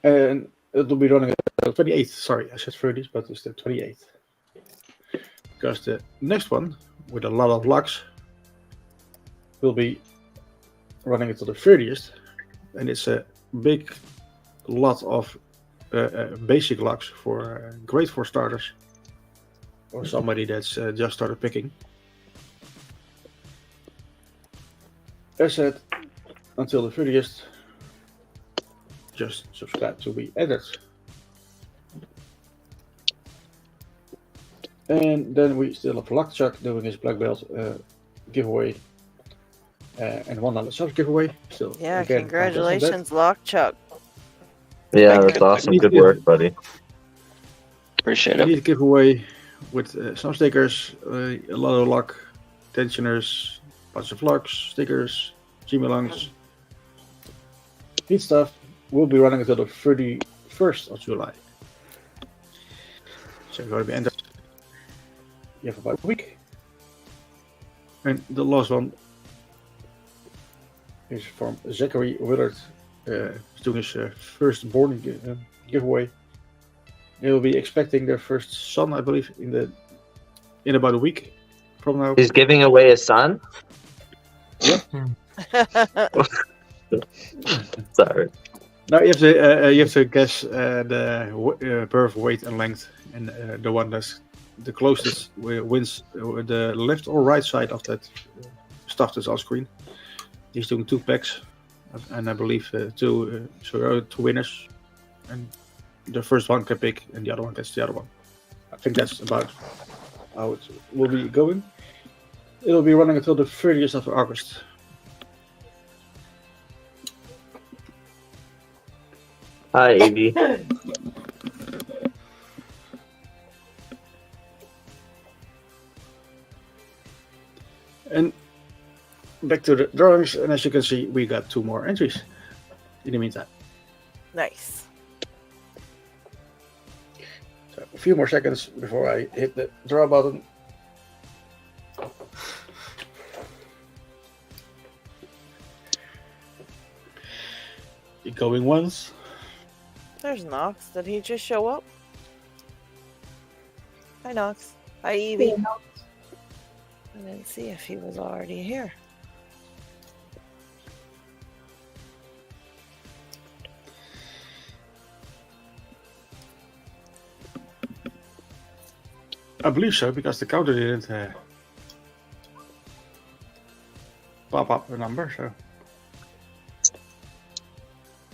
Speaker 10: And it'll be running the 28th. Sorry, I said 30th, but it's the 28th. Because the next one, with a lot of locks, will be running until the 30th. And it's a big lot of basic locks for great for starters. Or somebody that's just started picking. As said, until the 30th, just subscribe to be added. And then we still have Lockchuck doing his black belt giveaway and $1 sub giveaway. Still,
Speaker 1: Yeah,
Speaker 10: again,
Speaker 1: congratulations, Lockchuck.
Speaker 12: Yeah, that's awesome. Good work, buddy.
Speaker 3: Appreciate
Speaker 10: I
Speaker 3: it.
Speaker 10: need a giveaway with some stickers, a lot of lock, tensioners, bunch of locks, stickers, Gmailongs, heat stuff. Will be running until the 31st of July. So you're going to be entered. You have about a week. And the last one is from Zachary Willard. He's doing his firstborn giveaway. They will be expecting their first son, I believe, in about a week from now.
Speaker 12: He's giving away his son?
Speaker 10: Yeah.
Speaker 12: Sorry.
Speaker 10: Now you have to guess the birth weight and length, and the one that's the closest wins the left or right side of that stuff that's on screen. He's doing 2 packs, and I believe two winners, and the first one can pick, and the other one gets the other one. I think that's about how it will be going. It'll be running until the 30th of August.
Speaker 12: Hi, Evie.
Speaker 10: And back to the drawings, and as you can see, we got 2 more entries in the meantime.
Speaker 1: Nice.
Speaker 10: So a few more seconds before I hit the draw button. Going once.
Speaker 1: There's Nox. Did he just show up? Hi, Nox. Hi, Evie.
Speaker 8: Yeah, Nox.
Speaker 1: I didn't see if he was already here.
Speaker 10: I believe so, because the counter didn't pop up a number, so.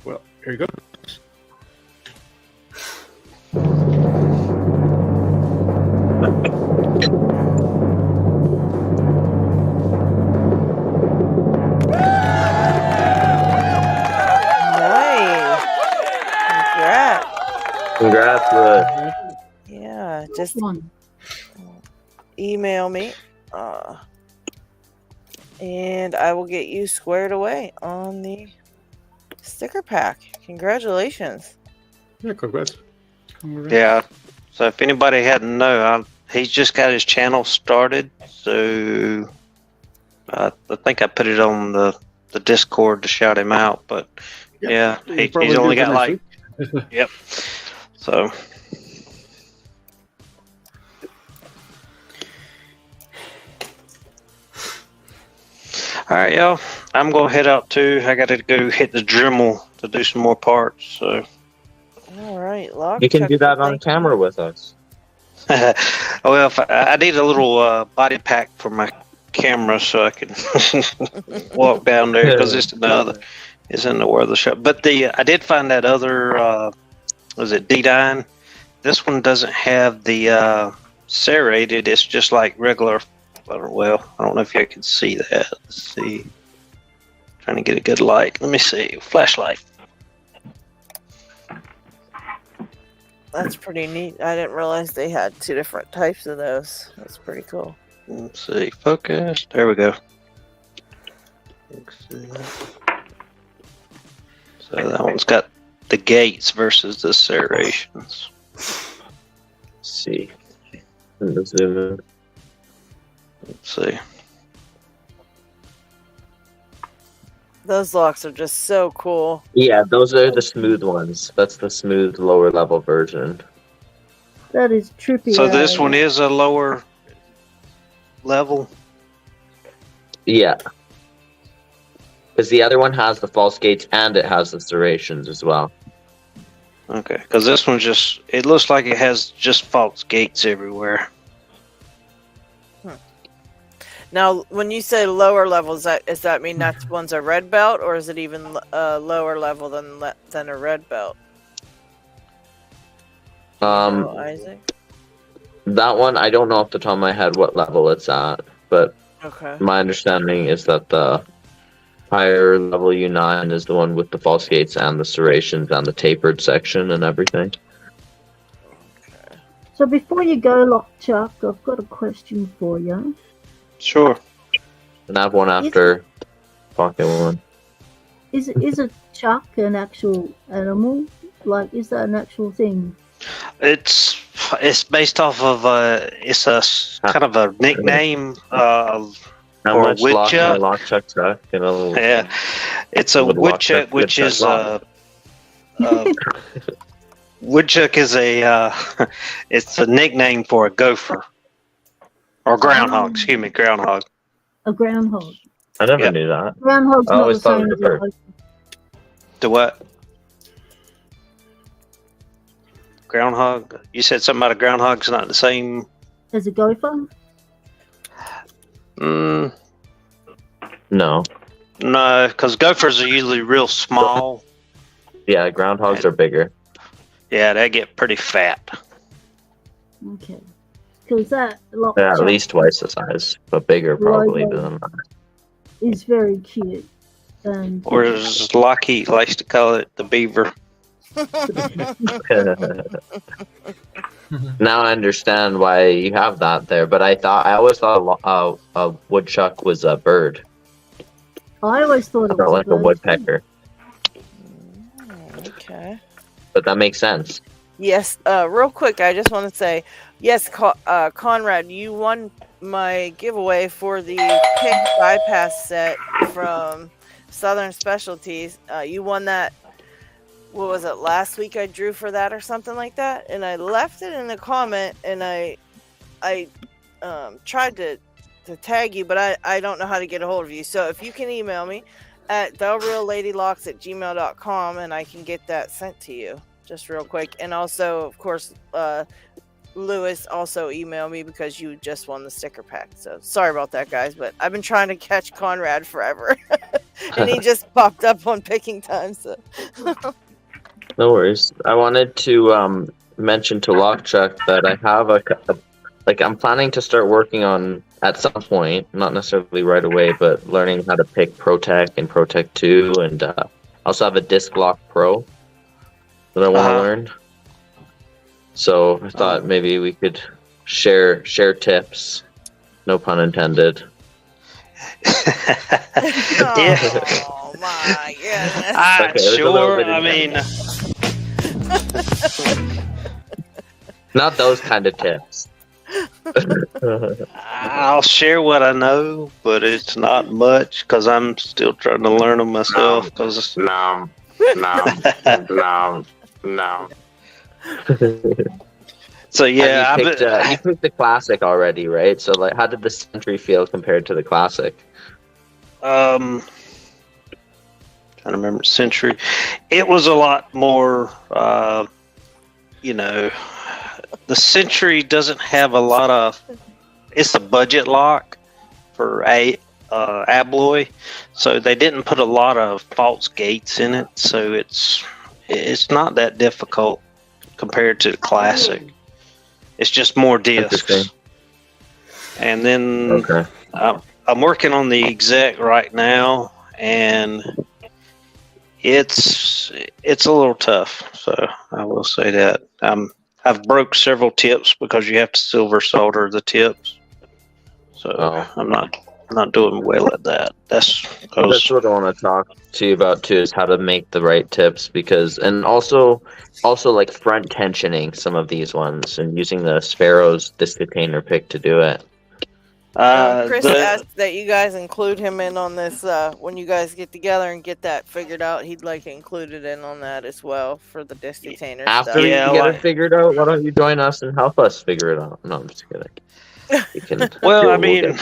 Speaker 10: Well, here you go.
Speaker 1: Nice. Congrats.
Speaker 12: Congrats, Wood.
Speaker 1: Yeah, just
Speaker 8: One.
Speaker 1: email me. And I will get you squared away on the sticker pack. Congratulations.
Speaker 10: Yeah, congrats.
Speaker 3: Yeah. So if anybody hadn't known, he's just got his channel started. So I think I put it on the Discord to shout him out. But yeah, he's only got like, yep. So. All right, y'all. I'm gonna head out too. I got to go hit the Dremel to do some more parts. So.
Speaker 1: All right, Lock.
Speaker 12: You can do that on camera with us.
Speaker 3: Well, if I need a little body pack for my camera so I can walk down there because it's in the weather shop. But I did find that other was it D9? This one doesn't have the serrated. It's just like regular. Well, I don't know if you can see that. Let's see. Trying to get a good light. Let me see. Flashlight.
Speaker 1: That's pretty neat. I didn't realize they had two different types of those. That's pretty cool.
Speaker 3: Let's see. Focus. There we go. So that one's got the gates versus the serrations.
Speaker 12: Let's see. Let's zoom in.
Speaker 3: Let's see.
Speaker 1: Those locks are just so cool.
Speaker 12: Yeah, those are the smooth ones. That's the smooth lower level version.
Speaker 8: That is trippy.
Speaker 3: So this one is a lower level?
Speaker 12: Yeah. Because the other one has the false gates and it has the serrations as well.
Speaker 3: Okay, because this one just, it looks like it has just false gates everywhere.
Speaker 1: Now, when you say lower level, does that mean that one's a red belt, or is it even lower level than a red belt? Isaac?
Speaker 12: That one, I don't know off the top of my head what level it's at, but
Speaker 1: okay.
Speaker 12: My understanding is that the higher level U9 is the one with the false gates and the serrations and the tapered section and everything.
Speaker 8: So before you go, Lockchuck, I've got a question for you.
Speaker 3: Sure.
Speaker 12: And I have one after Pocket One.
Speaker 8: Is a chuck an actual animal? Like, is that an actual thing?
Speaker 3: It's based off of it's a kind of a nickname
Speaker 12: How
Speaker 3: for
Speaker 12: much
Speaker 3: woodchuck.
Speaker 12: Lockchuck truck?
Speaker 3: Yeah, it's a woodchuck, which is woodchuck is it's a nickname for a gopher or groundhog. Excuse me, groundhog.
Speaker 8: A groundhog.
Speaker 12: I never knew that.
Speaker 8: Groundhog's
Speaker 12: I
Speaker 8: not
Speaker 12: always
Speaker 8: the
Speaker 12: thought
Speaker 8: same
Speaker 12: it
Speaker 8: as
Speaker 12: was a bird.
Speaker 8: a
Speaker 3: The what? Groundhog? You said something about a groundhog's not the same.
Speaker 8: As a gopher?
Speaker 3: No,
Speaker 12: No.
Speaker 3: because gophers are usually real small.
Speaker 12: Yeah, groundhogs are bigger.
Speaker 3: Yeah, they get pretty fat.
Speaker 8: Okay. Because that
Speaker 12: They're at
Speaker 8: Lockchuck
Speaker 12: least twice the size, but bigger probably than that.
Speaker 8: is very cute. And
Speaker 12: Mm-hmm.
Speaker 3: Or as LockHeat likes to call it, the beaver.
Speaker 12: Now I understand why you have that there, but I always thought a woodchuck was a bird,
Speaker 8: I always thought it
Speaker 12: not
Speaker 8: was
Speaker 12: like a
Speaker 8: bird.
Speaker 12: woodpecker.
Speaker 1: Okay.
Speaker 12: But that makes sense.
Speaker 1: Yes, real quick, I just want to say, yes, Conrad, you won my giveaway for the pick bypass set from Southern Specialties. You won that what was it, last week I drew for that or something like that, and I left it in the comment, and I tried to tag you, but I don't know how to get a hold of you. So if you can email me at therealladylocks@gmail.com, and I can get that sent to you just real quick. And also, of course, Lewis also emailed me because you just won the sticker pack. So sorry about that, guys, but I've been trying to catch Conrad forever, and he just popped up on picking time. So
Speaker 12: No worries. I wanted to mention to Lockchuck that I have I'm planning to start working on at some point, not necessarily right away, but learning how to pick Protect and Protect 2, and I also have a Disc Lock Pro that I want to learn. So I thought maybe we could share tips. No pun intended.
Speaker 1: Oh my goodness.
Speaker 3: Sure. I mean,
Speaker 12: not those kind of tips.
Speaker 3: I'll share what I know, but it's not much because I'm still trying to learn them myself.
Speaker 12: No.
Speaker 3: So yeah,
Speaker 12: you picked the classic already, right? So like, how did the Sentry feel compared to the classic?
Speaker 3: Trying to remember Century. It was a lot more. The Century doesn't have a lot of. It's a budget lock for Abloy, so they didn't put a lot of false gates in it. So it's not that difficult compared to the classic. It's just more discs. And then I'm working on the exec right now, and it's a little tough. So I will say that I've broke several tips because you have to silver solder the tips. So I'm not doing well at that. That's
Speaker 12: what I want to talk to you about too, is how to make the right tips, and also like front tensioning some of these ones and using the Sparrow's disc detainer pick to do it.
Speaker 1: Chris asked that you guys include him in on this when you guys get together and get that figured out. He'd like included in on that as well for the disc detainer
Speaker 12: After
Speaker 1: stuff.
Speaker 12: you get it figured out, why don't you join us and help us figure it out? No, I'm just kidding. You can,
Speaker 3: well, I mean,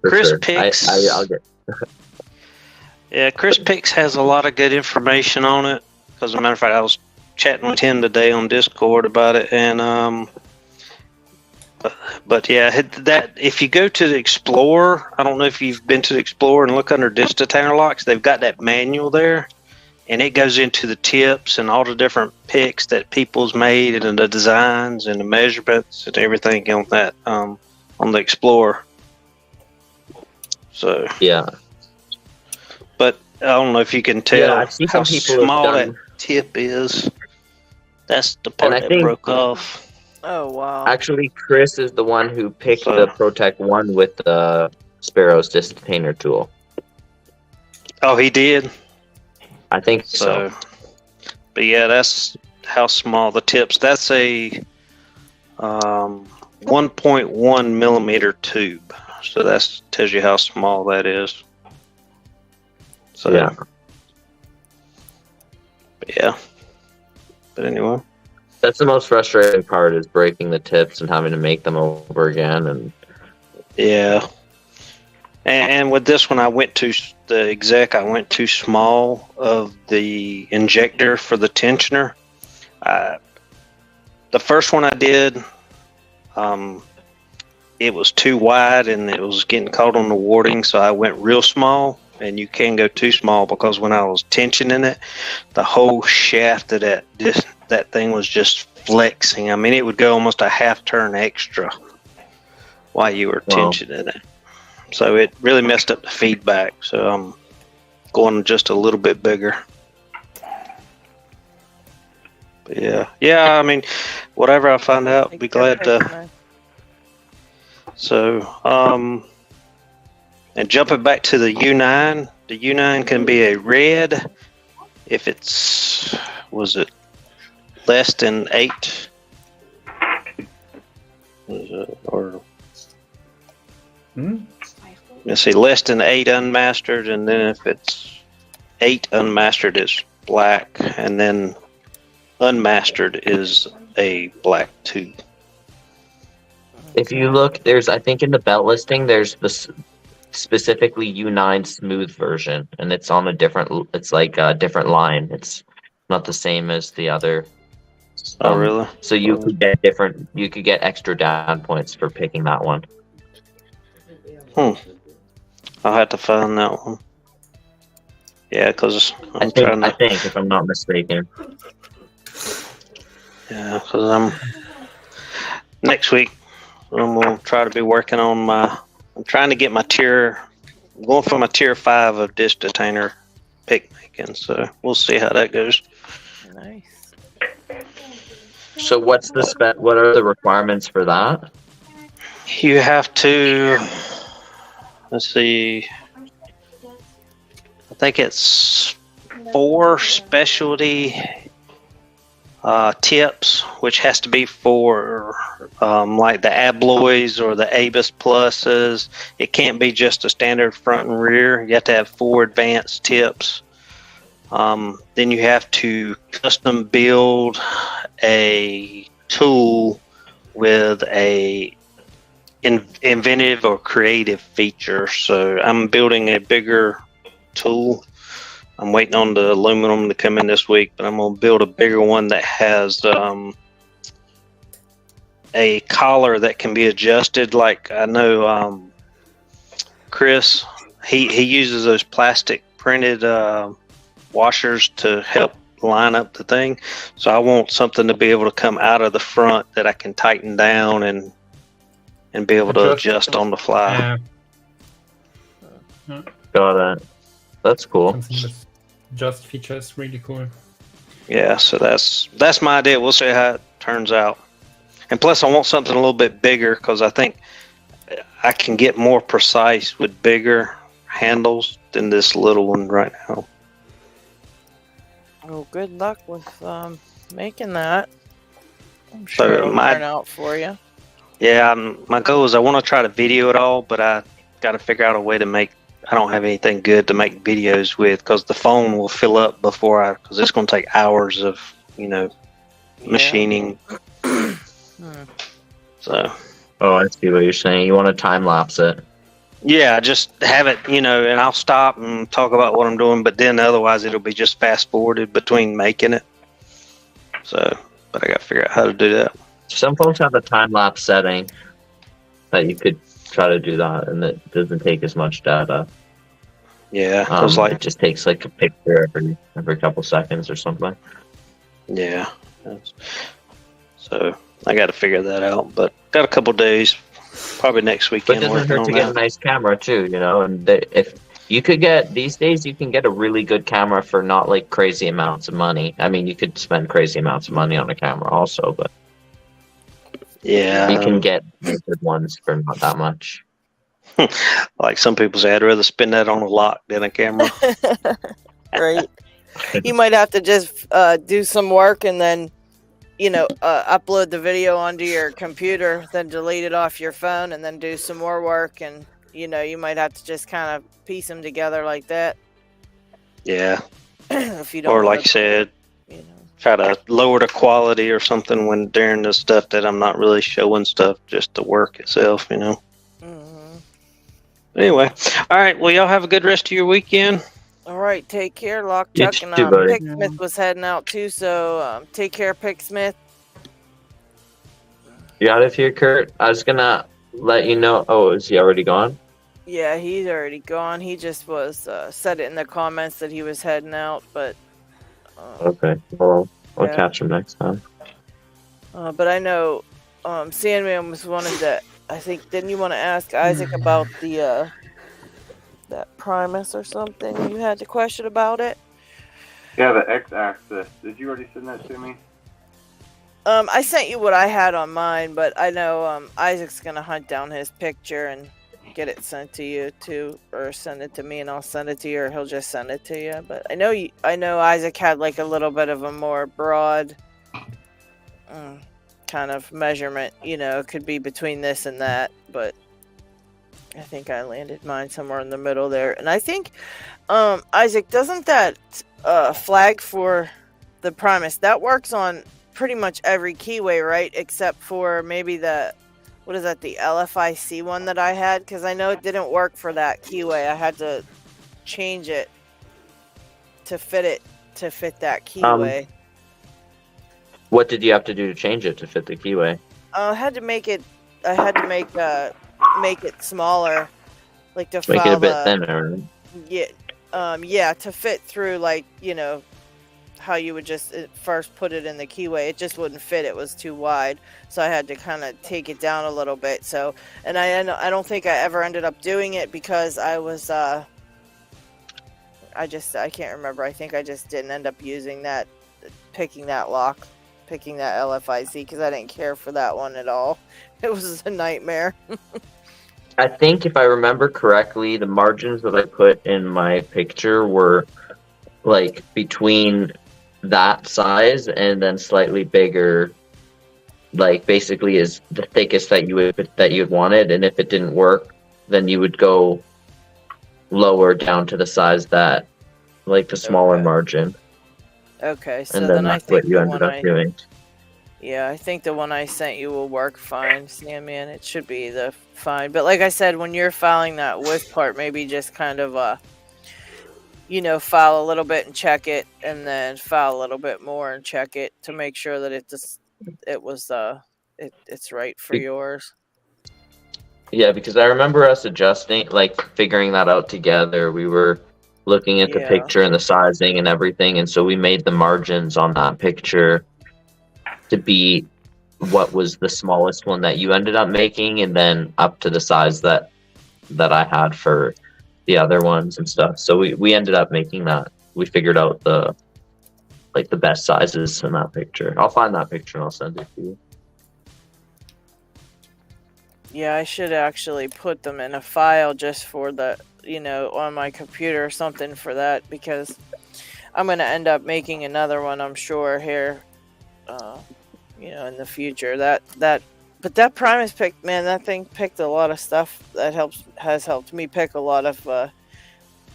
Speaker 3: Chris Picks.
Speaker 12: I'll get.
Speaker 3: Yeah, Chris Picks has a lot of good information on it. As a matter of fact, I was chatting with him today on Discord about it, and but yeah, that if you go to the Explorer, I don't know if you've been to the Explorer and look under disc detainer locks, they've got that manual there, and it goes into the tips and all the different picks that people's made and the designs and the measurements and everything on that on the Explorer. So
Speaker 12: yeah,
Speaker 3: but I don't know if you can tell how small that tip is. That's the part that broke off.
Speaker 1: Oh wow!
Speaker 12: Actually, Chris is the one who picked the Protect 1 with the Sparrow's disc detainer tool.
Speaker 3: Oh, he did.
Speaker 12: I think so.
Speaker 3: But yeah, that's how small the tips. That's a 1.1 millimeter tube. So that tells you how small that is. So
Speaker 12: yeah.
Speaker 3: But anyway.
Speaker 12: That's the most frustrating part, is breaking the tips and having to make them over again. And
Speaker 3: yeah. And with this one, I went too small of the injector for the tensioner. The first one I did, it was too wide and it was getting caught on the warding, so I went real small. And you can go too small because when I was tensioning it, the whole shaft of that thing was just flexing. I mean, it would go almost a half turn extra while you were tensioning it. So it really messed up the feedback. So I'm going just a little bit bigger. But yeah. I mean, whatever I find out, I'll be glad to. So and jumping back to the U9, the U9 can be a red if it's less than 8, or let's see, less than 8 unmastered, and then if it's 8 unmastered, it's black, and then unmastered is a black too.
Speaker 12: If you look, I think in the belt listing, there's the specifically U9 smooth version, and it's on it's like a different line. It's not the same as the other.
Speaker 3: Oh, really?
Speaker 12: So you could get extra down points for picking that one.
Speaker 3: I'll have to find that one. Yeah, because
Speaker 12: I think, if I'm not mistaken.
Speaker 3: Yeah, because next week I'm gonna try to be working on I'm trying to get my I'm going for my tier 5 of dish detainer pick making. So we'll see how that goes.
Speaker 1: Nice.
Speaker 12: So what are the requirements for that?
Speaker 3: You have to, let's see, I think it's 4 specialty tips, which has to be for like the abloys or the Abus pluses. It can't be just a standard front and rear. You have to have 4 advanced tips. Then you have to custom build a tool with a inventive or creative feature. So I'm building a bigger tool. I'm waiting on the aluminum to come in this week, but I'm going to build a bigger one that has a collar that can be adjusted. Like I know Chris, he uses those plastic printed washers to help line up the thing. So I want something to be able to come out of the front that I can tighten down and be able to adjust on the fly.
Speaker 12: Got it. That's cool.
Speaker 2: Just features really cool.
Speaker 3: Yeah, so that's my idea. We'll see how it turns out. And plus, I want something a little bit bigger because I think I can get more precise with bigger handles than this little one right now.
Speaker 1: Well, good luck with making that. I'm sure it'll turn out for you.
Speaker 3: Yeah, my goal is I want to try to video it all, but I got to figure out a way to I don't have anything good to make videos with because the phone will fill up because it's going to take hours of, machining. So.
Speaker 12: Oh, I see what you're saying. You want to time lapse it.
Speaker 3: Yeah, just have it, and I'll stop and talk about what I'm doing, but then otherwise it'll be just fast forwarded between making it. So, but I got to figure out how to do that.
Speaker 12: Some folks have a time lapse setting that you could try to do that, and it doesn't take as much data.
Speaker 3: Yeah,
Speaker 12: it just takes like a picture every couple seconds or something.
Speaker 3: Yeah, so I got to figure that out, but got a couple days, probably next weekend.
Speaker 12: But it doesn't hurt to get a nice camera too, And if you could these days, you can get a really good camera for not like crazy amounts of money. I mean, you could spend crazy amounts of money on a camera also, but
Speaker 3: yeah,
Speaker 12: you can get good ones for not that much.
Speaker 3: Like some people say, I'd rather spend that on a lock than a camera.
Speaker 1: Right. You might have to just do some work and then, upload the video onto your computer, then delete it off your phone, and then do some more work. And, you might have to just kind of piece them together like that.
Speaker 3: Yeah.
Speaker 1: If you don't
Speaker 3: or like I said, try to lower the quality or something when during the stuff that I'm not really showing stuff, just the work itself,
Speaker 1: Mm-hmm.
Speaker 3: Anyway, all right. Well, y'all have a good rest of your weekend.
Speaker 1: All right, take care, Lock
Speaker 12: You
Speaker 1: Chuck, and
Speaker 12: too, buddy.
Speaker 1: Picksmith was heading out too, so take care, Picksmith.
Speaker 12: You out of here, Kurt? I was gonna let you know. Oh, is he already gone?
Speaker 1: Yeah, he's already gone. He just was said it in the comments that he was heading out, but
Speaker 12: Okay, well, I'll catch him next time.
Speaker 1: but I know Sandman was wanted to. I think didn't you want to ask Isaac about the that Primus or something? You had a question about it.
Speaker 13: Yeah, the X-axis. Did you already send that to me?
Speaker 1: I sent you what I had on mine, but I know Isaac's gonna hunt down his picture and get it sent to you too, or send it to me and I'll send it to you, or he'll just send it to you. But I know Isaac had like a little bit of a more broad kind of measurement. It could be between this and that, but I think I landed mine somewhere in the middle there. And I think, Isaac, doesn't that flag for the Primus, that works on pretty much every keyway, right? Except for maybe the, what is that, the LFIC one that I had? Because I know it didn't work for that keyway. I had to change it to fit that keyway.
Speaker 12: What did you have to do to change it to fit the keyway?
Speaker 1: I had to make it smaller, like to
Speaker 12: Make it
Speaker 1: file
Speaker 12: a bit thinner.
Speaker 1: yeah, to fit through, like, you know, how you would just first put it in the keyway. It just wouldn't fit. It was too wide, so I had to kind of take it down a little bit. So, and I don't think I ever ended up doing it because I was I can't remember. I think I just didn't end up using that, picking that LFIC, because I didn't care for that one at all. It was a nightmare.
Speaker 12: I think if I remember correctly, the margins that I put in my picture were like between that size and then slightly bigger, like basically is the thickest that you would wanted, and if it didn't work, then you would go lower down to the size that, like the smaller margin.
Speaker 1: Okay, so
Speaker 12: and then
Speaker 1: then I
Speaker 12: that's
Speaker 1: think
Speaker 12: what you ended up doing.
Speaker 1: Yeah, I think the one I sent you will work fine, Sandman. It should be fine. But like I said, when you're filing that width part, maybe just kind of you know, file a little bit and check it, and then file a little bit more and check it to make sure that it's right for yours.
Speaker 12: Yeah, because I remember us adjusting, like figuring that out together. We were looking at the picture and the sizing and everything, and so we made the margins on that picture to be what was the smallest one that you ended up making, and then up to the size that I had for the other ones and stuff. So we ended up making that. We figured out the best sizes in that picture. I'll find that picture and I'll send it to you.
Speaker 1: Yeah, I should actually put them in a file just for the, you know, on my computer or something for that, because I'm going to end up making another one, I'm sure, here, you know, in the future. But that Primus pick, man, that thing picked a lot of stuff that has helped me pick a lot of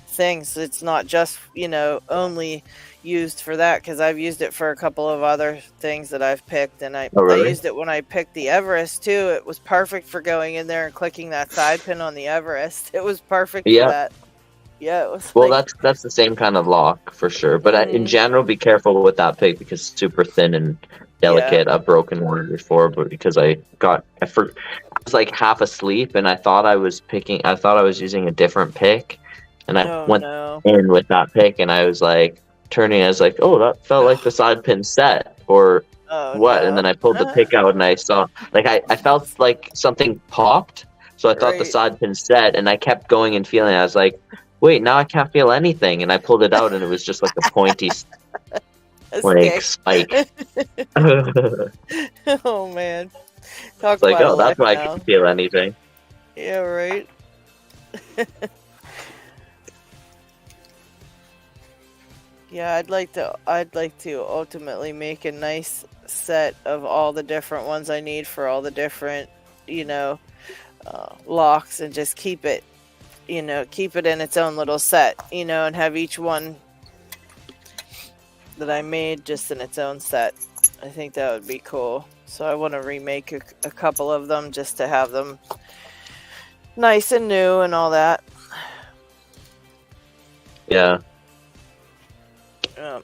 Speaker 1: things. It's not just, you know, only used for that, because I've used it for a couple of other things that I've picked, and I used it when I picked the Everest too. It was perfect for going in there and clicking that side pin on the Everest. It was perfect for that. Yeah, it was.
Speaker 12: Well, that's the same kind of lock for sure. But in general, be careful with that pick because it's super thin and delicate. I've broken one before, but because I was like half asleep and I thought I was using a different pick, and I went in with that pick, and I was like turning. I was like, oh, that felt like the side pin set or what? And then I pulled the pick out and I saw, like, I felt like something popped. So I thought the side pin set, and I kept going and feeling it. I was like, wait, now I can't feel anything. And I pulled it out, and it was just like a pointy spike.
Speaker 1: Oh, man. Talk
Speaker 12: It's like,
Speaker 1: about
Speaker 12: oh, that's why I
Speaker 1: now.
Speaker 12: couldn't feel anything.
Speaker 1: Yeah, right. Yeah, I'd like to ultimately make a nice set of all the different ones I need for all the different, you know, locks, and just keep it in its own little set, you know, and have each one that I made just in its own set. I think that would be cool. So I want to remake a couple of them just to have them nice and new and all that.
Speaker 12: Yeah.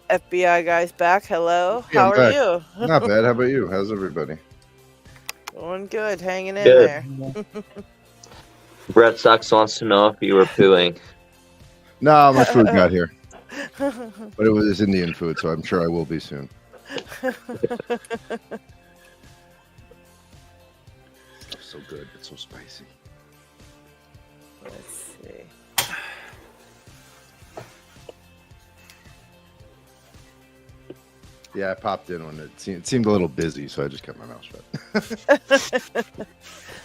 Speaker 1: FBI guy's back. Hello.
Speaker 14: Yeah,
Speaker 1: How
Speaker 14: I'm
Speaker 1: are
Speaker 14: back.
Speaker 1: you?
Speaker 14: Not bad. How about you? How's everybody?
Speaker 1: Doing good. Hanging in
Speaker 12: Good.
Speaker 1: there.
Speaker 12: Brett Sucks wants to know if you were pooing.
Speaker 14: No, my food got here. But it was Indian food, so I'm sure I will be soon. It's so good. It's so spicy.
Speaker 1: Let's see.
Speaker 14: Yeah, I popped in when it seemed a little busy, so I just kept my mouth shut.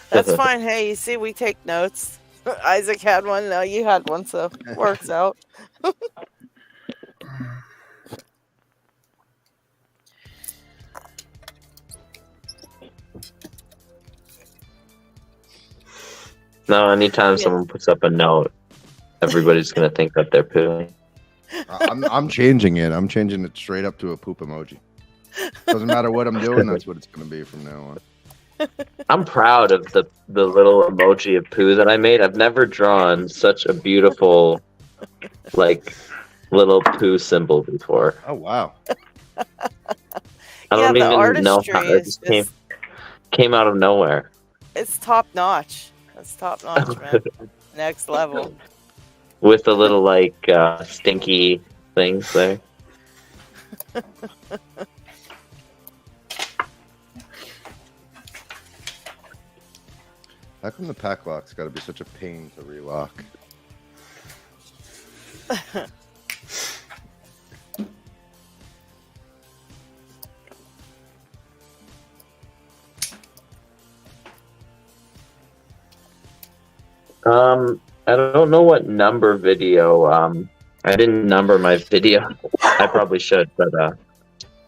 Speaker 1: That's fine. Hey, you see, we take notes. Isaac had one. Now you had one, so it works out.
Speaker 12: No, anytime
Speaker 1: Yeah.
Speaker 12: someone puts up a note, everybody's gonna think that they're pooing.
Speaker 14: I'm changing it. I'm changing it straight up to a poop emoji. Doesn't matter what I'm doing. That's what it's going to be from now on.
Speaker 12: I'm proud of the little emoji of poo that I made. I've never drawn such a beautiful, like, little poo symbol before.
Speaker 14: Oh wow!
Speaker 12: I don't even know how it just came out of nowhere.
Speaker 1: It's top notch. That's top notch, man. Next level.
Speaker 12: With the little like stinky things there.
Speaker 14: How come the pack lock's got to be such a pain to relock?
Speaker 12: I don't know what number video. I didn't number my video. I probably should, but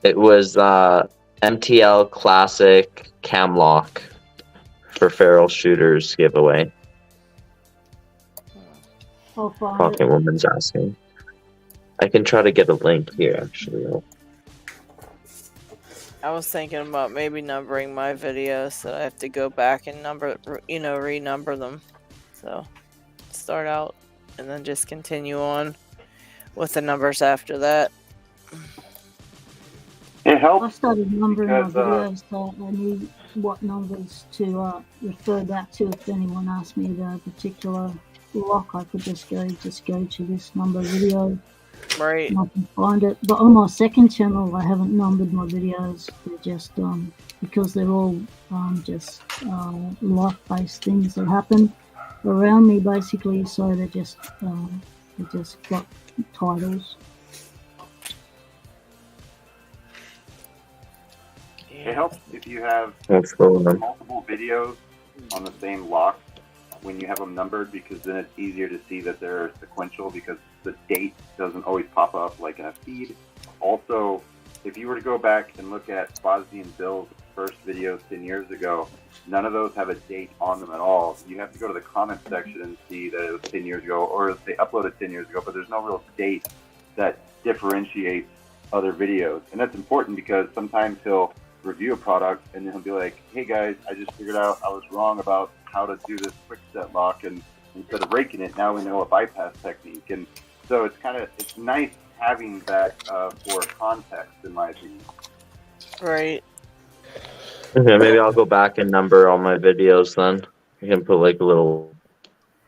Speaker 12: it was MTL Classic Cam Lock for Feral Shooters giveaway.
Speaker 8: I'll find
Speaker 12: Pocket
Speaker 8: it.
Speaker 12: Woman's asking. I can try to get a link here, actually.
Speaker 1: I was thinking about maybe numbering my videos, so I have to go back and renumber them. So start out and then just continue on with the numbers after that.
Speaker 13: It helps.
Speaker 8: I started numbering my
Speaker 13: because,
Speaker 8: videos, so I knew what numbers to refer back to. If anyone asked me about a particular lock, I could just go to this number video.
Speaker 1: Right.
Speaker 8: And I can find it. But on my second channel, I haven't numbered my videos. They're just because they're all just life-based things that happen around me, basically. So they just got titles.
Speaker 13: It helps if you have
Speaker 12: multiple
Speaker 13: videos on the same lock when you have them numbered, because then it's easier to see that they're sequential, because the date doesn't always pop up like in a feed. Also, if you were to go back and look at Fozzie and Bill's first videos 10 years ago, none of those have a date on them at all. You have to go to the comment section and see that it was 10 years ago, or they uploaded 10 years ago, but there's no real date that differentiates other videos. And that's important because sometimes he'll review a product and then he'll be like, hey guys, I just figured out I was wrong about how to do this quick set lock, and instead of raking it, now we know a bypass technique. And so it's nice having that for context, in my opinion.
Speaker 1: Right.
Speaker 12: Okay, maybe I'll go back and number all my videos then. You can put like a little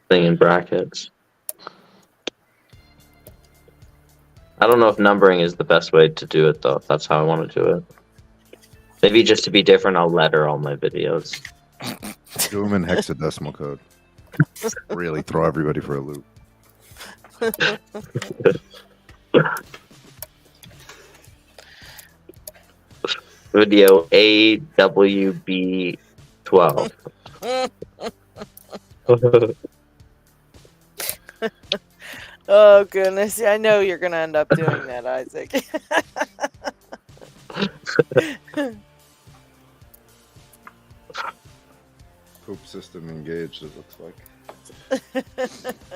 Speaker 12: thing in brackets. I don't know if numbering is the best way to do it though, if that's how I want to do it. Maybe just to be different, I'll letter all my videos.
Speaker 14: Do them in hexadecimal code. Really throw everybody for a loop.
Speaker 12: Video AWB12.
Speaker 1: Oh goodness, I know you're gonna end up doing that, Isaac.
Speaker 14: Poop system engaged, it looks like.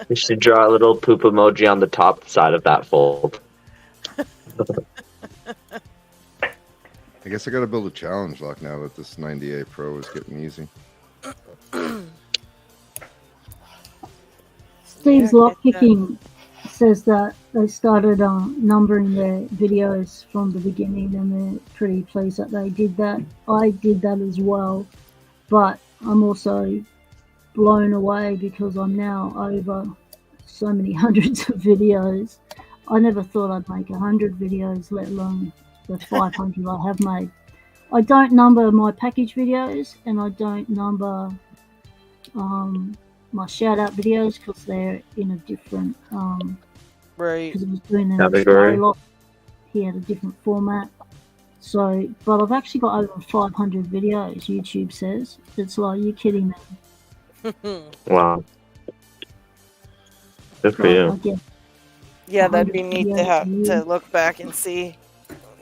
Speaker 12: You should draw a little poop emoji on the top side of that fold.
Speaker 14: I guess I gotta build a challenge lock now that this 98 Pro is getting easy.
Speaker 8: Steve's Lockpicking says that they started numbering their videos from the beginning, and they're pretty pleased that they did that. I did that as well, but I'm also blown away because I'm now over so many hundreds of videos. I never thought I'd make 100 videos, let alone the 500 I have made. I don't number my package videos, and I don't number my shout-out videos because they're in a different
Speaker 1: right.
Speaker 8: Because I was doing
Speaker 12: category.
Speaker 8: He had a different format. So, but I've actually got over 500 videos, YouTube says. It's like, you're kidding me.
Speaker 12: Wow. Good for you.
Speaker 1: Yeah, that'd be neat to have
Speaker 8: videos.
Speaker 1: to look back and see,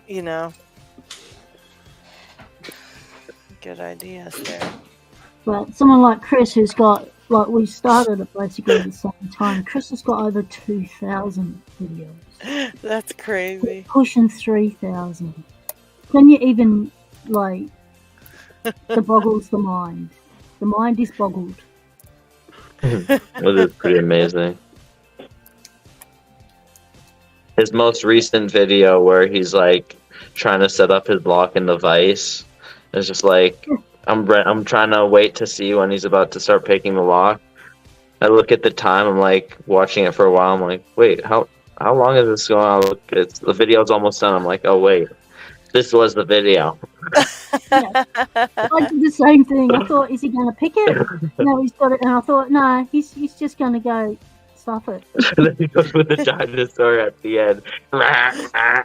Speaker 1: you know. Good ideas there.
Speaker 8: But someone like Chris, who's got like we started at basically the same time. Chris has got over 2,000 videos.
Speaker 1: That's crazy.
Speaker 8: Pushing 3,000. Can you even, like, the boggles the mind. The mind is boggled.
Speaker 12: That is pretty amazing. His most recent video where he's like trying to set up his lock in the vise is just like I'm trying to wait to see when he's about to start picking the lock. I look at the time. I'm like watching it for a while. I'm like, wait, how long is this going on? Look, the video's almost done. I'm like, oh wait, this was the video.
Speaker 8: Yeah. I did the same thing. I thought, is he going to pick it? No, he's got it. And I thought, no, he's just going to go stuff it.
Speaker 12: Then he goes with the dinosaur at the end.
Speaker 8: I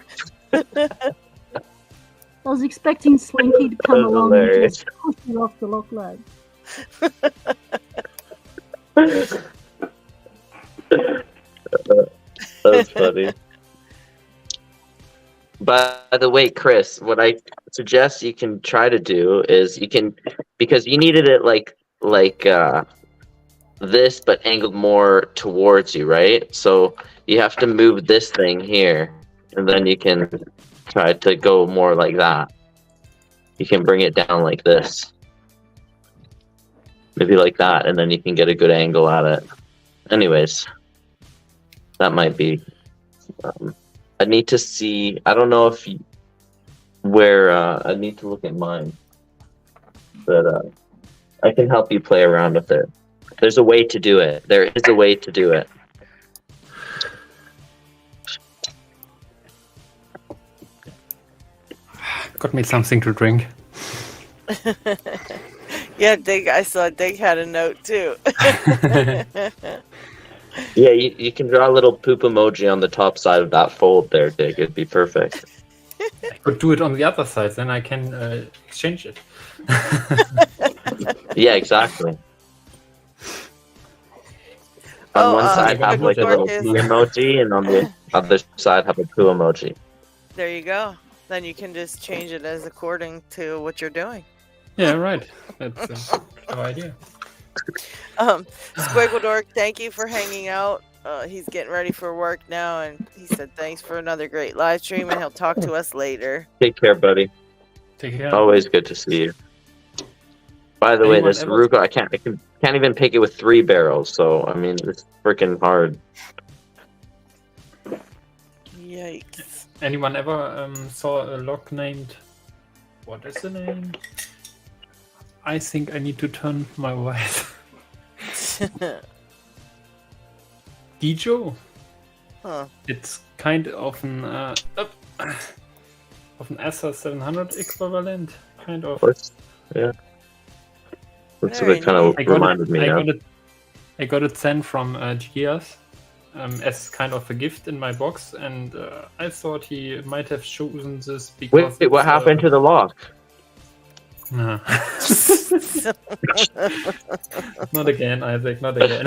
Speaker 8: was expecting Slinky to come along
Speaker 12: hilarious.
Speaker 8: and just push it off the lock load.
Speaker 12: That's funny. By the way, Chris, what I suggest you can try to do is because you needed it like this, but angled more towards you, right? So you have to move this thing here, and then you can try to go more like that. You can bring it down like this. Maybe like that, and then you can get a good angle at it. Anyways, that might be... I need to see... I don't know if I need to look at mine. But I can help you play around with it. There's a way to do it. There is a way to do it.
Speaker 2: Got me something to drink.
Speaker 1: Yeah, I saw Dig had a note too.
Speaker 12: Yeah, you can draw a little poop emoji on the top side of that fold there, Dig. It'd be perfect.
Speaker 2: I could do it on the other side, then I can exchange it.
Speaker 12: Yeah, exactly. On one side have like a little poo emoji, and on the other side have a poo emoji.
Speaker 1: There you go. Then you can just change it as according to what you're doing.
Speaker 2: Yeah, right. That's a good idea.
Speaker 1: Squiggledork, thank you for hanging out. He's getting ready for work now, and he said thanks for another great live stream, and he'll talk to us later.
Speaker 12: Take care, buddy.
Speaker 2: Take care.
Speaker 12: Always good to see you. By the way, this Ruko, I can't even pick it with 3 barrels, so I mean it's freaking hard.
Speaker 1: Yikes!
Speaker 2: Anyone ever saw a lock named? What is the name? I think I need to turn my wife. Dijo?
Speaker 1: Huh.
Speaker 2: It's kind of an Asa 700 equivalent, kind of.
Speaker 12: Yeah. That's what it kind of reminded me of.
Speaker 2: I got it sent from Gias as kind of a gift in my box, and I thought he might have chosen this because.
Speaker 12: Wait, what happened to the lock?
Speaker 2: No. Not again, Isaac, not again.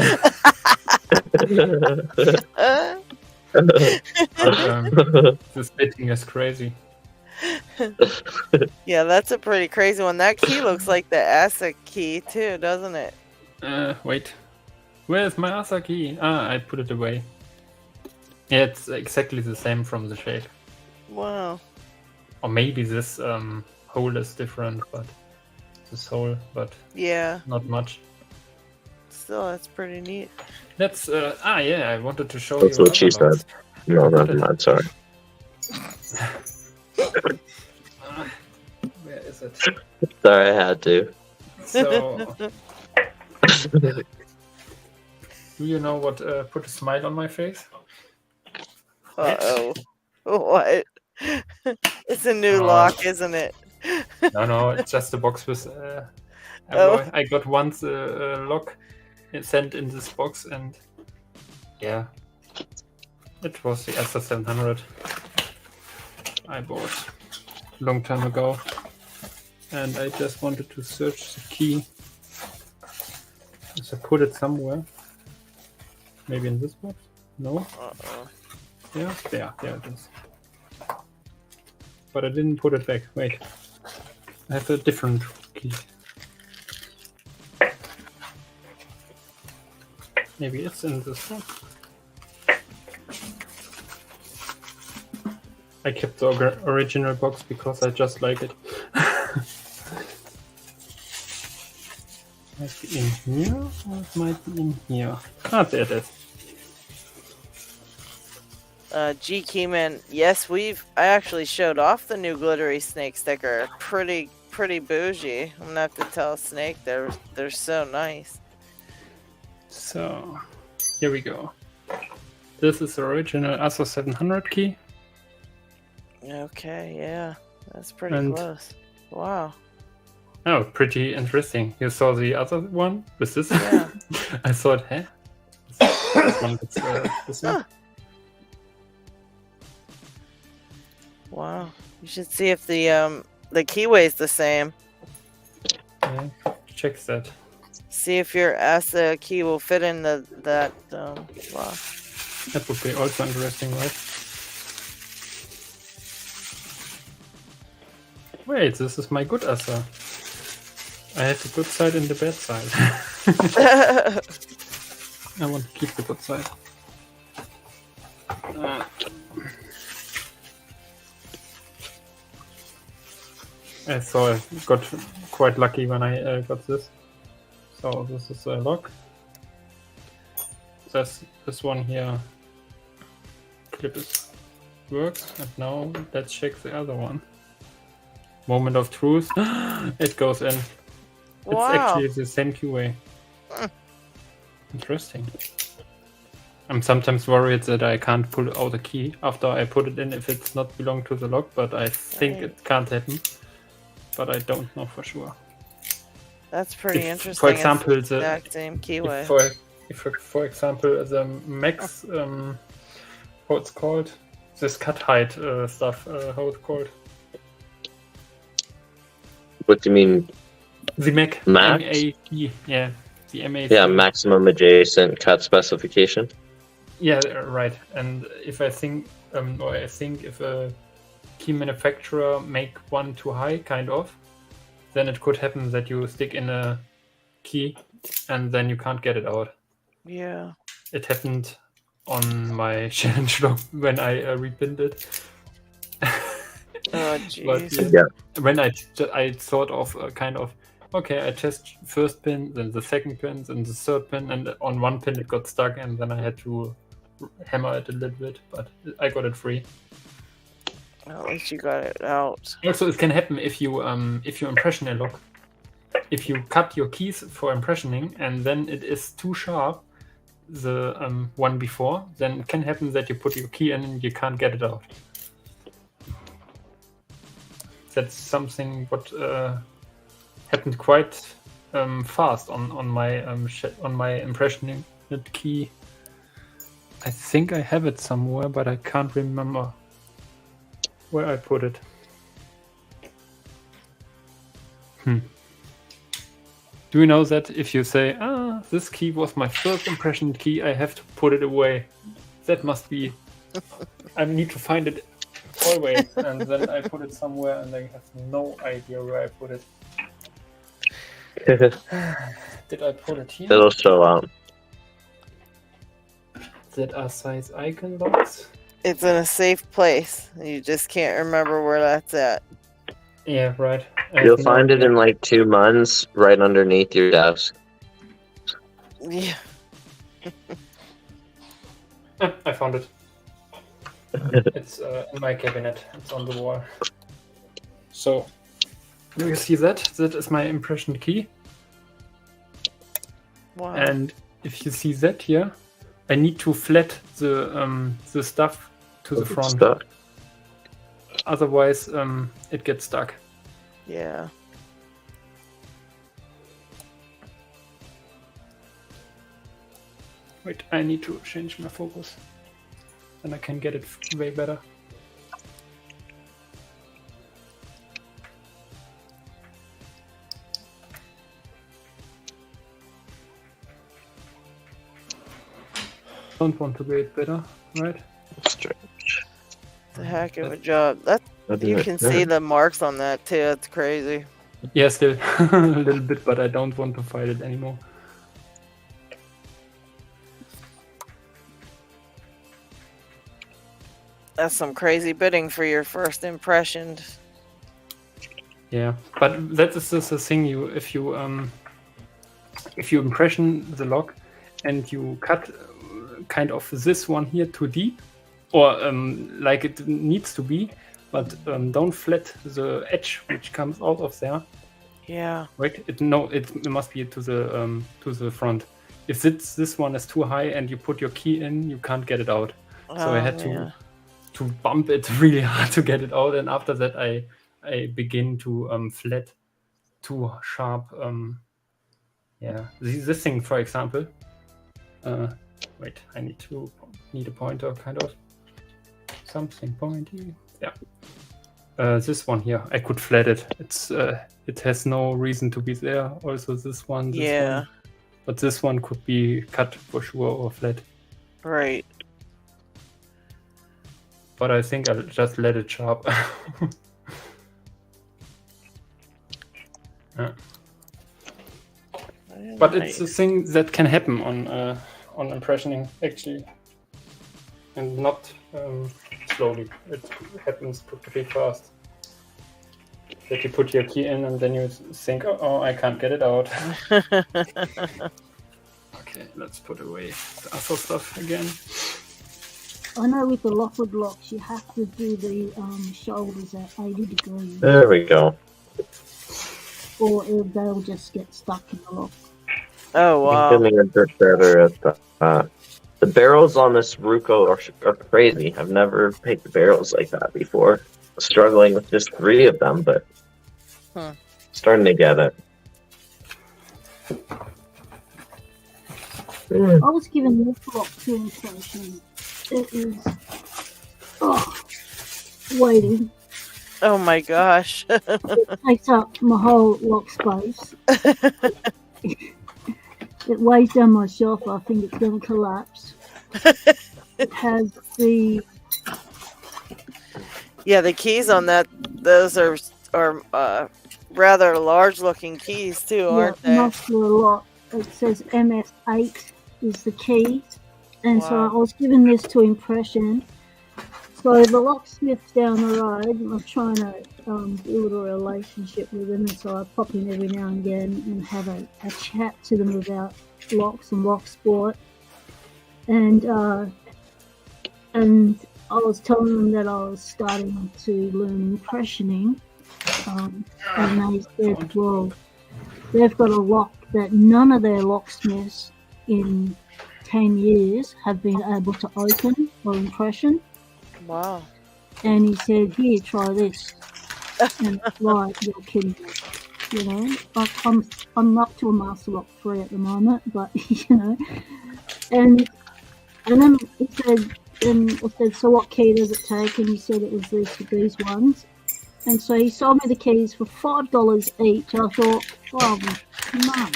Speaker 2: This bidding is crazy.
Speaker 1: Yeah, that's a pretty crazy one. That key looks like the Asa key too, doesn't it?
Speaker 2: Wait. Where's my Asa key? Ah, I put it away. Yeah, it's exactly the same from the shape.
Speaker 1: Wow.
Speaker 2: Or maybe this hole is different, but this hole, but
Speaker 1: yeah,
Speaker 2: not much.
Speaker 1: Still, that's pretty neat.
Speaker 2: That's yeah, I wanted to show
Speaker 12: That's
Speaker 2: you.
Speaker 12: what she said. No, never mind. Sorry.
Speaker 2: Where is it?
Speaker 12: Sorry, I had to.
Speaker 2: So, do you know what put a smile on my face?
Speaker 1: Uh-oh. What? It's a new lock, isn't it?
Speaker 2: No, it's just a box with I got once a lock sent in this box, and yeah, it was the Asa 700 I bought a long time ago, and I just wanted to search the key. So I put it somewhere. Maybe in this box? No? Yeah, there it is. But I didn't put it back. Wait. I have a different key. Maybe it's in this one. I kept the original box because I just like it. Might be in here, or it might be in here. Ah, there it is.
Speaker 1: G Keyman, yes, I actually showed off the new glittery snake sticker. Pretty bougie. I'm gonna have to tell Snake they're so nice.
Speaker 2: So here we go. This is the original ASO 700 key.
Speaker 1: Okay, yeah, that's pretty close. Wow.
Speaker 2: Oh, pretty interesting. You saw the other one with this?
Speaker 1: Yeah.
Speaker 2: I thought, huh? This one looks this one.
Speaker 1: Wow. You should see if the keyway's the same.
Speaker 2: Yeah, check that.
Speaker 1: See if your ASA key will fit in that lock.
Speaker 2: That would be also interesting, right? Wait, this is my good ASA. I have the good side and the bad side. I want to keep the good side. I saw I got quite lucky when I got this. So this is a lock. This one here clip works, and now let's check the other one. Moment of truth. It goes in.
Speaker 1: Wow.
Speaker 2: It's actually the same QA. Interesting. I'm sometimes worried that I can't pull out a key after I put it in if it's not belong to the lock, but I think it can't happen. But I don't know for sure.
Speaker 1: That's pretty interesting.
Speaker 2: For example,
Speaker 1: it's the exact same keyway.
Speaker 2: For example, the max, how it's called, this cut height stuff, how it's called.
Speaker 12: What do you mean?
Speaker 2: The Mac.
Speaker 12: Max?
Speaker 2: MAC, yeah. The MAC.
Speaker 12: Yeah, maximum adjacent cut specification.
Speaker 2: Yeah, right. And if I think, if a key manufacturer make one too high, kind of, then it could happen that you stick in a key and then you can't get it out.
Speaker 1: Yeah.
Speaker 2: It happened on my challenge log when I repinned it.
Speaker 1: Oh, jeez.
Speaker 2: Yeah, when I thought of kind of, okay, I test first pin, then the second pin, then the third pin, and on one pin it got stuck, and then I had to hammer it a little bit, but I got it free.
Speaker 1: Well, at least you got it out.
Speaker 2: Also, it can happen if you impression a lock. If you cut your keys for impressioning and then it is too sharp, the one before, then it can happen that you put your key in and you can't get it out. That's something what happened quite fast on my impressioning key. I think I have it somewhere, but I can't remember where I put it. Do you know that if you say, this key was my first impression key, I have to put it away? That must be... I need to find it always, and then I put it somewhere and I have no idea where I put it. Did I put it here?
Speaker 12: It'll show up.
Speaker 2: That are size icon locks?
Speaker 1: It's in a safe place. You just can't remember where that's at.
Speaker 2: Yeah, right.
Speaker 12: You'll find it in like 2 months right underneath your desk.
Speaker 1: Yeah.
Speaker 2: I found it. It's in my cabinet. It's on the wall. So, do you see that? That is my impression key.
Speaker 1: Wow.
Speaker 2: And if you see that here, I need to flat the stuff to the front.
Speaker 12: Stuck.
Speaker 2: Otherwise, it gets stuck.
Speaker 1: Yeah.
Speaker 2: Wait, I need to change my focus. Then I can get it way better. Don't want to get better, right?
Speaker 12: Strange.
Speaker 1: It's a heck of a job. You can see the marks on that too. It's crazy.
Speaker 2: Yeah, still a little bit, but I don't want to fight it anymore.
Speaker 1: That's some crazy bidding for your first impression.
Speaker 2: Yeah, but that is just the thing. If you impression the lock and you cut kind of this one here too deep, or like it needs to be, but don't flat the edge which comes out of there.
Speaker 1: Yeah.
Speaker 2: Right. It must be to the front. If this one is too high and you put your key in, you can't get it out. So I had to bump it really hard to get it out, and after that I begin to flat too sharp. Yeah, this thing, for example. Wait, I need a pointer, kind of something pointy. Yeah. This one here, I could flat it. It has no reason to be there. Also, this one. One. But this one could be cut for sure or flat.
Speaker 1: Right.
Speaker 2: But I think I'll just let it sharp. Yeah. But it's a thing that can happen on impressioning actually, and not slowly. It happens pretty fast. That you put your key in and then you think, oh, I can't get it out. Okay, let's put away the other stuff again.
Speaker 8: I know with the Lockwood locks, you have to do the shoulders at 80 degrees.
Speaker 12: There we go.
Speaker 8: Or they'll just get stuck in the lock.
Speaker 1: Oh, wow.
Speaker 12: I'm feeling a bit better at the barrels on this Ruko are crazy. I've never picked barrels like that before. Struggling with just 3 of them, but starting to get it.
Speaker 8: I was given this lock to inflation. It is waiting.
Speaker 1: Oh my gosh.
Speaker 8: It takes up my whole lock space. It weighs down my shelf. I think it's going to collapse. It has the...
Speaker 1: Yeah, the keys on that, those are rather large looking keys too, aren't they?
Speaker 8: Muscular lock. It says MS8 is the key. And so I was given this to impression. So the locksmiths down the road, I'm trying to build a relationship with them, and so I pop in every now and again and have a chat to them about locks and lock sport. And I was telling them that I was starting to learn impressioning, and they said, well, they've got a lock that none of their locksmiths in 10 years have been able to open or impression.
Speaker 1: Wow.
Speaker 8: And he said, here, try this. And it's like, you're kidding me. You know, I'm up to a Master Lock 3 at the moment, but, you know. And then he said, and I said, so what key does it take? And he said it was these ones. And so he sold me the keys for $5 each. I thought, oh, no.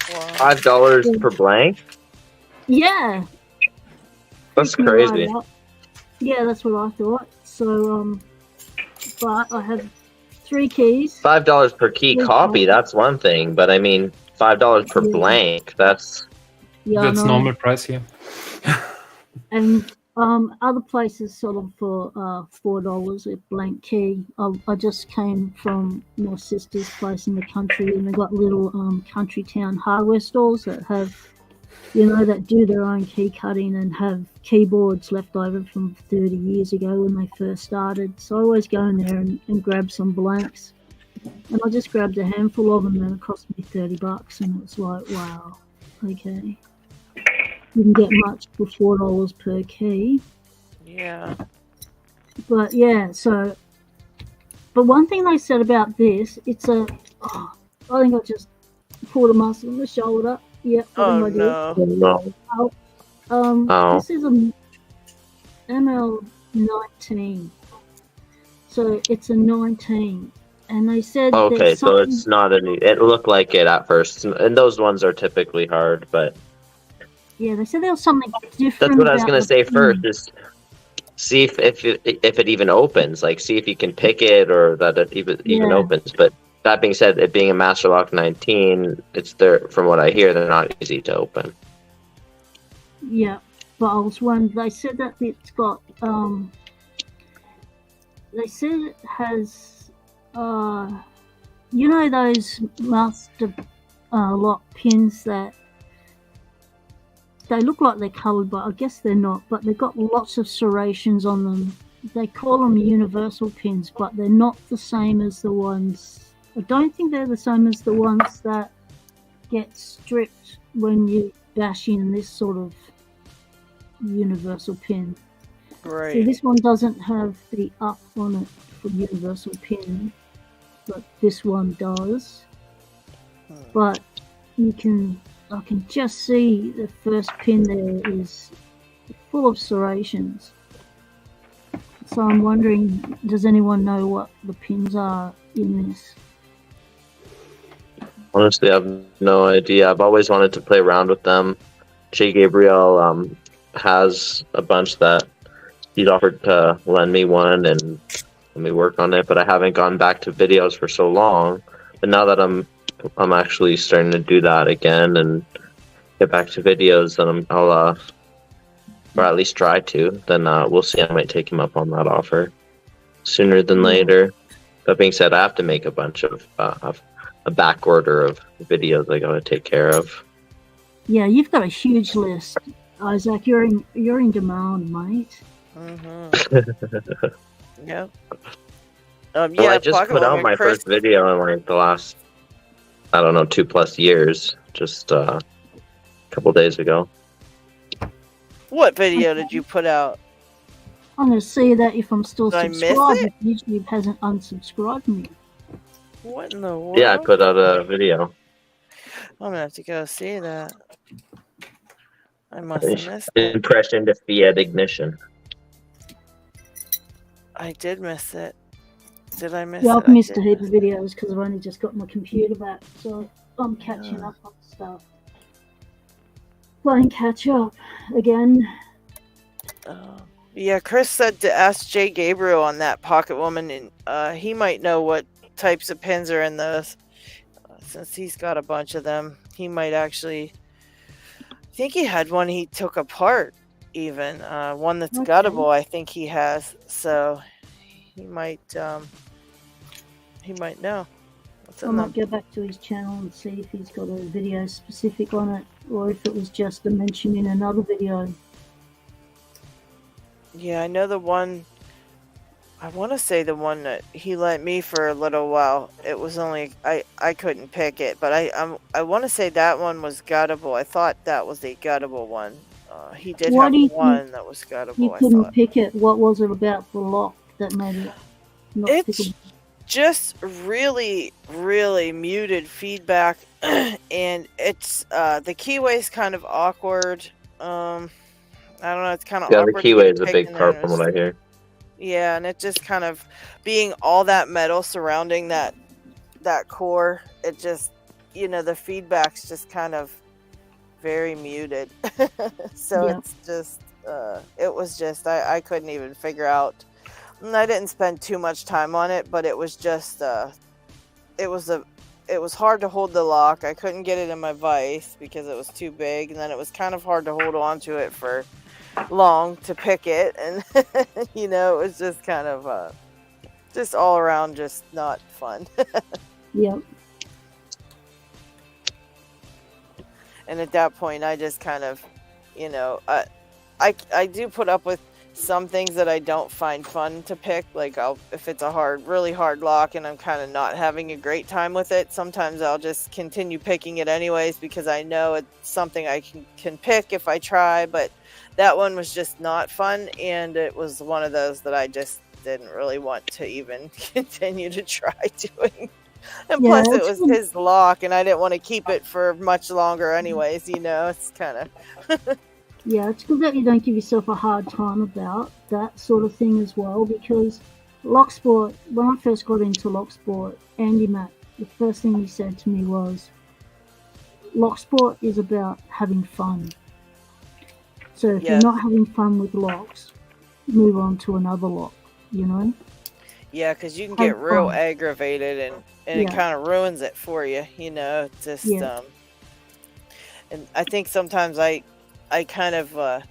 Speaker 12: $5 per blank?
Speaker 8: Yeah.
Speaker 12: That's crazy.
Speaker 8: Right, yeah, that's what I thought. So, but I have 3 keys.
Speaker 12: $5 per key copy, that's one thing. But I mean, $5 per blank, that's
Speaker 2: normal price here.
Speaker 8: And other places sell them for $4 a blank key. I just came from my sister's place in the country, and they got little country town hardware stores that have, you know, that do their own key cutting and have keyboards left over from 30 years ago when they first started. So I always go in there and grab some blanks. And I just grabbed a handful of them, and it cost me $30. And it was like, wow, okay. Didn't get much for $4 per key.
Speaker 1: Yeah.
Speaker 8: But yeah, so. But one thing they said about this, it's a. Oh, I think I just pulled a muscle on the shoulder. Yeah.
Speaker 1: Oh no.
Speaker 8: This is a ML19. So it's a 19. And they said.
Speaker 12: Okay, so it's not a new. It looked like it at first, and those ones are typically hard, but.
Speaker 8: Yeah, they said there was something different.
Speaker 12: That's what I was gonna say first. Is see if it even opens. Like, see if you can pick it or that it even opens. But that being said, it being a Master Lock 19, it's there. From what I hear, they're not easy to open.
Speaker 8: Yeah, But I was wondering, they said that it's got, they said it has, you know those master lock pins that they look like they're coloured, but I guess they're not. But they've got lots of serrations on them. They call them universal pins, but they're not the same as the ones. I don't think they're the same as the ones that get stripped when you bash in this sort of universal pin.
Speaker 1: Right.
Speaker 8: See, this one doesn't have the up on it for universal pin, but this one does. But I can just see the first pin there is full of serrations. So I'm wondering, does anyone know what the pins are in this?
Speaker 12: Honestly, I have no idea. I've always wanted to play around with them. Jay Gabriel has a bunch that he's offered to lend me one and let me work on it, but I haven't gone back to videos for so long. But now that I'm actually starting to do that again and get back to videos, then I'll or at least try to. Then we'll see. I might take him up on that offer sooner than later. That being said, I have to make a bunch of a back order of videos I gotta take care of.
Speaker 8: Yeah, you've got a huge list, Isaac. You're in demand, mate.
Speaker 1: Yep.
Speaker 12: Well, I just put out my first video in like the last, I don't know, 2+ years, just a couple days ago.
Speaker 1: What video did you put out?
Speaker 8: I'm going to see that if I'm still
Speaker 1: Did I miss
Speaker 8: subscribed.
Speaker 1: it?
Speaker 8: If YouTube hasn't unsubscribed me.
Speaker 1: What in the world?
Speaker 12: Yeah, I put out a video.
Speaker 1: I'm gonna have to go see that. I must have missed it.
Speaker 12: Impression to Fiat Ignition.
Speaker 1: I did miss it. Did I miss
Speaker 8: Yeah,
Speaker 1: it?
Speaker 8: I've missed a heap of videos because I've only just got my computer back, so I'm catching up on stuff. Playing catch up again.
Speaker 1: Yeah, Chris said to ask Jay Gabriel on that Pocket Woman, and he might know what types of pins are in those. Since he's got a bunch of them, he might actually. I think he had one he took apart, even one that's guttable. I think he has, so he might know. What's
Speaker 8: I
Speaker 1: in
Speaker 8: might
Speaker 1: them.
Speaker 8: go back to his channel and see if he's got a video specific on it, or if it was just a mention in another video.
Speaker 1: Yeah, I know the one. I want to say the one that he lent me for a little while. It was only I couldn't pick it, but I want to say that one was guttable. I thought that was a guttable one. He did
Speaker 8: Why
Speaker 1: have
Speaker 8: do you
Speaker 1: one
Speaker 8: think
Speaker 1: that was guttable.
Speaker 8: You
Speaker 1: I
Speaker 8: couldn't
Speaker 1: thought
Speaker 8: pick it. What was it about the lock that made it not
Speaker 1: it's
Speaker 8: pickable?
Speaker 1: just really, really muted feedback, and it's the keyway's kind of awkward. I don't know. It's kind of
Speaker 12: Yeah, the
Speaker 1: awkward. to
Speaker 12: keyway
Speaker 1: get
Speaker 12: is a
Speaker 1: picked
Speaker 12: big
Speaker 1: in
Speaker 12: part
Speaker 1: there.
Speaker 12: from what I hear.
Speaker 1: Yeah, and it just kind of being all that metal surrounding that core, it just, the feedback's just kind of very muted. So
Speaker 8: Yeah.
Speaker 1: it's just, it was just, I couldn't even figure out, and I didn't spend too much time on it, but it was just, it was hard to hold the lock. I couldn't get it in my vise because it was too big, and then it was kind of hard to hold on to it for long to pick it, and it was just kind of just all around just not fun.
Speaker 8: Yep.
Speaker 1: And at that point I just kind of I do put up with some things that I don't find fun to pick, like if it's a really hard lock and I'm kind of not having a great time with it, sometimes I'll just continue picking it anyways because I know it's something I can pick if I try. But that one was just not fun, and it was one of those that I just didn't really want to even continue to try doing. And
Speaker 8: Yeah,
Speaker 1: plus it
Speaker 8: it's
Speaker 1: was his lock and I didn't want to keep it for much longer anyways, it's kind of
Speaker 8: Yeah, it's good that you don't give yourself a hard time about that sort of thing as well, because Locksport, when I first got into Locksport, Andy Matt, the first thing he said to me was, Locksport is about having fun. So if you're not having fun with locks, move on to another lock,
Speaker 1: Yeah, because you can
Speaker 8: Have
Speaker 1: get real
Speaker 8: fun.
Speaker 1: aggravated and it
Speaker 8: Yeah.
Speaker 1: kind of ruins it for you, just
Speaker 8: Yeah.
Speaker 1: and I think sometimes I kind of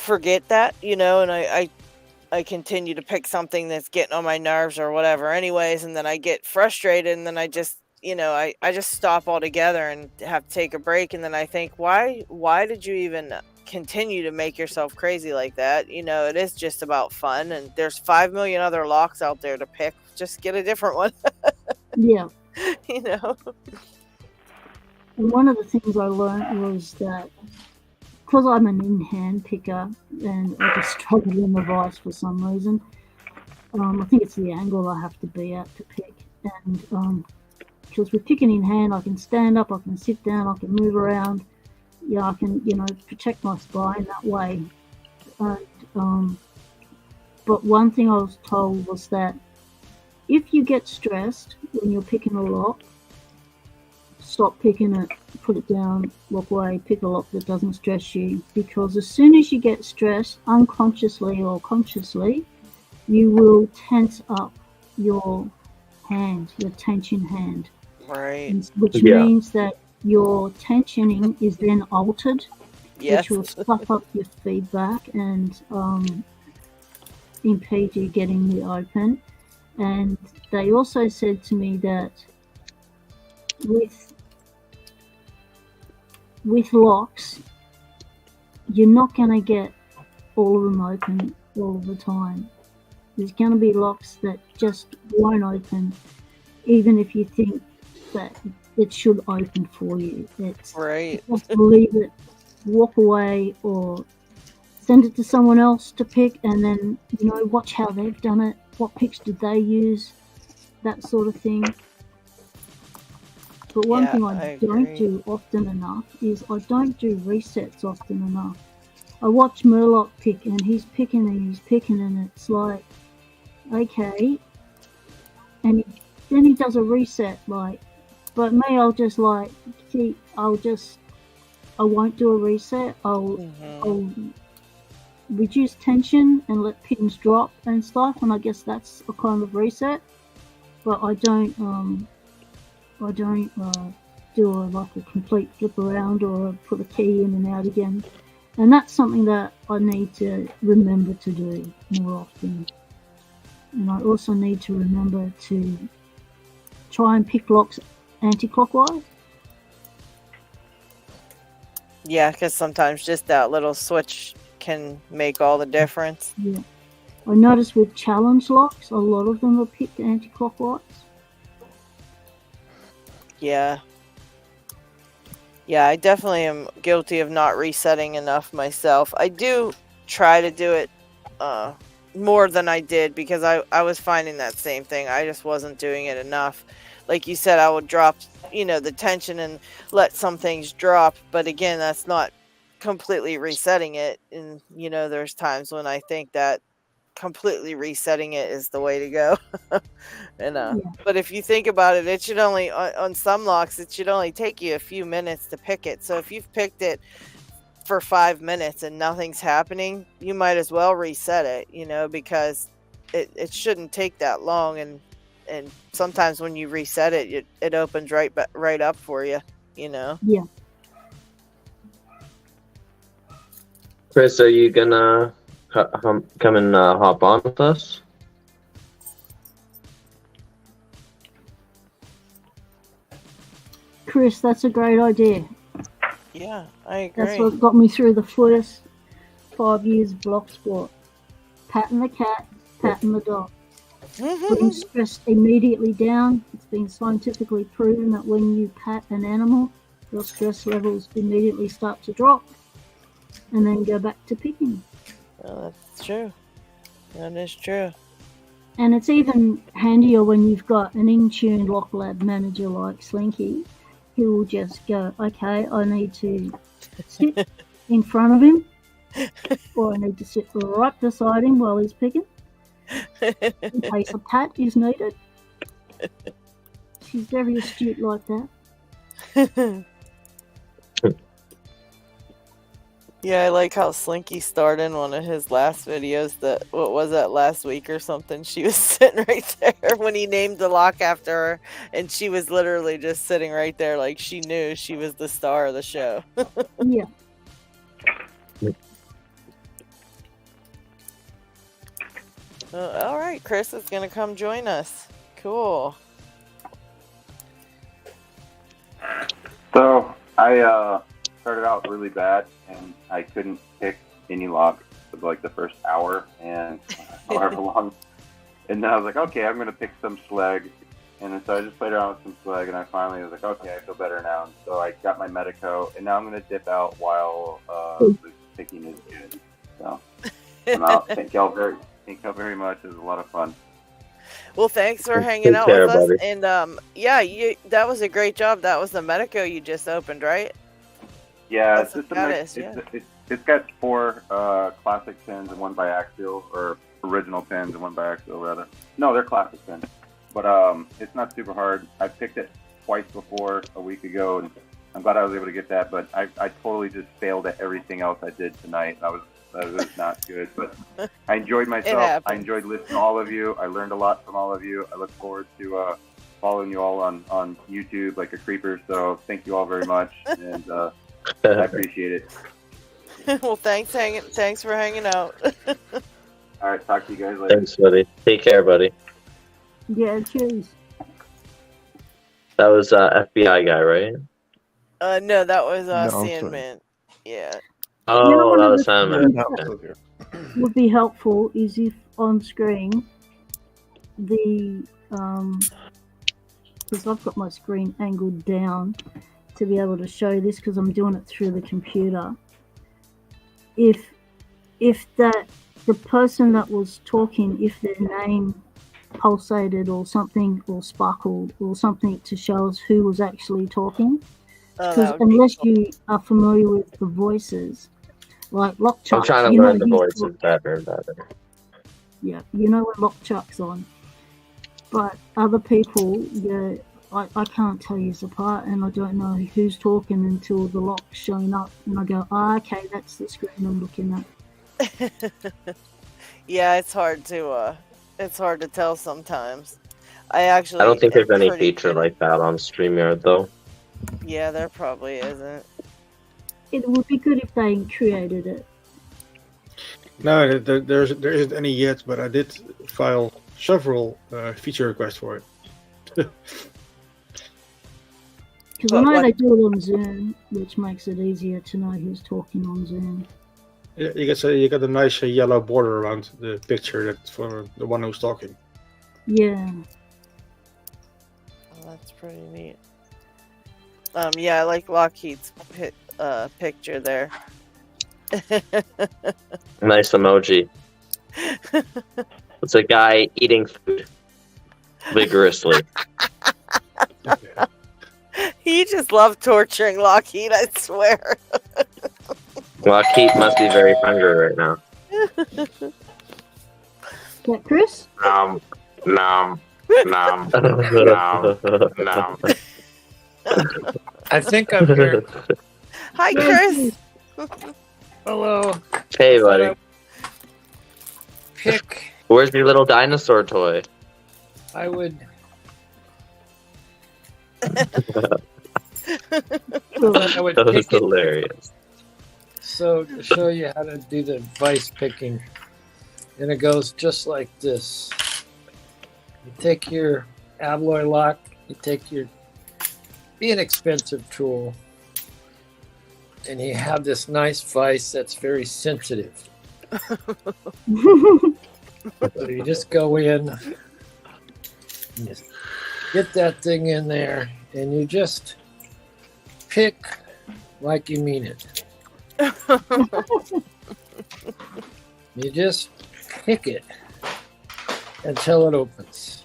Speaker 1: forget that, you know, and I continue to pick something that's getting on my nerves or whatever anyways, and then I get frustrated, and then I just, you know, I just stop altogether and have to take a break, and then I think, why did you even continue to make yourself crazy like that? You know, it is just about fun, and there's 5 million other locks out there to pick. Just get a different one.
Speaker 8: Yeah.
Speaker 1: You know.
Speaker 8: And one of the things I learned was that because I'm an in-hand picker and I just struggle in the vise for some reason, I think it's the angle I have to be at to pick. And because with picking in hand, I can stand up, I can sit down, I can move around. Yeah, I can, you know, protect my spine that way. And, but one thing I was told was that if you get stressed when you're picking a lock, stop picking it, put it down, walk away, pick a lock that doesn't stress you. Because as soon as you get stressed, unconsciously or consciously, you will tense up your hand, your tension hand.
Speaker 1: Right.
Speaker 8: Which means that your tensioning is then altered,
Speaker 1: yes.
Speaker 8: which will stuff up your feedback and impede you getting the open. And they also said to me that with locks, you're not going to get all of them open all of the time. There's going to be locks that just won't open, even if you think that it should open for you. It's
Speaker 1: right.
Speaker 8: Just leave it, walk away, or send it to someone else to pick, and then, you know, watch how they've done it. What picks did they use? That sort of thing. But one thing I don't do often enough is I don't do resets often enough. I watch Murloc pick, and he's picking and it's like, okay. And then he does a reset, like, but me, I'll just like, see, I won't do a reset. I'll reduce tension and let pins drop and stuff, and I guess that's a kind of reset. But I don't do a complete flip around or put a key in and out again. And that's something that I need to remember to do more often. And I also need to remember to try and pick locks anti-clockwise.
Speaker 1: Yeah, because sometimes just that little switch can make all the difference.
Speaker 8: Yeah. I noticed with challenge locks, a lot of them are picked anti-clockwise.
Speaker 1: Yeah. Yeah, I definitely am guilty of not resetting enough myself. I do try to do it more than I did because I was finding that same thing. I just wasn't doing it enough. Like you said, I would drop, you know, the tension and let some things drop. But again, that's not completely resetting it. And, you know, there's times when I think that completely resetting it is the way to go. And but if you think about it, it should only on some locks it should only take you a few minutes to pick it. So if you've picked it for 5 minutes and nothing's happening, you might as well reset it, you know, because it shouldn't take that long. And sometimes when you reset it, it opens right up for you, you know.
Speaker 8: Yeah.
Speaker 12: Chris, are you gonna come and hop on with us?
Speaker 8: Chris, that's a great idea.
Speaker 1: Yeah, I agree.
Speaker 8: That's what got me through the first 5 years of block sport. Patting the cat, patting the dog. Putting stress immediately down. It's been scientifically proven that when you pat an animal, your stress levels immediately start to drop and then go back to picking.
Speaker 1: Oh, that's true. That is true.
Speaker 8: And it's even handier when you've got an in-tuned lock lab manager like Slinky, who will just go, okay, I need to sit in front of him, or I need to sit right beside him while he's picking, in case a pat is needed. She's very astute like that.
Speaker 1: Yeah, I like how Slinky starred in one of his last videos. What was that, last week or something? She was sitting right there when he named the lock after her, and she was literally just sitting right there like she knew she was the star of the show.
Speaker 8: Yeah.
Speaker 1: All right, Chris is gonna come join us. Cool.
Speaker 13: So I started out really bad, and I couldn't pick any lock for like the first hour and however long. And then I was like, okay, I'm gonna pick some slag. And then so I just played around with some slag, and I finally was like, okay, I feel better now. And so I got my Medico, and now I'm gonna dip out while the picking is good. So I'm out. Thank y'all very much. It was a lot of fun.
Speaker 1: Well, thanks for hanging
Speaker 3: Take
Speaker 1: out
Speaker 3: care,
Speaker 1: with us.
Speaker 3: buddy.
Speaker 1: And that was a great job. That was the Medico you just opened, right?
Speaker 13: Yeah,
Speaker 1: That's
Speaker 13: it's just
Speaker 1: what
Speaker 13: a
Speaker 1: that
Speaker 13: mix.
Speaker 1: is, yeah.
Speaker 13: It's got 4 classic pins and 1 biaxial, or original pins and 1 biaxial, rather. No, they're classic pins. But it's not super hard. I picked it twice before a week ago, and I'm glad I was able to get that. But I totally just failed at everything else I did tonight. That was not good. But I enjoyed myself. I enjoyed listening to all of you. I learned a lot from all of you. I look forward to following you all on YouTube like a creeper. So thank you all very much, and I appreciate it.
Speaker 1: Well, thanks for hanging out.
Speaker 13: All right, talk to you guys later.
Speaker 3: Thanks, buddy. Take care, buddy.
Speaker 8: Yeah, cheers.
Speaker 3: That was FBI guy, right?
Speaker 1: No, that was
Speaker 14: No, I'm sorry.
Speaker 1: Sandman. Yeah.
Speaker 3: Oh,
Speaker 8: You know, one
Speaker 3: that
Speaker 8: of
Speaker 3: was
Speaker 8: the
Speaker 3: Simon.
Speaker 8: things that would be helpful is if on screen the because I've got my screen angled down to be able to show this because I'm doing it through the computer. If that the person that was talking, if their name pulsated or something or sparkled or something to show us who was actually talking, because unless you are familiar with the voices, like Lockchuck,
Speaker 3: I'm trying to learn the voices better and better.
Speaker 8: Yeah, you know when Lockchuck's on. But other people, yeah, I can't tell you apart, and I don't know who's talking until the lock's showing up, and I go, okay, that's the screen I'm looking at.
Speaker 1: Yeah, it's hard to tell sometimes. I don't
Speaker 3: think there's any feature like that on StreamYard though.
Speaker 1: Yeah, there probably isn't.
Speaker 8: It would be good if they created it.
Speaker 10: No, there isn't any yet, but I did file several feature requests for it.
Speaker 8: Because I know they do it on Zoom, which makes it easier to know who's talking on Zoom.
Speaker 10: Yeah, you get a nice yellow border around the picture that's for the one who's talking.
Speaker 8: Yeah.
Speaker 1: Oh, that's pretty neat. Yeah, I like LockHeat's picture there.
Speaker 3: Nice emoji. It's a guy eating food vigorously.
Speaker 1: He just loved torturing LockHeat, I swear.
Speaker 3: LockHeat must be very hungry right now.
Speaker 8: Yeah, Chris?
Speaker 11: Nom, nom, nom, nom, nom.
Speaker 6: I think I'm here.
Speaker 1: Hi, Chris.
Speaker 6: Hello.
Speaker 3: Hey, buddy.
Speaker 6: Pick.
Speaker 3: Where's your little dinosaur toy?
Speaker 6: I would.
Speaker 3: That was hilarious.
Speaker 6: So to show you how to do the vice picking, and it goes just like this. You take your alloy lock, you take your inexpensive tool, and you have this nice vice that's very sensitive. So you just go in, and just get that thing in there, and you just pick like you mean it. You just pick it until it opens.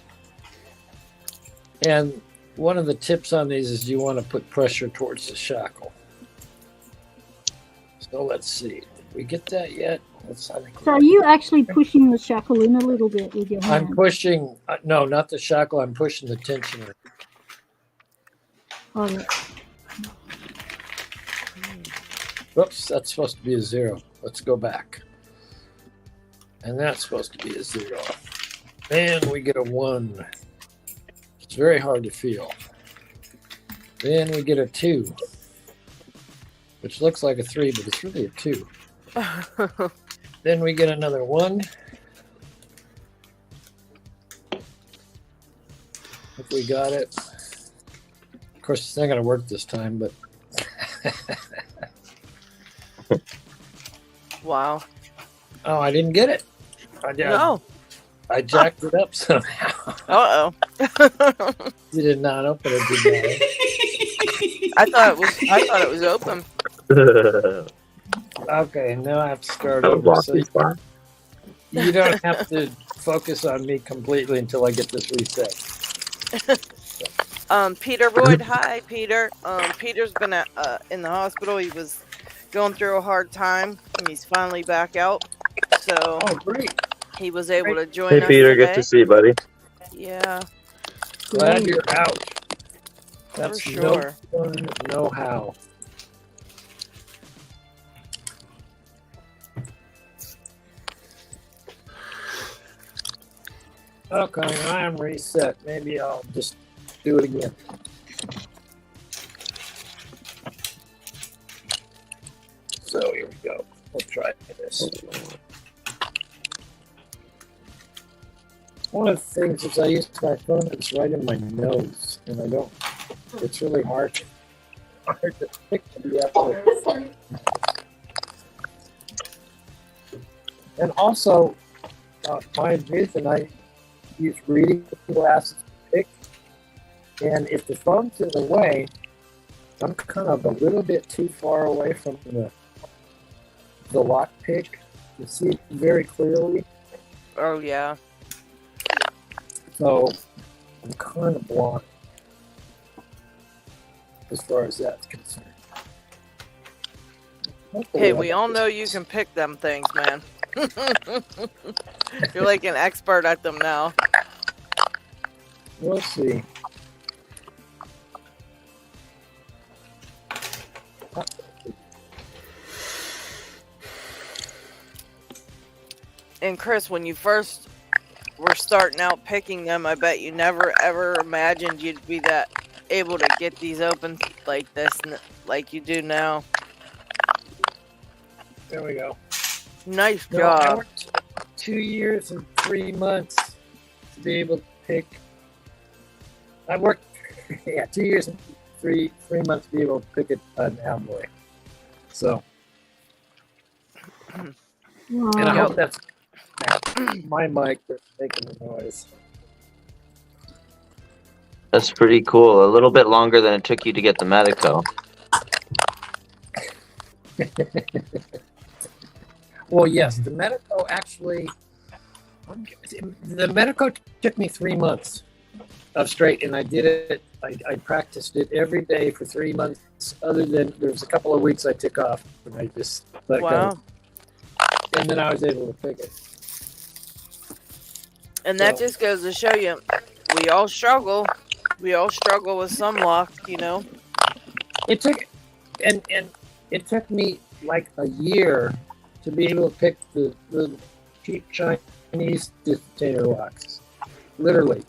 Speaker 6: And one of the tips on these is you want to put pressure towards the shackle. So let's see. Did we get that yet?
Speaker 8: So are you actually pushing the shackle in a little bit with your hand?
Speaker 6: I'm pushing, no, not the shackle. I'm pushing the tensioner.
Speaker 8: Oh, yeah.
Speaker 6: Whoops, that's supposed to be a 0. Let's go back. And that's supposed to be a 0. Then we get a 1. It's very hard to feel. Then we get a 2, which looks like a 3, but it's really a 2. Then we get another 1.
Speaker 15: if we got it. Of course, it's not going to work this time, but.
Speaker 1: Wow.
Speaker 15: Oh, I didn't get it.
Speaker 1: No.
Speaker 15: I jacked it up somehow.
Speaker 1: Uh-oh.
Speaker 15: You did not open it, did you?
Speaker 1: I thought it was open.
Speaker 15: Okay, now I have to start over. So you don't have to focus on me completely until I get this reset.
Speaker 1: Peter Boyd, hi Peter. Peter's been in the hospital. He was going through a hard time, and he's finally back out. So
Speaker 15: great.
Speaker 1: He was able to join
Speaker 12: Hey
Speaker 1: us
Speaker 12: Peter,
Speaker 1: today.
Speaker 12: good to see you, buddy.
Speaker 1: Yeah.
Speaker 15: Glad you're out. That's
Speaker 1: For sure.
Speaker 15: No fun, no how. Okay, I am reset. Maybe I'll just do it again. So here we go. We'll try this. One of the things is I use my phone, it's right in my nose, and I don't. It's really hard to pick the effort. And also, my vision, I use reading glasses to pick, and if the phone's in the way, I'm kind of a little bit too far away from the lockpick to see very clearly.
Speaker 1: Oh yeah.
Speaker 15: So I'm kind of blind as far as that's concerned.
Speaker 1: Hey, we all know you can pick them things, man. You're like an expert at them now.
Speaker 15: We'll see.
Speaker 1: And Chris, when you first were starting out picking them, I bet you never ever imagined you'd be that able to get these open like this, like you do now.
Speaker 15: There we go.
Speaker 1: Nice
Speaker 15: I
Speaker 1: job.
Speaker 15: worked 2 years and 3 months to be able to pick. I worked 2 years and three months to be able to pick an Alloy. So, and I hope that's my mic that's making the noise.
Speaker 12: That's pretty cool. A little bit longer than it took you to get the Medico.
Speaker 15: Well, yes, the Medico actually. The Medico took me 3 months of straight, and I did it. I practiced it every day for 3 months. Other than there was a couple of weeks I took off, and I just let it go. And then I was able to pick it.
Speaker 1: And that just goes to show you, we all struggle. We all struggle with some luck, you know.
Speaker 15: It took, and it took me like a year to be able to pick the cheap Chinese dictator locks. Literally.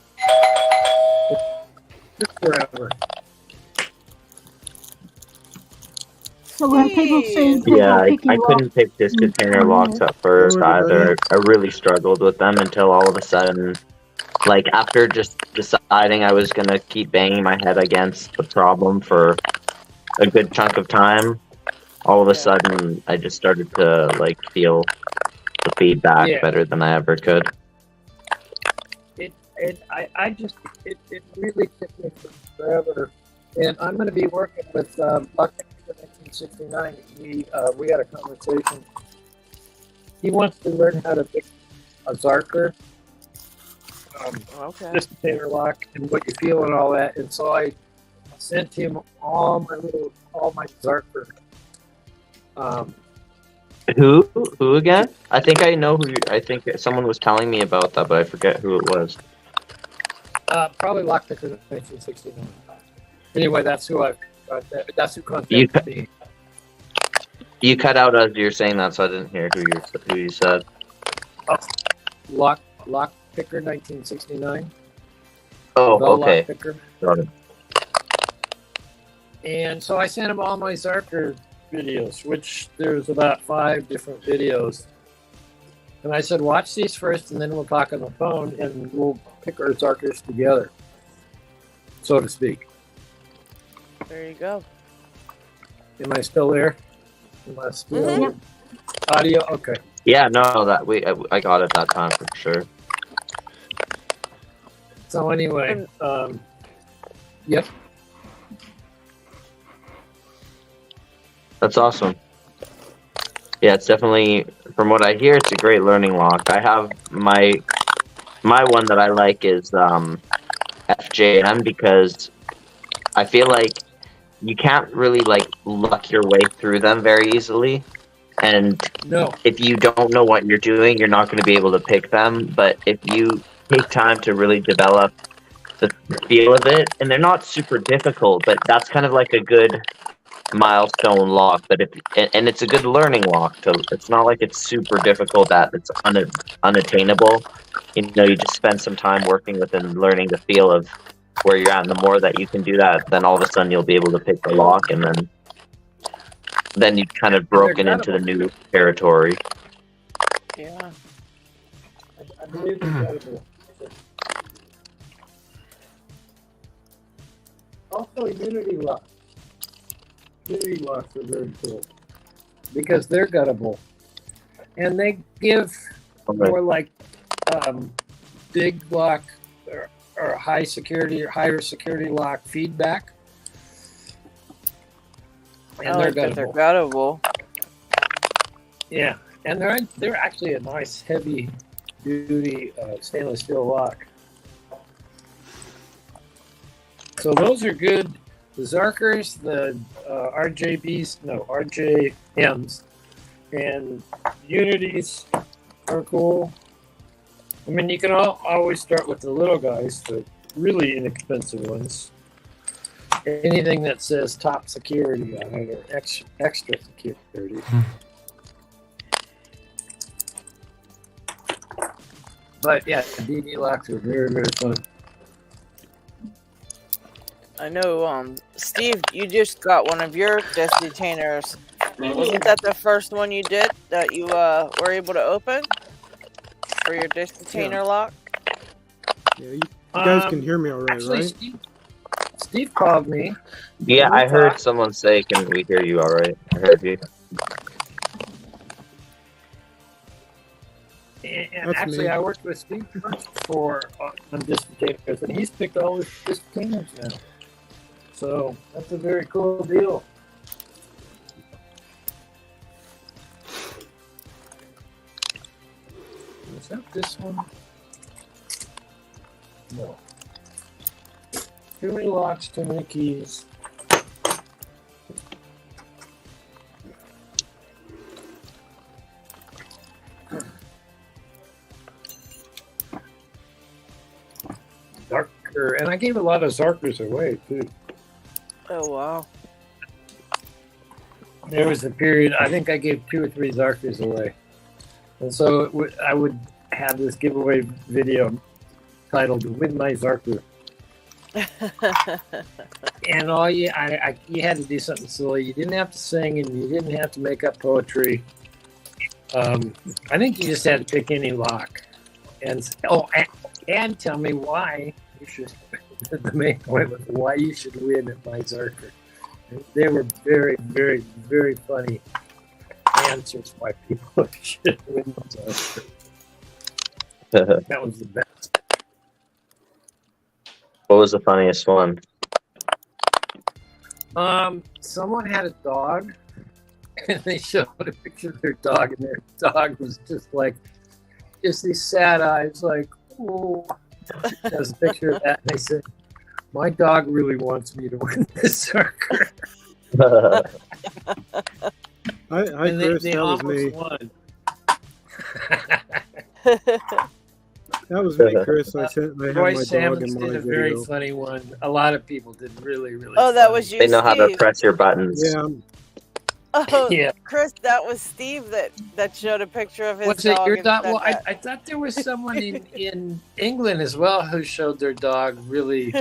Speaker 15: It took forever.
Speaker 8: So when people see people
Speaker 12: Yeah, I
Speaker 8: picking
Speaker 12: couldn't pick disc container locks at first either. I really struggled with them until all of a sudden, like after just deciding I was gonna keep banging my head against the problem for a good chunk of time, all of a sudden I just started to like feel the feedback better than I ever could.
Speaker 15: It really took me forever. And I'm going to be working with Lockpickwebwinkel 1969. We had a conversation. He wants to learn how to pick a Zarker, dictator lock, and what you feel and all that. And so I sent him all my Zarker.
Speaker 12: Who again? I think I know who. I think someone was telling me about that, but I forget who it was.
Speaker 15: Probably Lockpicker 1969. Anyway, that's who contacted me.
Speaker 12: You cut out as you're saying that, so I didn't hear who you said.
Speaker 15: Lockpicker 1969.
Speaker 12: Oh,
Speaker 15: The
Speaker 12: okay.
Speaker 15: Lockpicker.
Speaker 12: Got it.
Speaker 15: And so I sent him all my Zarker videos, which there's about 5 different videos. And I said, watch these first, and then we'll talk on the phone, and we'll pick our Zarkers together. so to speak.
Speaker 1: There you go.
Speaker 15: Am I still there? Am I still
Speaker 1: Mhm.
Speaker 15: audio? Okay.
Speaker 12: Yeah, no, I got it that time for sure.
Speaker 15: So anyway, yep.
Speaker 12: That's awesome. Yeah, it's definitely, from what I hear, it's a great learning lock. I have my one that I like is FJM, because I feel like you can't really like luck your way through them very easily. And
Speaker 15: No.
Speaker 12: if you don't know what you're doing, you're not going to be able to pick them. But if you take time to really develop the feel of it, and they're not super difficult, but that's kind of like a good milestone lock. But and it's a good learning lock. It's not like it's super difficult that it's unattainable. You know, you just spend some time working with and learning the feel of where you're at. And the more that you can do that, then all of a sudden you'll be able to pick the lock, and then you've kind of broken into the new territory.
Speaker 1: Yeah.
Speaker 15: I believe it's edible. Also, Unity locks. Unity locks are very cool because they're guttable, and they give more like big lock or high security or higher security lock feedback. And
Speaker 1: I like that they're guttable.
Speaker 15: Yeah, and they're actually a nice heavy duty stainless steel lock. So those are good. The Zarkers, the RJMs, and Unities are cool. I mean, you can always start with the little guys, the really inexpensive ones. Anything that says top security on it or extra security. But yeah, DD locks are very, very fun.
Speaker 1: I know, Steve, you just got one of your disc detainers. Wasn't that the first one you did that you were able to open for your disc detainer lock?
Speaker 16: Yeah, you guys can hear me all right,
Speaker 15: actually,
Speaker 16: right?
Speaker 15: Steve called me.
Speaker 12: Yeah, I heard someone say, "Can we hear you all right?" I heard you.
Speaker 15: And actually, I worked with Steve for on disc detainers, and he's picked all his disc detainers now. So that's a very cool deal. Is that this one? No. Too many locks, too many keys. Zarker, and I gave a lot of Zarkers away too.
Speaker 1: Oh, wow.
Speaker 15: There was a period, I think I gave 2 or 3 Zarkers away. And so I would have this giveaway video titled Win My Zarker. And you had to do something silly. You didn't have to sing and you didn't have to make up poetry. I think you just had to pick any lock. And tell me why you should. The main point was why you should win at my Zarker. They were very, very, very funny answers why people should win my Zarker. That was the best.
Speaker 12: What was the funniest one?
Speaker 15: Someone had a dog, and they showed a picture of their dog, and their dog was just these sad eyes, like, oh. There's a picture of that, and they said, "My dog really wants me to win this Zarker."
Speaker 16: Hi, Chris.
Speaker 15: They
Speaker 16: That was me.
Speaker 15: won.
Speaker 16: That was me, Chris. I had my
Speaker 15: Roy
Speaker 16: dog
Speaker 15: Salmons
Speaker 16: in my
Speaker 15: did a very
Speaker 16: video.
Speaker 15: funny one. A lot of people did really, really.
Speaker 1: Oh, that was you,
Speaker 12: They know how to
Speaker 1: Steve.
Speaker 12: press your buttons.
Speaker 16: Yeah.
Speaker 1: Oh,
Speaker 15: Yeah.
Speaker 1: Chris, that was Steve that showed a picture of his
Speaker 15: What's
Speaker 1: dog.
Speaker 15: it? Your
Speaker 1: and
Speaker 15: dog?
Speaker 1: said
Speaker 15: Well,
Speaker 1: that.
Speaker 15: I thought there was someone in England as well who showed their dog really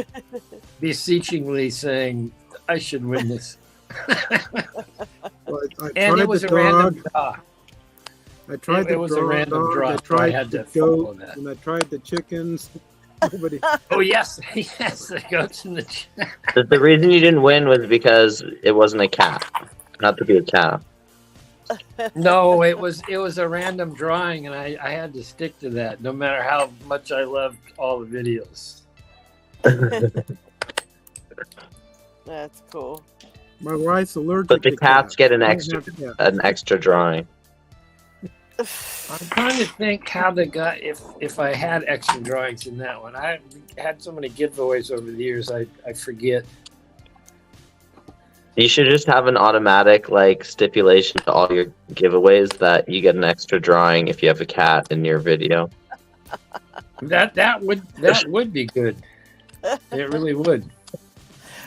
Speaker 15: beseechingly saying, "I should win this."
Speaker 16: Well, I
Speaker 15: And
Speaker 16: tried
Speaker 15: it was
Speaker 16: the
Speaker 15: a random
Speaker 16: dog.
Speaker 15: draw.
Speaker 16: I tried
Speaker 15: It
Speaker 16: the
Speaker 15: was a
Speaker 16: dog,
Speaker 15: random draw,
Speaker 16: I
Speaker 15: so I
Speaker 16: tried
Speaker 15: had
Speaker 16: the
Speaker 15: to follow
Speaker 16: goat,
Speaker 15: that.
Speaker 16: and I tried the chickens. Nobody.
Speaker 15: Oh yes, yes, the goats in the chat.
Speaker 12: The reason you didn't win was because it wasn't a cat. Not to be a cat.
Speaker 15: No, it was a random drawing, and I had to stick to that, no matter how much I loved all the videos.
Speaker 1: That's cool.
Speaker 16: My wife's allergic.
Speaker 12: But the
Speaker 16: to
Speaker 12: cats get an
Speaker 16: I don't
Speaker 12: extra
Speaker 16: have cats.
Speaker 12: an extra drawing.
Speaker 15: I'm trying to think how they got if I had extra drawings in that one. I had so many giveaways over the years, I forget.
Speaker 12: You should just have an automatic like stipulation to all your giveaways that you get an extra drawing if you have a cat in your video.
Speaker 15: That would be good. It really would.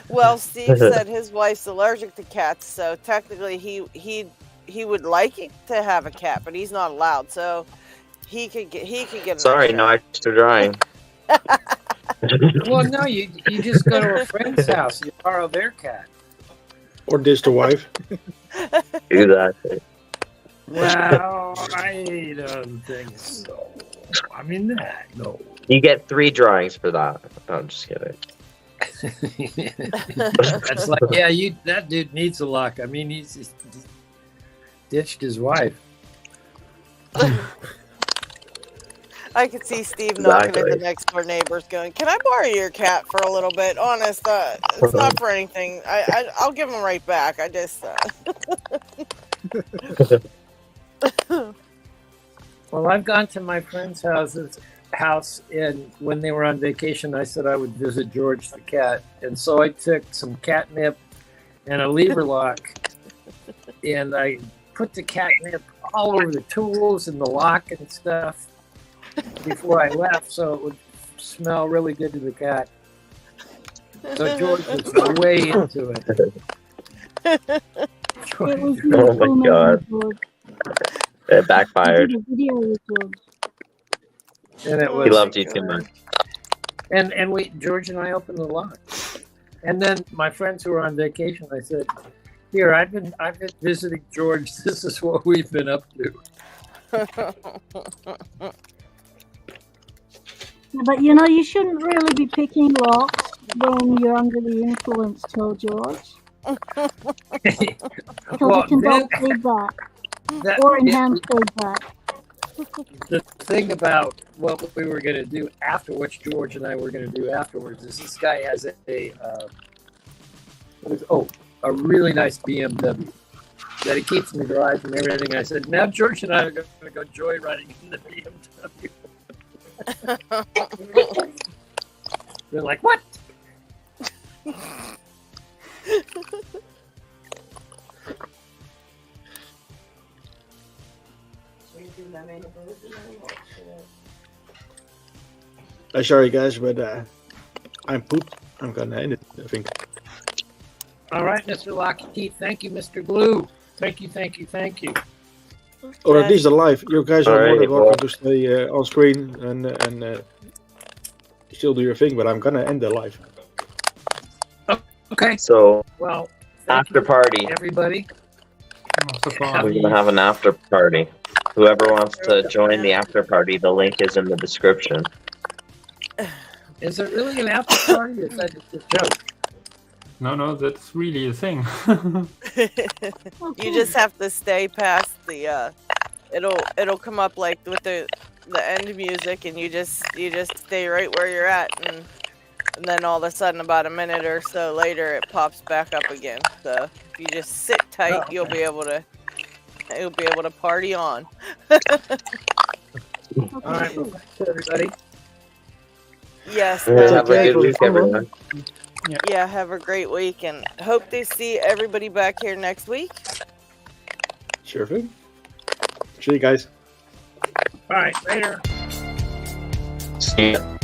Speaker 1: Well, Steve said his wife's allergic to cats, so technically he would like it to have a cat, but he's not allowed. So he could get an
Speaker 12: Sorry,
Speaker 1: extra.
Speaker 12: no extra drawing.
Speaker 15: Well, no, you just go to a friend's house and you borrow their cat.
Speaker 10: Or dish the wife.
Speaker 12: Exactly.
Speaker 15: Well, I don't think so. I mean, no.
Speaker 12: You get 3 drawings for that. No, I'm just kidding.
Speaker 15: That's like, yeah, that dude needs a lock. I mean, he's ditched his wife.
Speaker 1: I could see Steve knocking at the
Speaker 12: Exactly.
Speaker 1: next door neighbors going, "Can I borrow your cat for a little bit? Honest, it's not for anything. I'll give him right back. I just
Speaker 15: Well, I've gone to my friend's house, and when they were on vacation, I said I would visit George the cat, and so I took some catnip and a lever lock, and I put the catnip all over the tools and the lock and stuff before I left, so it would smell really good to the cat. So George was way into it.
Speaker 8: It was
Speaker 12: Oh my god. It backfired.
Speaker 8: I did a video with George.
Speaker 15: And it was,
Speaker 12: He loved you too much.
Speaker 15: And George and I opened the lock. And then my friends who were on vacation, I said, "Here, I've been visiting George. This is what we've been up to."
Speaker 8: But you shouldn't really be picking locks when you're under the influence, tell George. Because
Speaker 15: Well,
Speaker 8: it can
Speaker 15: then-
Speaker 8: block feedback
Speaker 15: that-
Speaker 8: or enhance feedback.
Speaker 15: The thing about what we were going to do after, which George and I were going to do afterwards, is this guy has a really nice BMW that he keeps in the garage and everything. I said, now George and I are going to go joyriding in the BMW. They're like, what?
Speaker 10: Sorry guys, but I'm pooped. I'm gonna end it, I think.
Speaker 4: All right, Mr. LockHeat. Thank you, Mr. Glue. Thank you, thank you, thank you.
Speaker 10: Or at least alive. You guys are more than
Speaker 12: Alright,
Speaker 10: welcome to stay on screen and still do your thing, but I'm gonna end the live.
Speaker 4: Okay.
Speaker 12: So,
Speaker 4: Well,
Speaker 12: after party.
Speaker 4: everybody.
Speaker 12: We're gonna have an after party. Whoever wants to join the after party, the link is in the description.
Speaker 4: Is it really an after party? Or is that just a joke?
Speaker 2: No, that's really a thing.
Speaker 1: You just have to stay past the it'll come up like with the end music, and you just stay right where you're at, and then all of a sudden about a minute or so later it pops back up again. So if you just sit tight, you'll be able to party on.
Speaker 4: All right, well, thanks everybody.
Speaker 1: Yes.
Speaker 12: Have a good week, everyone.
Speaker 1: Yeah, have a great week, and hope to see everybody back here next week.
Speaker 10: Sure thing. See you guys.
Speaker 4: All right, later.
Speaker 12: See ya.